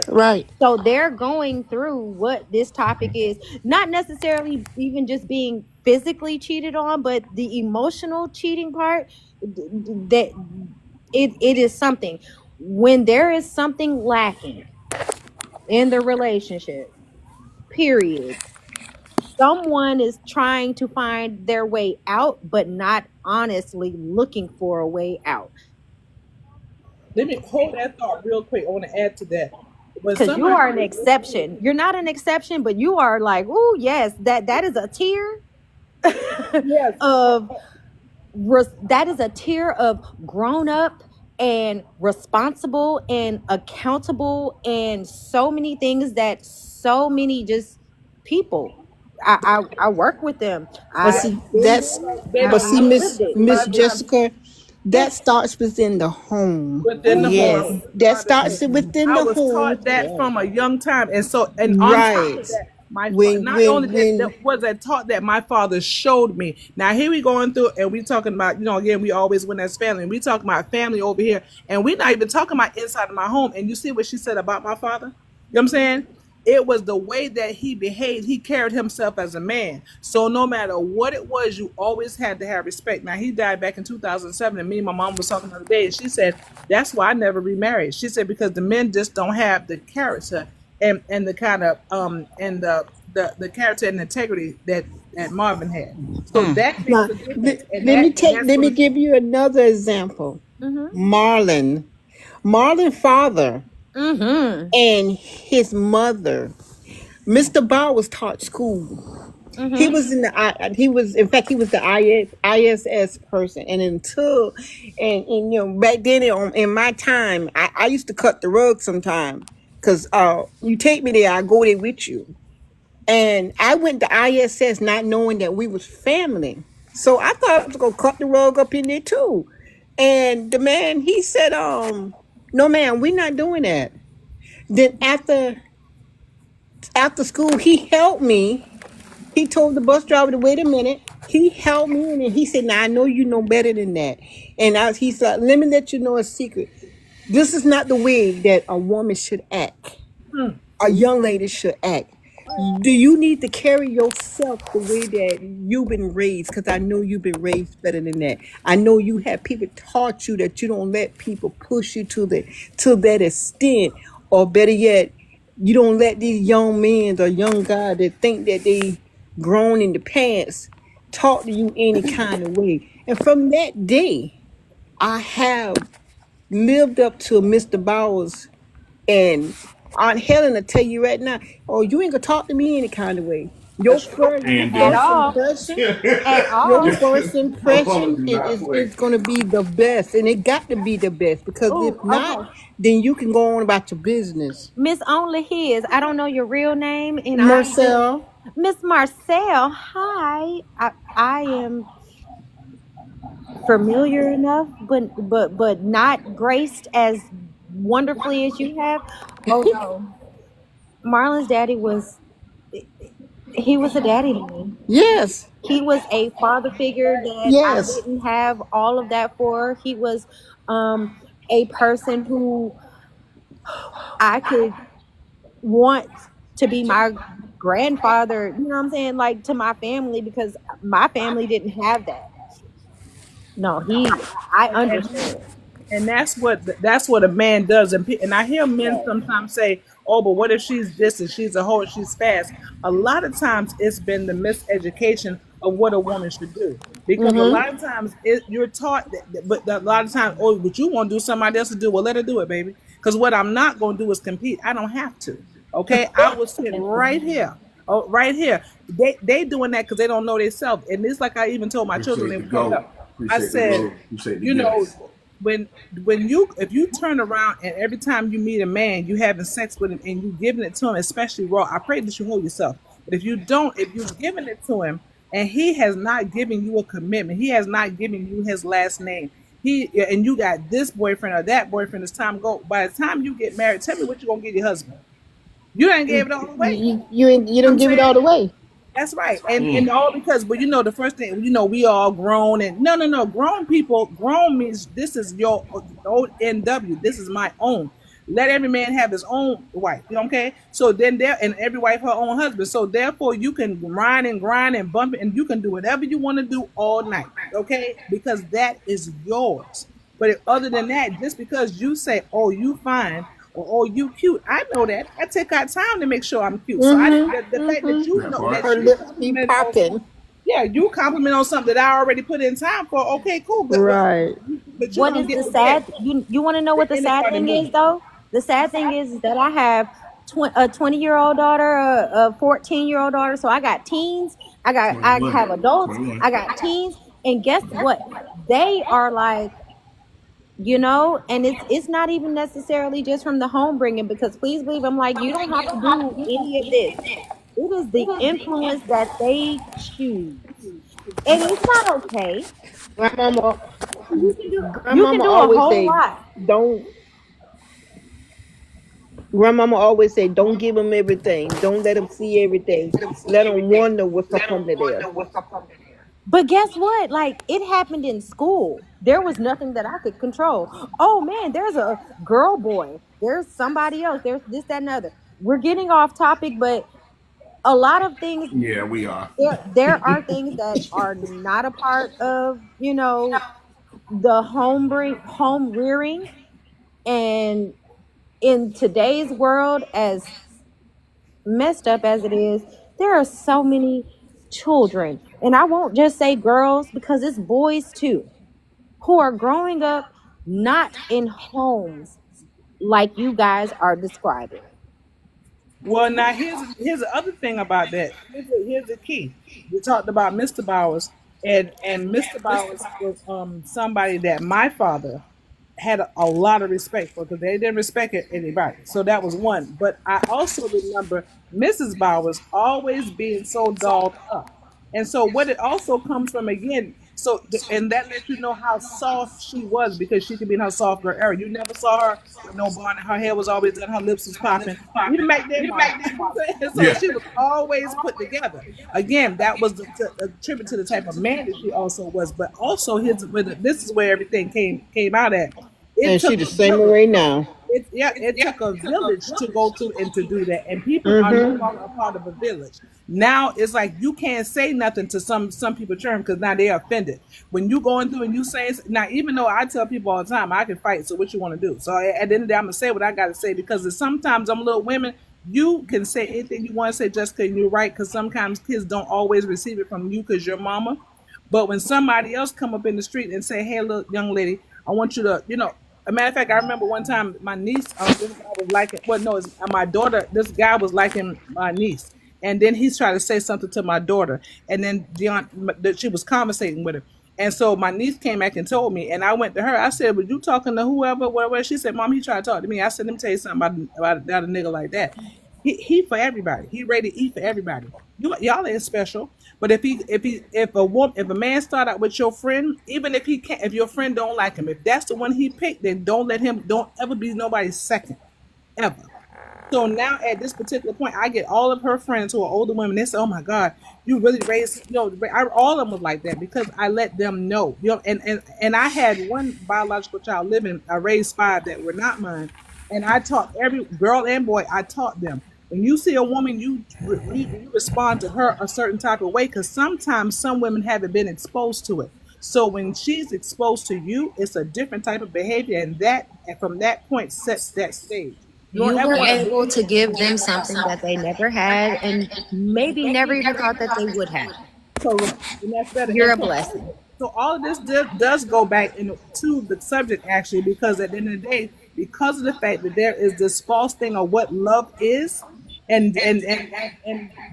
Right. So they're going through what this topic is, not necessarily even just being physically cheated on, but the emotional cheating part. That it is something when there is something lacking in the relationship. Period. Someone is trying to find their way out, but not honestly looking for a way out. Let me hold that thought real quick. I want to add to that. When Because you somebody are an exception. You're not an exception, but you are like, oh yes, that is a tier yes, of that is a tier of grown up and responsible and accountable and so many things that so many just people. I work with them. But I've see, been that's there. baby, but see, I've Miss lived it. Miss by the time Jessica, Yeah. that starts within the home. within the home, I Yes. was That about to say, starts within I the was home. taught that Yes. from a young time, and so and on top of Right. that, When not only when that when was I taught that my father showed me. Now here we going through, and we talking about again we always win as family. And we talking about family over here, and we not even talking about inside of my home. And you see what she said about my father? You know what I'm saying? It was the way that he behaved. He carried himself as a man. So no matter what it was, you always had to have respect. Now he died back in 2007, and me and my mom was talking the other day, and she said that's why I never remarried. She said because the men just don't have the character and the kind of and the character and integrity that Marvin had. So that makes now a difference, and let that's me what. give you another example. Marlon, Marlon father Mm-hmm. and his mother. Mr. Barr was taught school. He Mm-hmm. was in the he was in fact he was the ISS person, and back then in my time I used to cut the rug sometime because you take me there, I go there with you, and I went to ISS not knowing that we was family, so I thought I was gonna cut the rug up in there too, and the man he said no man, we're not doing that. Then after school he helped me. He told the bus driver to wait a minute. He held me in and he said, "Now I know you know better than that." And he said, "Let me let you know a secret. This is not the way that a woman should act. A young lady should act. Do you need to carry yourself the way that you've been raised? Because I know you've been raised better than that. I know you have people taught you that you don't let people push you to that extent, or better yet, you don't let these young men or young guys that think that they grown in the pants talk to you any kind of way." And from that day, I have lived up to Mr. Bowers, and Aunt Helen will tell you right now, "Oh, you ain't gonna talk to me any kind of way. Your That's right, first, your At Andy. first all. impression, At your all. first Mama impression do not play. is gonna be the best, and it got to be the best because if Oh, not, okay. then you can go on about your business." Miss Only His. I don't know your real name, and I just Marcel, Miss Marcel. Hi. I am familiar enough, but not graced as wonderfully as you have. Oh no, Marlon's daddy was he was a daddy to me. yes, He was a father figure that I yes. didn't have all of that for. He was um a person who I could want to be my grandfather, you know what I'm saying, like to my family because my family didn't have that. No, I and understand. and that's what a man does. And I hear men Yes. sometimes say, "Oh, but what if she's this and she's a hoe and she's fast?" A lot of times it's been the miseducation of what a woman should do. Because a Mm-hmm. lot of times you're taught but a lot of times, oh, what you want to do, somebody else to do. Well, let her do it, baby. Because what I'm not going to do is compete. I don't have to. Okay, I will sit right here. Oh, right here. They doing that because they don't know themselves. And it's like I even told my children Appreciate they the were coming goat. up. I Appreciate the said, goat. Appreciate the you know, gifts. when you if you turn around and every time you meet a man, you having sex with him and you giving it to him, especially raw. I pray that you hold yourself. But if you don't, if you're giving it to him and he has not given you a commitment, he has not given you his last name. And you got this boyfriend or that boyfriend. It's time to go. By the time you get married, tell me what you're gonna give your husband. You ain't gave it all away. You I'm don't give it saying all away. that's right, and all because, but the first thing, we all grown, and no, grown people, grown means this is your own NW. This is my own. Let every man have his own wife. Okay, so then and every wife her own husband. So therefore, you can grind and bump it, and you can do whatever you want to do all night. Okay, because that is yours. But other than that, just because you say, "Oh, you fine," or "Oh, you cute," I know that. I take out time to make sure I'm cute. So the fact that you That know part. that Her you lips be compliment on popping. you compliment on something that I already put in time for. Okay, cool. Right. But you What don't is get the to that. sad? You want to know what the The inner sad party thing is, movement. though? The sad thing is that I have a 20-year-old daughter, a 14-year-old daughter. So I got teens. I 21. have adults. 21. I got teens, and guess what? They are like, and it's not even necessarily just from the home bringing, because please believe, I'm like, you don't have to do any of this. It is the influence that they choose, and it's not okay. Grandmama, You can grandmama do a always whole say, lot. don't. Grandmama always say, don't give them everything. Don't let them see everything. Let them wonder what's up under there. But guess what? Like, it happened in school. There was nothing that I could control. Oh man, there's a girl boy. There's somebody else. There's this, that, and the other. We're getting off topic, but a lot of things, Yeah, we are. there are things that are not a part of, the home rearing. And in today's world, as messed up as it is, there are so many children, and I won't just say girls because it's boys too, who are growing up not in homes like you guys are describing. Well, now here's the other thing about that. Here's the key. We talked about Mr. Bowers, and Mr. Bowers was somebody that my father had a lot of respect for, because they didn't respect anybody. So that was one. But I also remember Mrs. Bowers always being so dolled up. And so what it also comes from, again, and that lets you know how soft she was, because she could be in her soft girl era. You never saw her with no bonnet. Her hair was always done. Her lips was popping. Even back then, so Yeah. she was always put together. Again, that was a tribute to the type of man that she also was. But also, this is where everything came out at. It And she took the a same village. way now. It took a village to go through and to do that, and people are no longer a part of a village. Now it's like you can't say nothing to some people term, because now they're offended when you going through and you say. Now, even though I tell people all the time I can fight, so what you want to do? So at the end of the day, I'm gonna say what I gotta say, because sometimes I'm little women. You can say anything you want to say, Jessica, and you're right, because sometimes kids don't always receive it from you because you're mama. But when somebody else come up in the street and say, "Hey, look, young lady, I want you to," a matter of fact, I remember one time my niece, this guy was liking, well, no, it's my daughter, this guy was liking my niece. And then he's trying to say something to my daughter. And then she was conversating with him. And so my niece came back and told me, and I went to her. I said, "Was you talking to whoever, whatever?" She said, "Mom, he tried to talk to me." I said, "Let me tell you something about a nigga like that. He for everybody. He rated E for everybody. Y'all ain't special. But if a man start out with your friend, even if if your friend don't like him, if that's the one he picked, then don't ever be nobody's second, ever." So now at this particular point, I get all of her friends who are older women. They say, "Oh my God, you really raised," all of them was like that, because I let them know, and I had one biological child living. I raised 5 that were not mine, and I taught every girl and boy. I taught them. When you see a woman, you respond to her a certain type of way, because sometimes some women haven't been exposed to it. So when she's exposed to you, it's a different type of behavior, and from that point sets that stage. You don't You ever were want to able to give them something that they never had and maybe never even thought that they would have. So and that's better. You're And a blessing. so all of this does go back to the subject actually, because at the end of the day, because of the fact that there is this false thing of what love is, and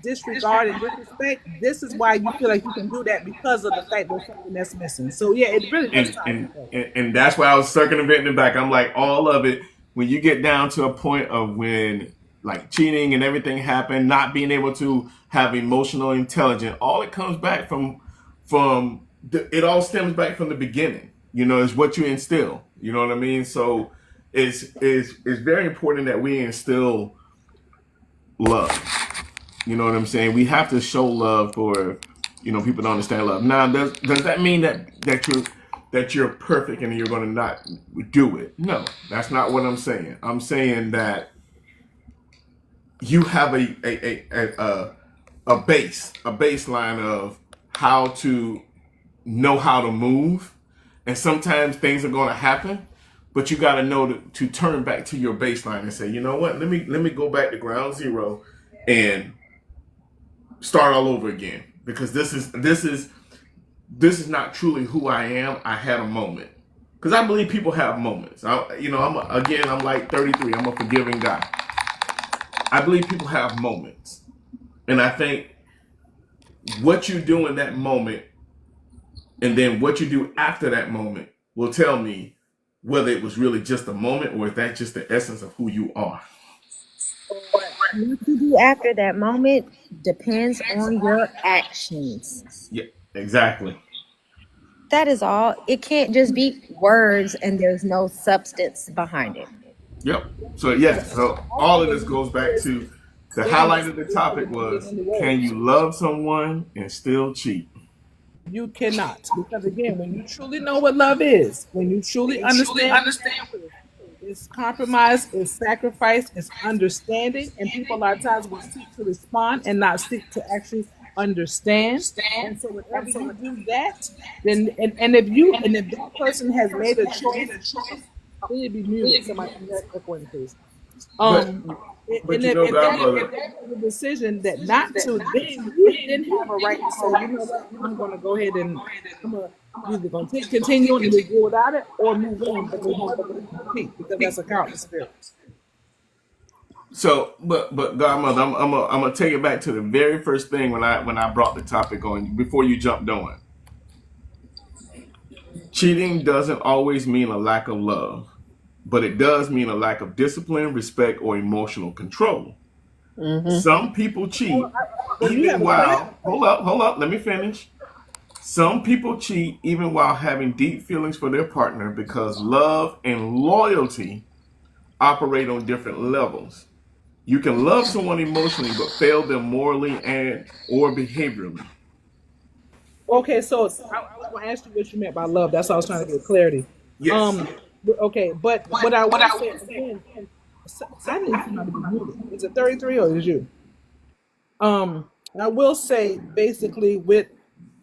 disregard and disrespect, this is why you feel like you can do that, because of the fact there's something that's missing. So yeah, it really does and tie and together. and that's why I was circumventing it back. I'm like, all of it, when you get down to a point of when like cheating and everything happened, not being able to have emotional intelligence, all it comes back it all stems back from the beginning. You know, is what you instill. You know what I mean? So it's very important that we instill love. You know what I'm saying? We have to show love for, people to understand love. Now, does that mean that you're perfect and you're going to not do it? No, that's not what I'm saying. I'm saying that you have a baseline of how to know how to move, and sometimes things are going to happen, but you got to know to turn back to your baseline and say, you know what? Let me go back to ground zero and start all over again, because this is not truly who I am. I had a moment, because I believe people have moments. I'm like 33. I'm a forgiving guy. I believe people have moments, and I think what you do in that moment, and then what you do after that moment, will tell me whether it was really just a moment or if that's just the essence of who you are. What you do after that moment depends on your actions. Yeah, exactly. That is all. It can't just be words and there's no substance behind it. Yep. So yes. So all of this goes back to the highlight of the topic was: can you love someone and still cheat? You cannot, because again, when you truly know what love is, when you truly understand, it's compromise, it's sacrifice, it's understanding, and people a lot of times will seek to respond and not seek to actually understand. And so whenever you do that, then and if that person has made a choice, please be muted. Somebody echoing, please. But Um, but and you if, know, if that Godmother. if that was a decision that not to, then you didn't have a right to say, you know what, I'm going to go ahead and I'm gonna either going to continue and just go without it or move on, but there's no way to compete, because that's a cowardly spirit. So, but Godmother, I'm gonna take it back to the very first thing when I brought the topic on before you jumped on. Cheating doesn't always mean a lack of love, but it does mean a lack of discipline, respect, or emotional control. Some people cheat Well, you have even a question. while, hold up, let me finish. Some people cheat even while having deep feelings for their partner, because love and loyalty operate on different levels. You can love someone emotionally but fail them morally and or behaviorally. Okay, so I was going to ask you what you meant by love. That's why I was trying to get clarity. Yes. Okay, but what I want to say again, I need somebody to be muted. Is it 33 or is it you? I will say basically with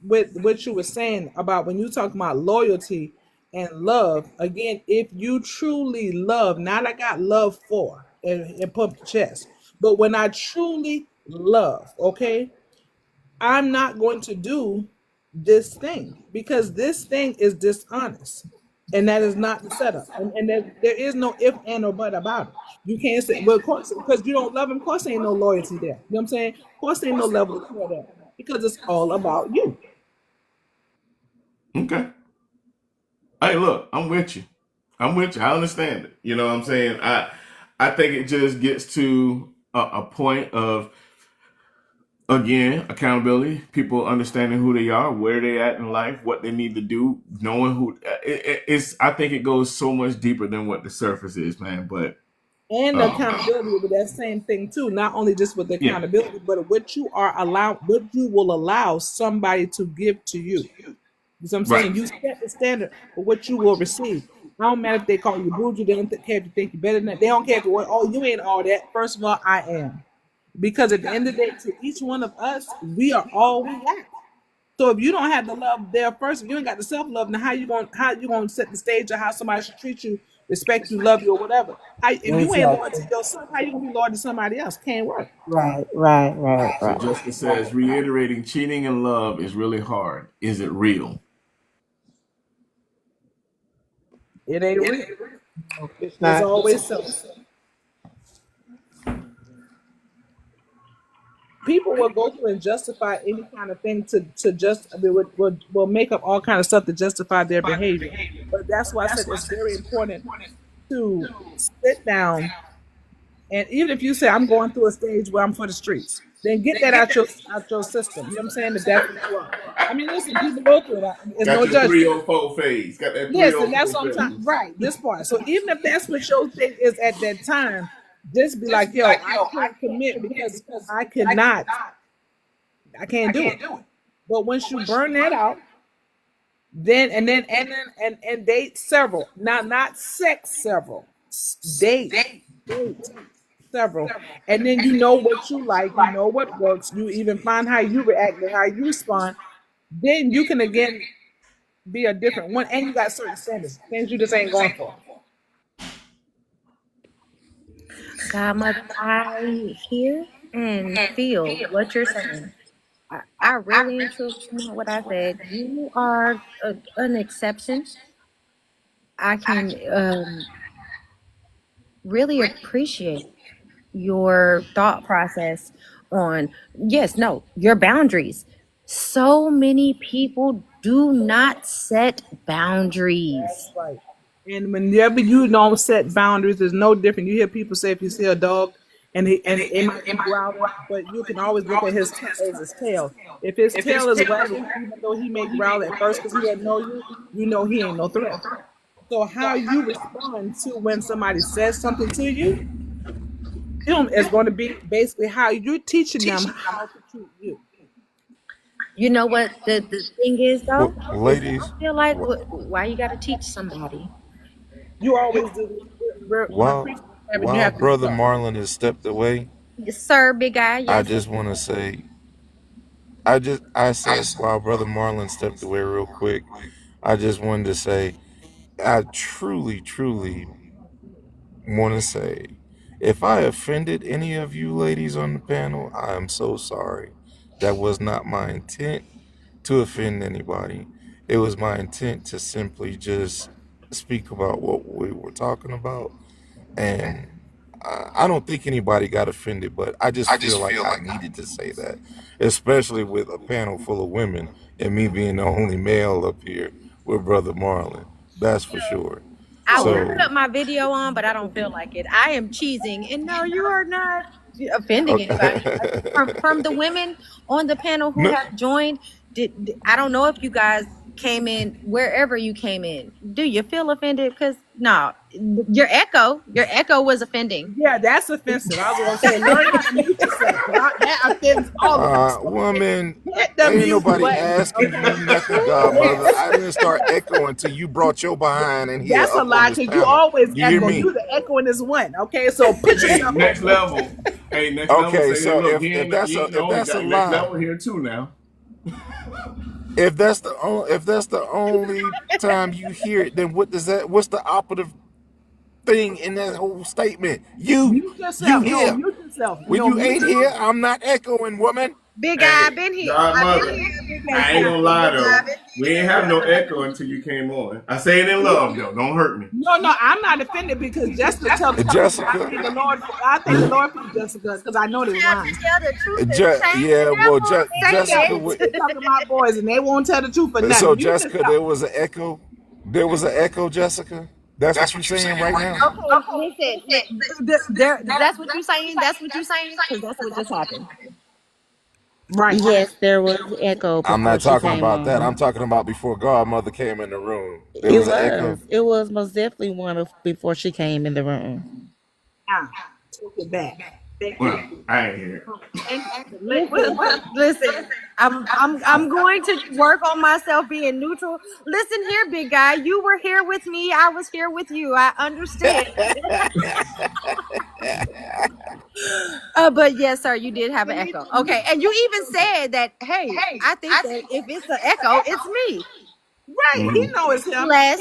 what you were saying about when you talk about loyalty and love, again, if you truly love, not I got love for and pump the chest, but when I truly love, okay, I'm not going to do this thing because this thing is dishonest. And that is not the setup. And there is no if and or but about it. You can't say, well, of course, because you don't love him, of course ain't no loyalty there. You know what I'm saying? Of course ain't no level of care there. Because it's all about you. Okay. Hey, look, I'm with you. I'm with you. I understand it. You know what I'm saying? I think it just gets to a point of, again, accountability, people understanding who they are, where they at in life, what they need to do, knowing who it's. I think it goes so much deeper than what the surface is, man. But And the um, accountability with that same thing too. Not only just with the yeah, accountability, but what you will allow somebody to give to you. You know what I'm right. saying? You set the standard for what you will receive. I don't matter if they call you bougie, they don't care if you think you're better than that. They don't care if you oh, you ain't all that. First of all, I am. Because at the end of the day, to each one of us, we are all we got. So if you don't have the love there first, if you ain't got the self love, now how you gonna set the stage of how somebody should treat you respect you, love you, or whatever. If you ain't loyal Exactly. to yourself, how you gonna be loyal to somebody else? Can't work. So Jessica says, reiterating, cheating in love is really hard. Is it real? It ain't real. It's It's not. always so. People will go through and justify any kind of thing to just I mean, will make up all kind of stuff to justify their behavior. But that's why I said it's very important to sit down, and even if you say I'm going through a stage where I'm for the streets, then get that out your system. You know what I'm saying? That that's what you are. I mean, listen, people go through that. It's Got no your judgment. 304 phase. Got that Yes, and that's 304 what I'm talking phase. right. This part. So even if that's what your thing is at that time, just be like, yo, I can't commit because I cannot. I can't do it. But once you burn that out, then and date several. Now not sex several. Date several. And then you know what you like, you know what works, you even find how you react and how you respond. Then you can again be a different one, and you got certain standards, things you just ain't going for. Godmother, I hear and feel what you're saying. I really and truly mean what I said. You are an exception. I can really appreciate your thought process on, yes, no, your boundaries. So many people do not set boundaries. That's right. And whenever you don't set boundaries, there's no different. You hear people say if you see a dog and it might be growling, but you can always look at his tail. If his tail is wagging, even though he may growl at first because he doesn't know you, you know he ain't no threat. So how you respond to when somebody says something to you, is going to be basically how you're teaching them how to treat you. You know what the thing is, though? Well, ladies, I feel like, why you got to teach somebody? You always do. while You have to Brother Marlon has stepped away, Yes, sir, big guy. I Yes. just want to say, I said while Brother Marlon stepped away real quick, I just wanted to say, I truly, truly want to say, if I offended any of you ladies on the panel, I am so sorry. That was not my intent to offend anybody. It was my intent to simply just speak about what we were talking about. And I don't think anybody got offended, but I just feel like I needed to say that, especially with a panel full of women and me being the only male up here with Brother Marlon. That's for sure. I will So, put my video on, but I don't feel like it. I am cheesing, and no, you are not offending anybody. From the women on the panel who no, have joined, I don't know if you guys came in wherever you came in. Do you feel offended? Because no, your echo was offending. Yeah, that's offensive. I was going to say, learn how to mute yourself. That offends all of us. woman, Hit the ain't mute nobody button. asking you nothing, Godmother. I didn't start echoing until you brought your behind in here That's a up lie on this because you panel. always You hear echo. me? You the echoing is one. Okay, so put Hey, yourself next on. level. Hey, next level. Okay, Say, so look, if that's you a ain't the only guy. lie, Next level here too now. if that's the only time you hear it, then what's the operative thing in that whole statement? You Mute yourself. No, here. mute yourself. When No, you mute ain't here, I'm not echoing, woman. Big guy, Hey, I've been here. Godmother, I ain't gonna lie though. I've been We ain't have no echo until you came on. I say it in love though. Don't hurt me. No, I'm not offended because Jessica tells the truth. I Jessica, thank the Lord for Jessica because I know they're have lying. to tell the truth and shame yeah, the well, devil. Say Jessica, it. They talking about boys and they won't tell the truth for nothing. so Mute Jessica, yourself. there was an echo. There was an echo, Jessica. That's what you're saying right now. Okay, listen. That's what you're saying. That's what you're saying. Because that's what just happened. Right. Yes, there was echo I'm before not she talking came about that. I'm on. talking about before Godmother came in the room. There It was an echo. was most definitely before she came in the room. Take it back. Thank Well, you. I ain't here. Listen. I'm going to work on myself being neutral. Listen here, big guy. You were here with me. I was here with you. I understand. But yes, sir, you did have an echo. Okay, and you even said that. Hey, I think that if it's an echo, it's me. Right, he Mhm. know it's him. Bless.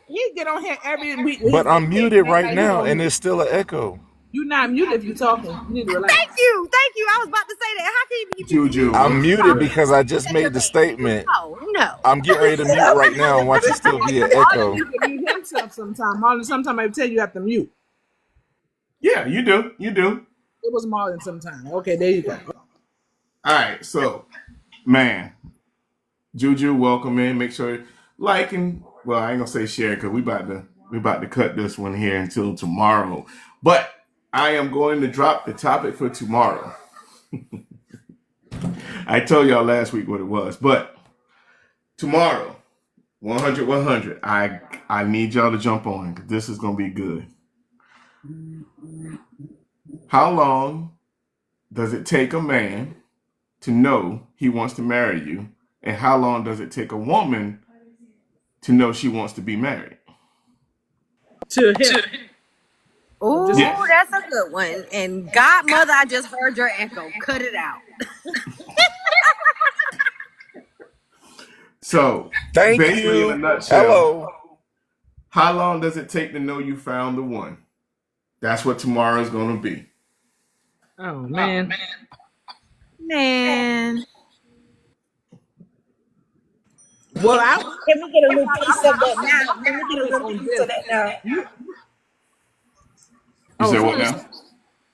He get on here every week. But I'm muted right You now, know, and there's still an echo. you're not muted if you're talking. You need to relax. Thank you. Thank you. I was about to say that. How can you be Juju, I'm what's muted good? because I just made the statement. Oh no. I'm getting ready to mute right now and watch it still be an Marlon echo. needs to mute himself sometime. Marlon, sometime I tell you have to mute. Yeah, you do. You do. It was Marlon sometime. Okay, there you go. All right, so man, Juju, welcome in. Make sure like and well, I ain't gonna say share because we about to cut this one here until tomorrow. But I am going to drop the topic for tomorrow. I told y'all last week what it was, but tomorrow, 100, 100. I need y'all to jump on because this is gonna be good. How long does it take a man to know he wants to marry you, and how long does it take a woman to know she wants to be married? To him. Ooh, Yes. that's a good one. And Godmother, I just heard your echo. Cut it out. So, Thank basically, in a you. nutshell, Hello. how long does it take to know you found the one? That's what tomorrow is going to be. Oh man. Man. Well, Can we get a little piece of that now? Can we get a little piece of that now? You Oh, said what finish. now?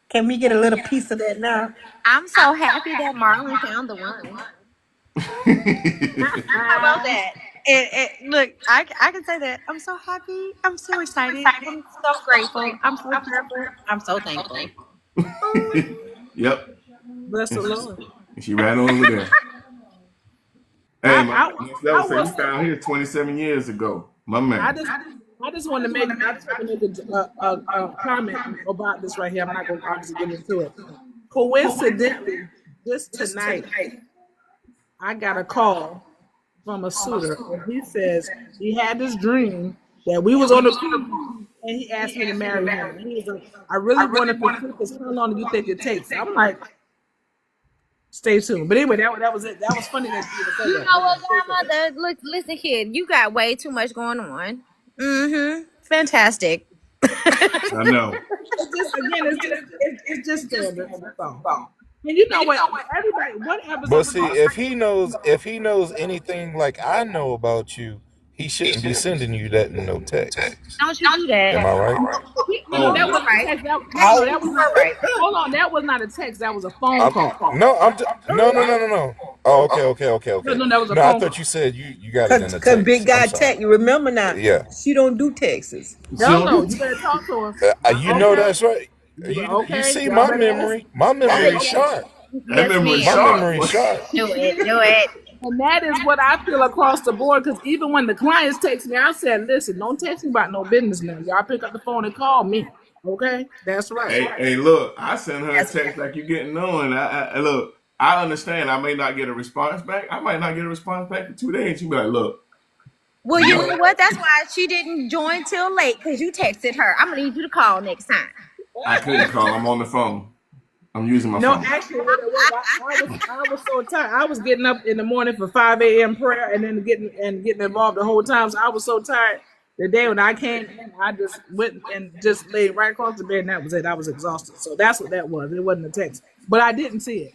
Can we get a little piece of that now? I'm so happy that Marlon found the one. How about that? Look, I can say that. I'm so happy. I'm so excited. I'm so grateful. I'm so grateful. I'm so thankful. Yep. Bless the Lord. She right over there. Hey, my I that was was he found here 27 years ago. My man. I just want to make a comment about this right here. I'm not going to obviously get into it. Coincidentally, just tonight, I got a call from a suitor, and he says he had this dream that we was on the cruise, and he asked me to marry him. And he was like, I really want to pursue this. How long do you think it takes? I'm like, stay tuned. But anyway, that was it. That was funny that you said You that. know what, Godmother? Look, listen here. You got way too much going on. Mm-hmm. Fantastic. I know. It's just standard. That's all. And you know what? Everybody, what happens? But see, if he knows anything like I know about you, he shouldn't be sending you that in no text. Don't you do that. Am I right? No, that was right. a text. That was not right. Hold on, that was not a text. That was a phone call. No. Oh, okay. No, that was a No, I phone thought you said you got it in the Because text. Big Guy I'm sorry. Tech, you remember now? Yeah. She don't do Texas. No, you better talk to her. You know that's right. You Okay, see y'all my better memory. My memory is sharp. That memory is ma'am. My sharp. memory is sharp. Do it. And that is what I feel across the board. Because even when the clients text me, I said, "Listen, don't text me about no business now. Y'all pick up the phone and call me." Okay, that's right. Hey, look, I sent her a text like you getting on. Look, I understand. I may not get a response back. I might not get a response back for 2 days. You be like, look. Well, you know what? That's why she didn't join till late, because you texted her. I'm going to need you to call next time. I couldn't call. I'm on the phone. I'm using my No, phone. actually, what it was, I was so tired. I was getting up in the morning for 5 a.m. prayer and then getting involved the whole time. So I was so tired. The day when I came in, I just went and just laid right across the bed, and that was it. I was exhausted. So that's what that was. It wasn't a text, but I didn't see it.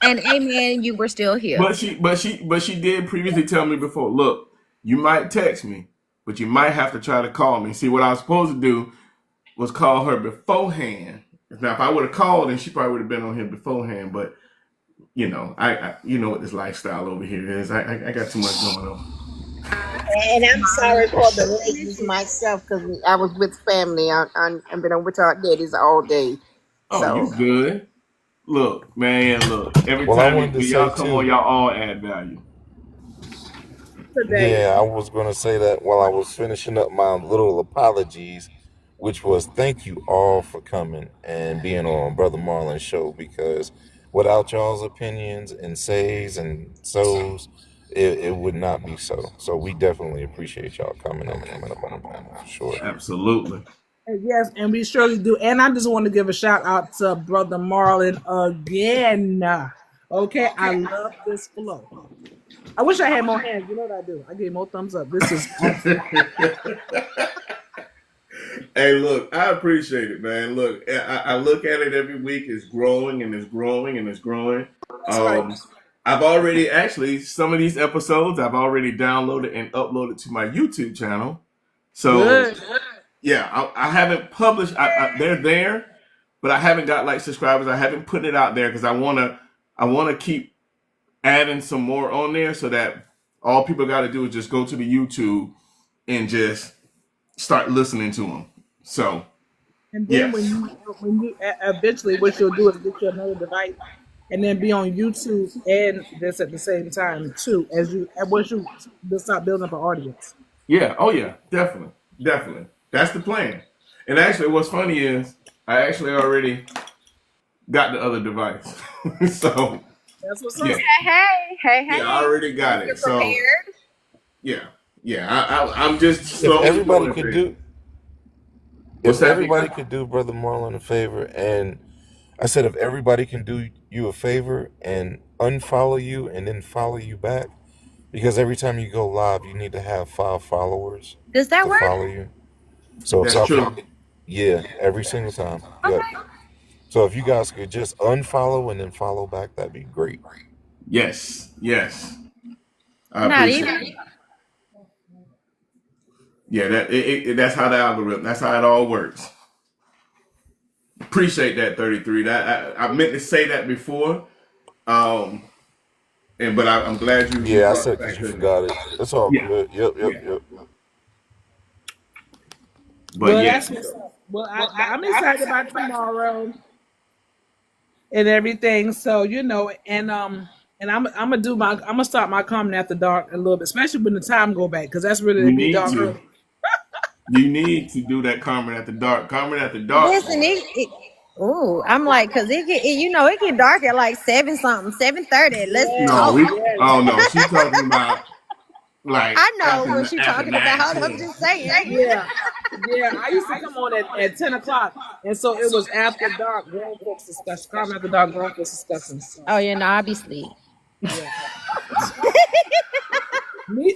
And amen, you were still here. But she did previously tell me before, look, you might text me, but you might have to try to call me. See, what I was supposed to do was call her beforehand. Now, if I would have called, then she probably would have been on here beforehand. But you know, I you know what this lifestyle over here is. I got too much going on. And I'm sorry for the ladies myself because I was with family. I've been with our daddies all day. Oh, So you good? Look, man, look. Every Well, I time wanted to y'all say come too. on, y'all all add value. Today, Yeah, I was gonna say that while I was finishing up my little apologies, which was thank you all for coming and being on Brother Marlon's show, because without y'all's opinions and says and so's, it would not be so. So we definitely appreciate y'all coming and coming up on the panel for sure. Absolutely. yes, and we surely do. And I just want to give a shout out to Brother Marlon again. Okay, I love this flow. I wish I had more hands. You know what I do? I give more thumbs up. This is awesome. Hey, look, I appreciate it, man. Look, I look at it every week. It's growing and it's growing and it's growing. That's right. I've already actually some of these episodes I've already downloaded and uploaded to my YouTube channel. So Good. yeah, I haven't published. They're there, but I haven't got like subscribers. I haven't put it out there because I wanna keep adding some more on there so that all people got to do is just go to the YouTube and just start listening to them. So And then yes, when you eventually, what you'll do is get you another device, and then be on YouTube and this at the same time too. As you and once you start building up an audience. yeah, oh yeah, definitely, definitely. That's the plan. And actually, what's funny is I actually already got the other device. So That's what's yeah, up. Hey, yeah, I already got you're it. So prepared. yeah, yeah, I'm just If slowly everybody going could through. do, What's if that? everybody could do Brother Marlon a favor, and I said if everybody can do you a favor and unfollow you and then follow you back, because every time you go live, you need to have 5 followers Does that to work? follow you. So if That's y'all true. yeah, every single time. Yep. So if you guys could just unfollow and then follow back, that'd be great. Yes, yes. I Not appreciate even. it. Yeah, that's how the algorithm. That's how it all works. Appreciate that 33. That I meant to say that before. Um, but I'm glad you Yeah, I brought said it because back you to me. forgot it. That's all Yeah, good. Yep, yep, yeah. yep. But Well, yeah, that's what's up. Well, I'm excited about tomorrow and everything. So and I'm gonna start my coming after dark a little bit, especially when the time go back, because that's really you it be need dark to. early. You need to do that Carmen at the dark. Carmen at the dark, Listen, boy. ooh, I'm like, cause it get dark at like 7 something, 7:30. Let's No, Yes, talk. yes. oh no, she's talking about like I know what you're after talking about. I'm 9, 10. just saying. Yeah, yeah. I used to come on at 10 o'clock, and so it was after dark grown folks discussion. Coming after dark grown folks discussions. So, Oh, yeah, no, I'll be asleep. yeah.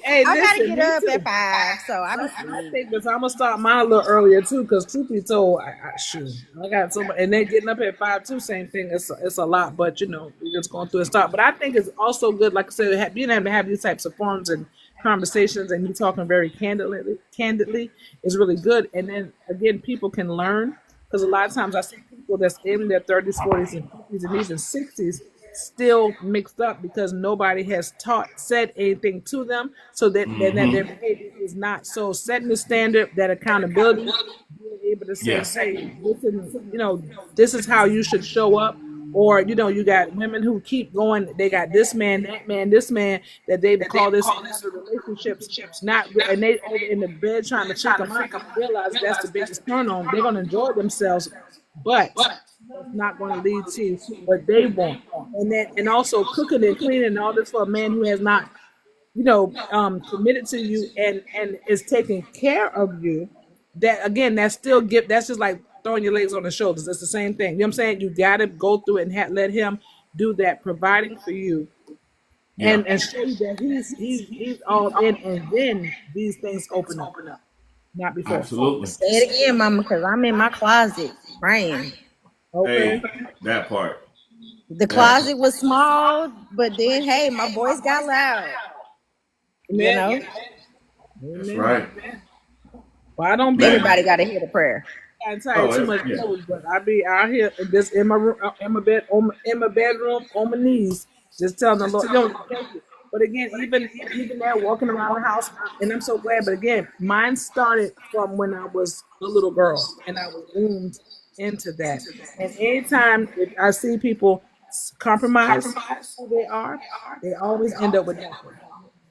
Hey, I gotta listen, get me up too. at 5, so I'll be I asleep. think this. I'm gonna start mine a little earlier too, because truth be told, I got so much, and then getting up at 5 too. Same thing. It's a lot, but we're just going through a start. But I think it's also good, like I said, being able to have these types of forums and conversations, and you talking very candidly is really good. And then again, people can learn, because a lot of times I see people that's in their 30s, 40s, and 50s, and even 60s still mixed up because nobody has said anything to them, so that their behavior is not so setting the standard, that accountability, being able to say, Yeah, hey, this is how you should show up. Or you got women who keep going, they got this man, that man, this man, that they call this relationships, not, and they over in the bed trying to check them out, realize that's the biggest turn on. They're going to enjoy themselves, but that's not going to lead to what they want. And also cooking and cleaning and all this for a man who has not, committed to you and is taking care of you. That again, that's just like throwing your legs on the shoulders. It's the same thing. You know what I'm saying? You got to go through it and let him do that, providing for you, yeah, and show you that he's all in, and then these things open up, not before. absolutely. Say it again, mama, because I'm in my closet praying. Okay. Hey, that part. The That closet was small, but then, hey, my voice got loud. You know, that's Amen. right. Well, I don't be. Man. everybody got to hear the prayer. I tell you too much, Yeah. but I be out here this in my room, in my bedroom, on my knees, just telling the Lord, thank you. But again, even there, walking around the house, and I'm so glad. But again, mine started from when I was a little girl, and I was groomed into that. And anytime if I see people compromise who they are, they always end up with nothing.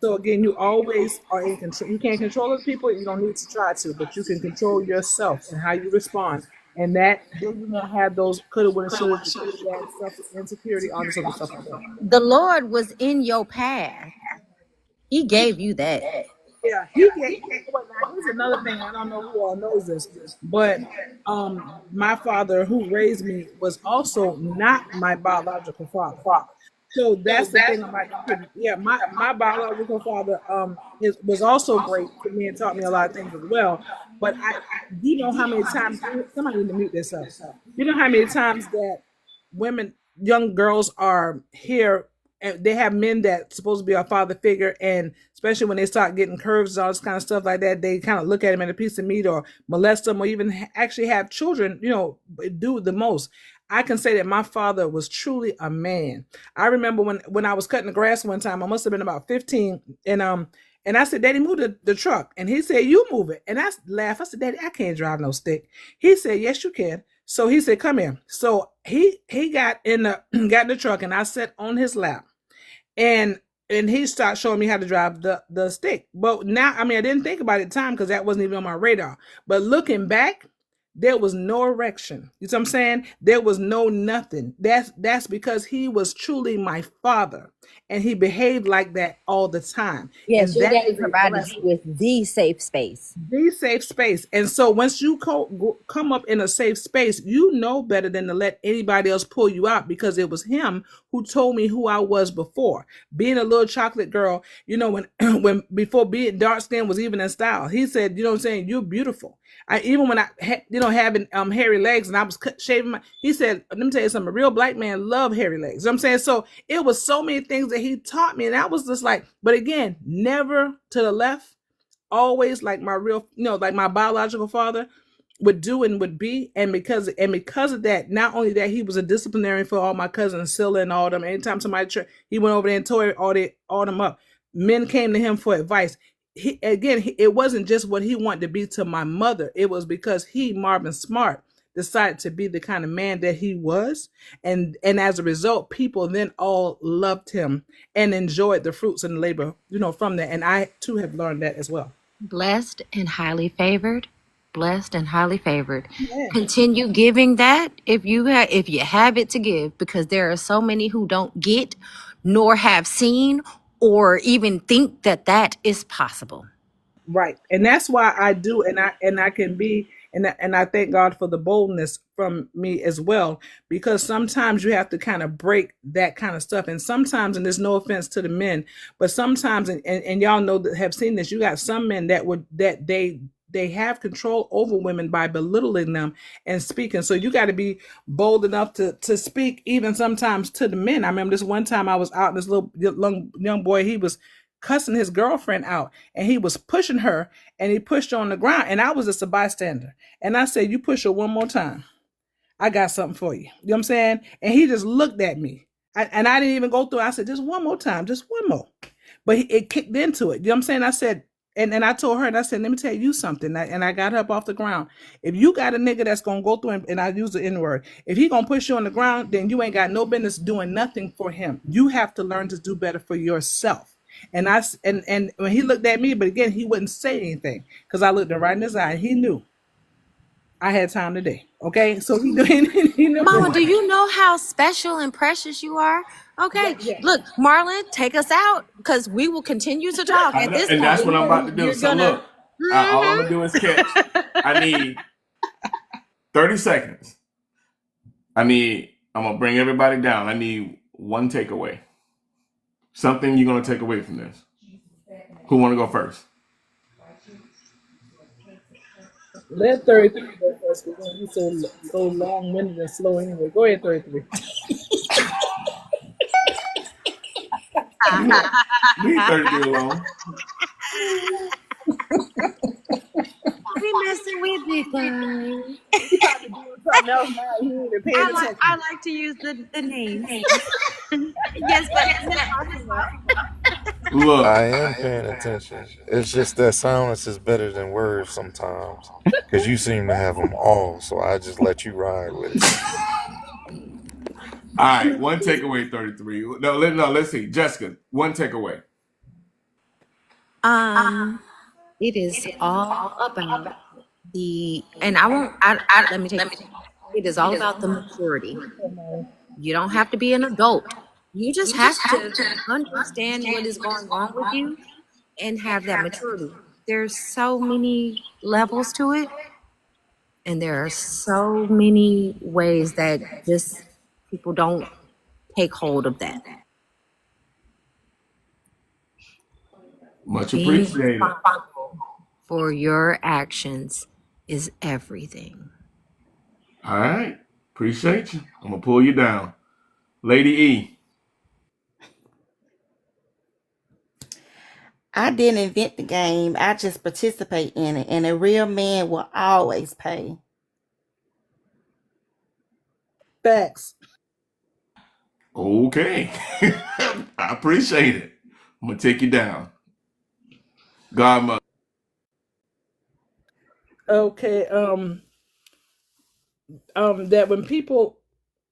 So again, you always are in control. You can't control other people. You don't need to try to, but you can control yourself and how you respond. And that then you won't have those coulda, woulda, shoulda, stuff, insecurity, all this other stuff like that. The Lord was in your path. He gave you that. Yeah, he gave. Now, here's another thing. I don't know who all knows this, but my father, who raised me, was also not my biological father. So that's the thing about yeah, my biological father was also great to me and taught me a lot of things as well. But you know how many times somebody need to mute this up. You know how many times that women, young girls are here and they have men that's supposed to be a father figure, and especially when they start getting curves and all this kind of stuff like that, they kind of look at him as a piece of meat or molest them or even actually have children, you know, do the most. I can say that my father was truly a man. I remember when I was cutting the grass one time, I must have been about 15, and I said, Daddy, move the truck. And he said, you move it. And I laughed. I said, Daddy, I can't drive no stick. He said, yes, you can. So he said, come here. So he got in the truck, and I sat on his lap. And he started showing me how to drive the stick. But now, I mean, I didn't think about it at the time because that wasn't even on my radar. But looking back, there was no erection. You see what I'm saying? There was no nothing. That's because he was truly my father, and he behaved like that all the time. Yes, And your that daddy is a provided blessing. you with the safe space. The safe space. And so once you come up in a safe space, you know better than to let anybody else pull you out, because it was him who told me who I was before. Being a little chocolate girl, you know, when before being dark skin was even in style, he said, you know what I'm saying, you're beautiful. Even when I having hairy legs and I was shaving he said, let me tell you something, a real black man love hairy legs. You know what I'm saying? So it was so many things that he taught me, and I was just like, but again, never to the left, always like my real, like my biological father would do and would be. And because of that, not only that, he was a disciplinarian for all my cousins, Scylla and all them. Anytime somebody he went over there and tore all them up. Men came to him for advice. It wasn't just what he wanted to be to my mother. It was because he, Marvin Smart, decided to be the kind of man that he was. And as a result, people then all loved him and enjoyed the fruits and the labor, from that. And I too have learned that as well. Blessed and highly favored. Blessed and highly favored. Yeah. Continue giving that if you have it to give, because there are so many who don't get nor have seen or even think that is possible. Right. And that's why I do, and I can be, and I thank God for the boldness from me as well, because sometimes you have to kind of break that kind of stuff. And sometimes, and there's no offense to the men, but sometimes, and y'all know that have seen this, you got some men that they have control over women by belittling them and speaking. So you got to be bold enough to speak even sometimes to the men. I remember this one time I was out, and this little young boy, he was cussing his girlfriend out, and he was pushing her, and he pushed her on the ground, and I was just a bystander. And I said, you push her one more time, I got something for you. You know what I'm saying? And he just looked at me, and I didn't even go through. I said, just one more time, just one more. But it kicked into it. You know what I'm saying? I said, and I told her, and I said, let me tell you something. And I got her up off the ground. If you got a nigga that's going to go through, and I use the N-word, if he going to push you on the ground, then you ain't got no business doing nothing for him. You have to learn to do better for yourself. And when he looked at me, but again, he wouldn't say anything, because I looked him right in his eye, and he knew I had time today. Okay, so he knew. Mama, do you know how special and precious you are? Okay, Yeah. Look, Marlon, take us out, because we will continue to talk at this And point. that's what I'm about to do. You're So gonna- look, all I'm gonna do is catch. I need 30 seconds. I'm gonna bring everybody down. I need one takeaway. Something you're gonna take away from this. Who wanna go first? Let 33 go first, because he's so long-winded and slow anyway. Go ahead, 33. Leave 33 alone. We messing with it, guys. He probably doing something else now. He ain't even paying attention. I like to use the name. Yes, but Look, I am paying attention. It's just that silence is better than words sometimes, because you seem to have them all. So I just let you ride with it. all right, one takeaway, 33. No, let's see. Jessica, one takeaway. it is all about and I won't. Let me take. It is all about the maturity. You don't have to be an adult. You just have to understand what is going on with you and have that maturity. There's so many levels to it, and there are so many ways that just people don't take hold of that. Much Being appreciated. responsible for your actions is everything. All right. Appreciate you. I'm going to pull you down. Lady E. I didn't invent the game. I just participate in it. And a real man will always pay. Facts. Okay. I appreciate it. I'm going to take you down. Godmother. Okay. That when people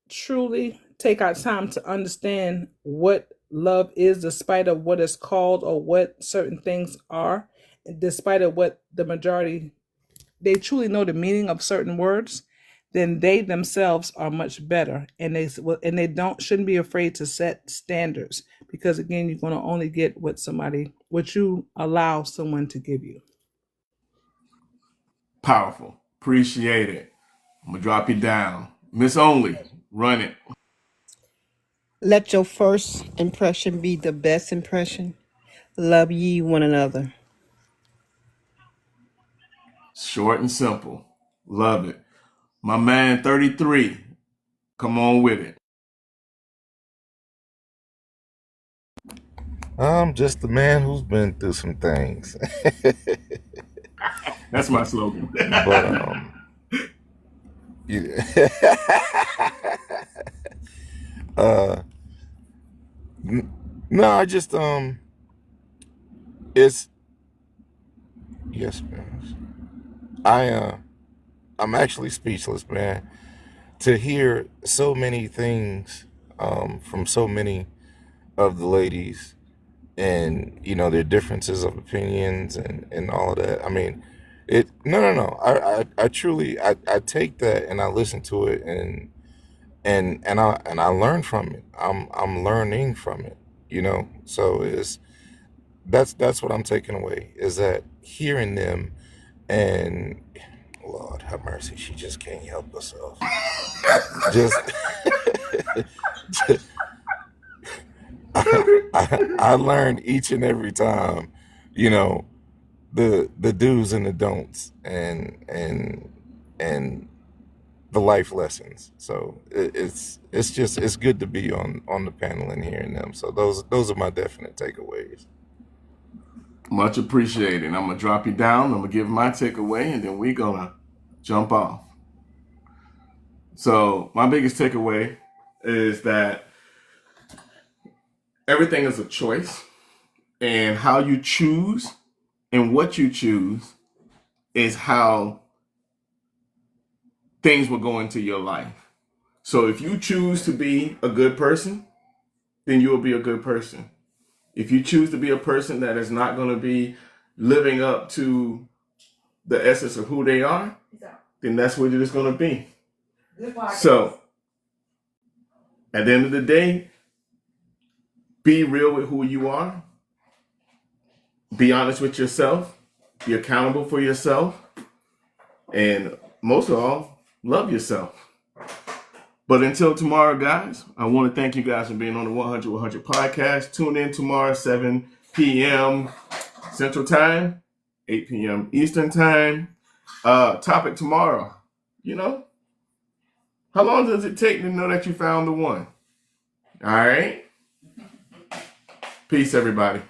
truly take our time to understand what love is, despite of what it's called or what certain things are, despite of what the majority, they truly know the meaning of certain words, then they themselves are much better, and they don't shouldn't be afraid to set standards, because again, you're going to only get what you allow someone to give you. Powerful. Appreciate it. I'm going to drop you down. Miss Only, run it. Let your first impression be the best impression. Love ye one another. Short and simple. Love it. My man 33, come on with it. I'm just a man who's been through some things. That's my slogan. But yeah. No, I just it's yes, man. I'm actually speechless, man, to hear so many things from so many of the ladies, and their differences of opinions and all of that. I mean, no. I truly I take that and I listen to it, and I learn from it. I'm learning from it, So that's what I'm taking away, is that hearing them, and Lord have mercy, she just can't help herself. Just I learned each and every time, the do's and the don'ts, and the life lessons. So it's good to be on the panel and hearing them. So those are my definite takeaways. Much appreciated. I'm going to drop you down. I'm going to give my takeaway, and then we're going to jump off. So my biggest takeaway is that everything is a choice, and how you choose and what you choose is how things will go into your life. So if you choose to be a good person, then you will be a good person. If you choose to be a person that is not going to be living up to the essence of who they are, then that's what it is going to be. So at the end of the day, be real with who you are. Be honest with yourself. Be accountable for yourself. And most of all, love yourself. But until tomorrow, guys, I want to thank you guys for being on the 100 podcast. Tune in tomorrow, 7 p.m. Central Time, 8 p.m. Eastern Time. Topic tomorrow, how long does it take to know that you found the one? All right. Peace, everybody.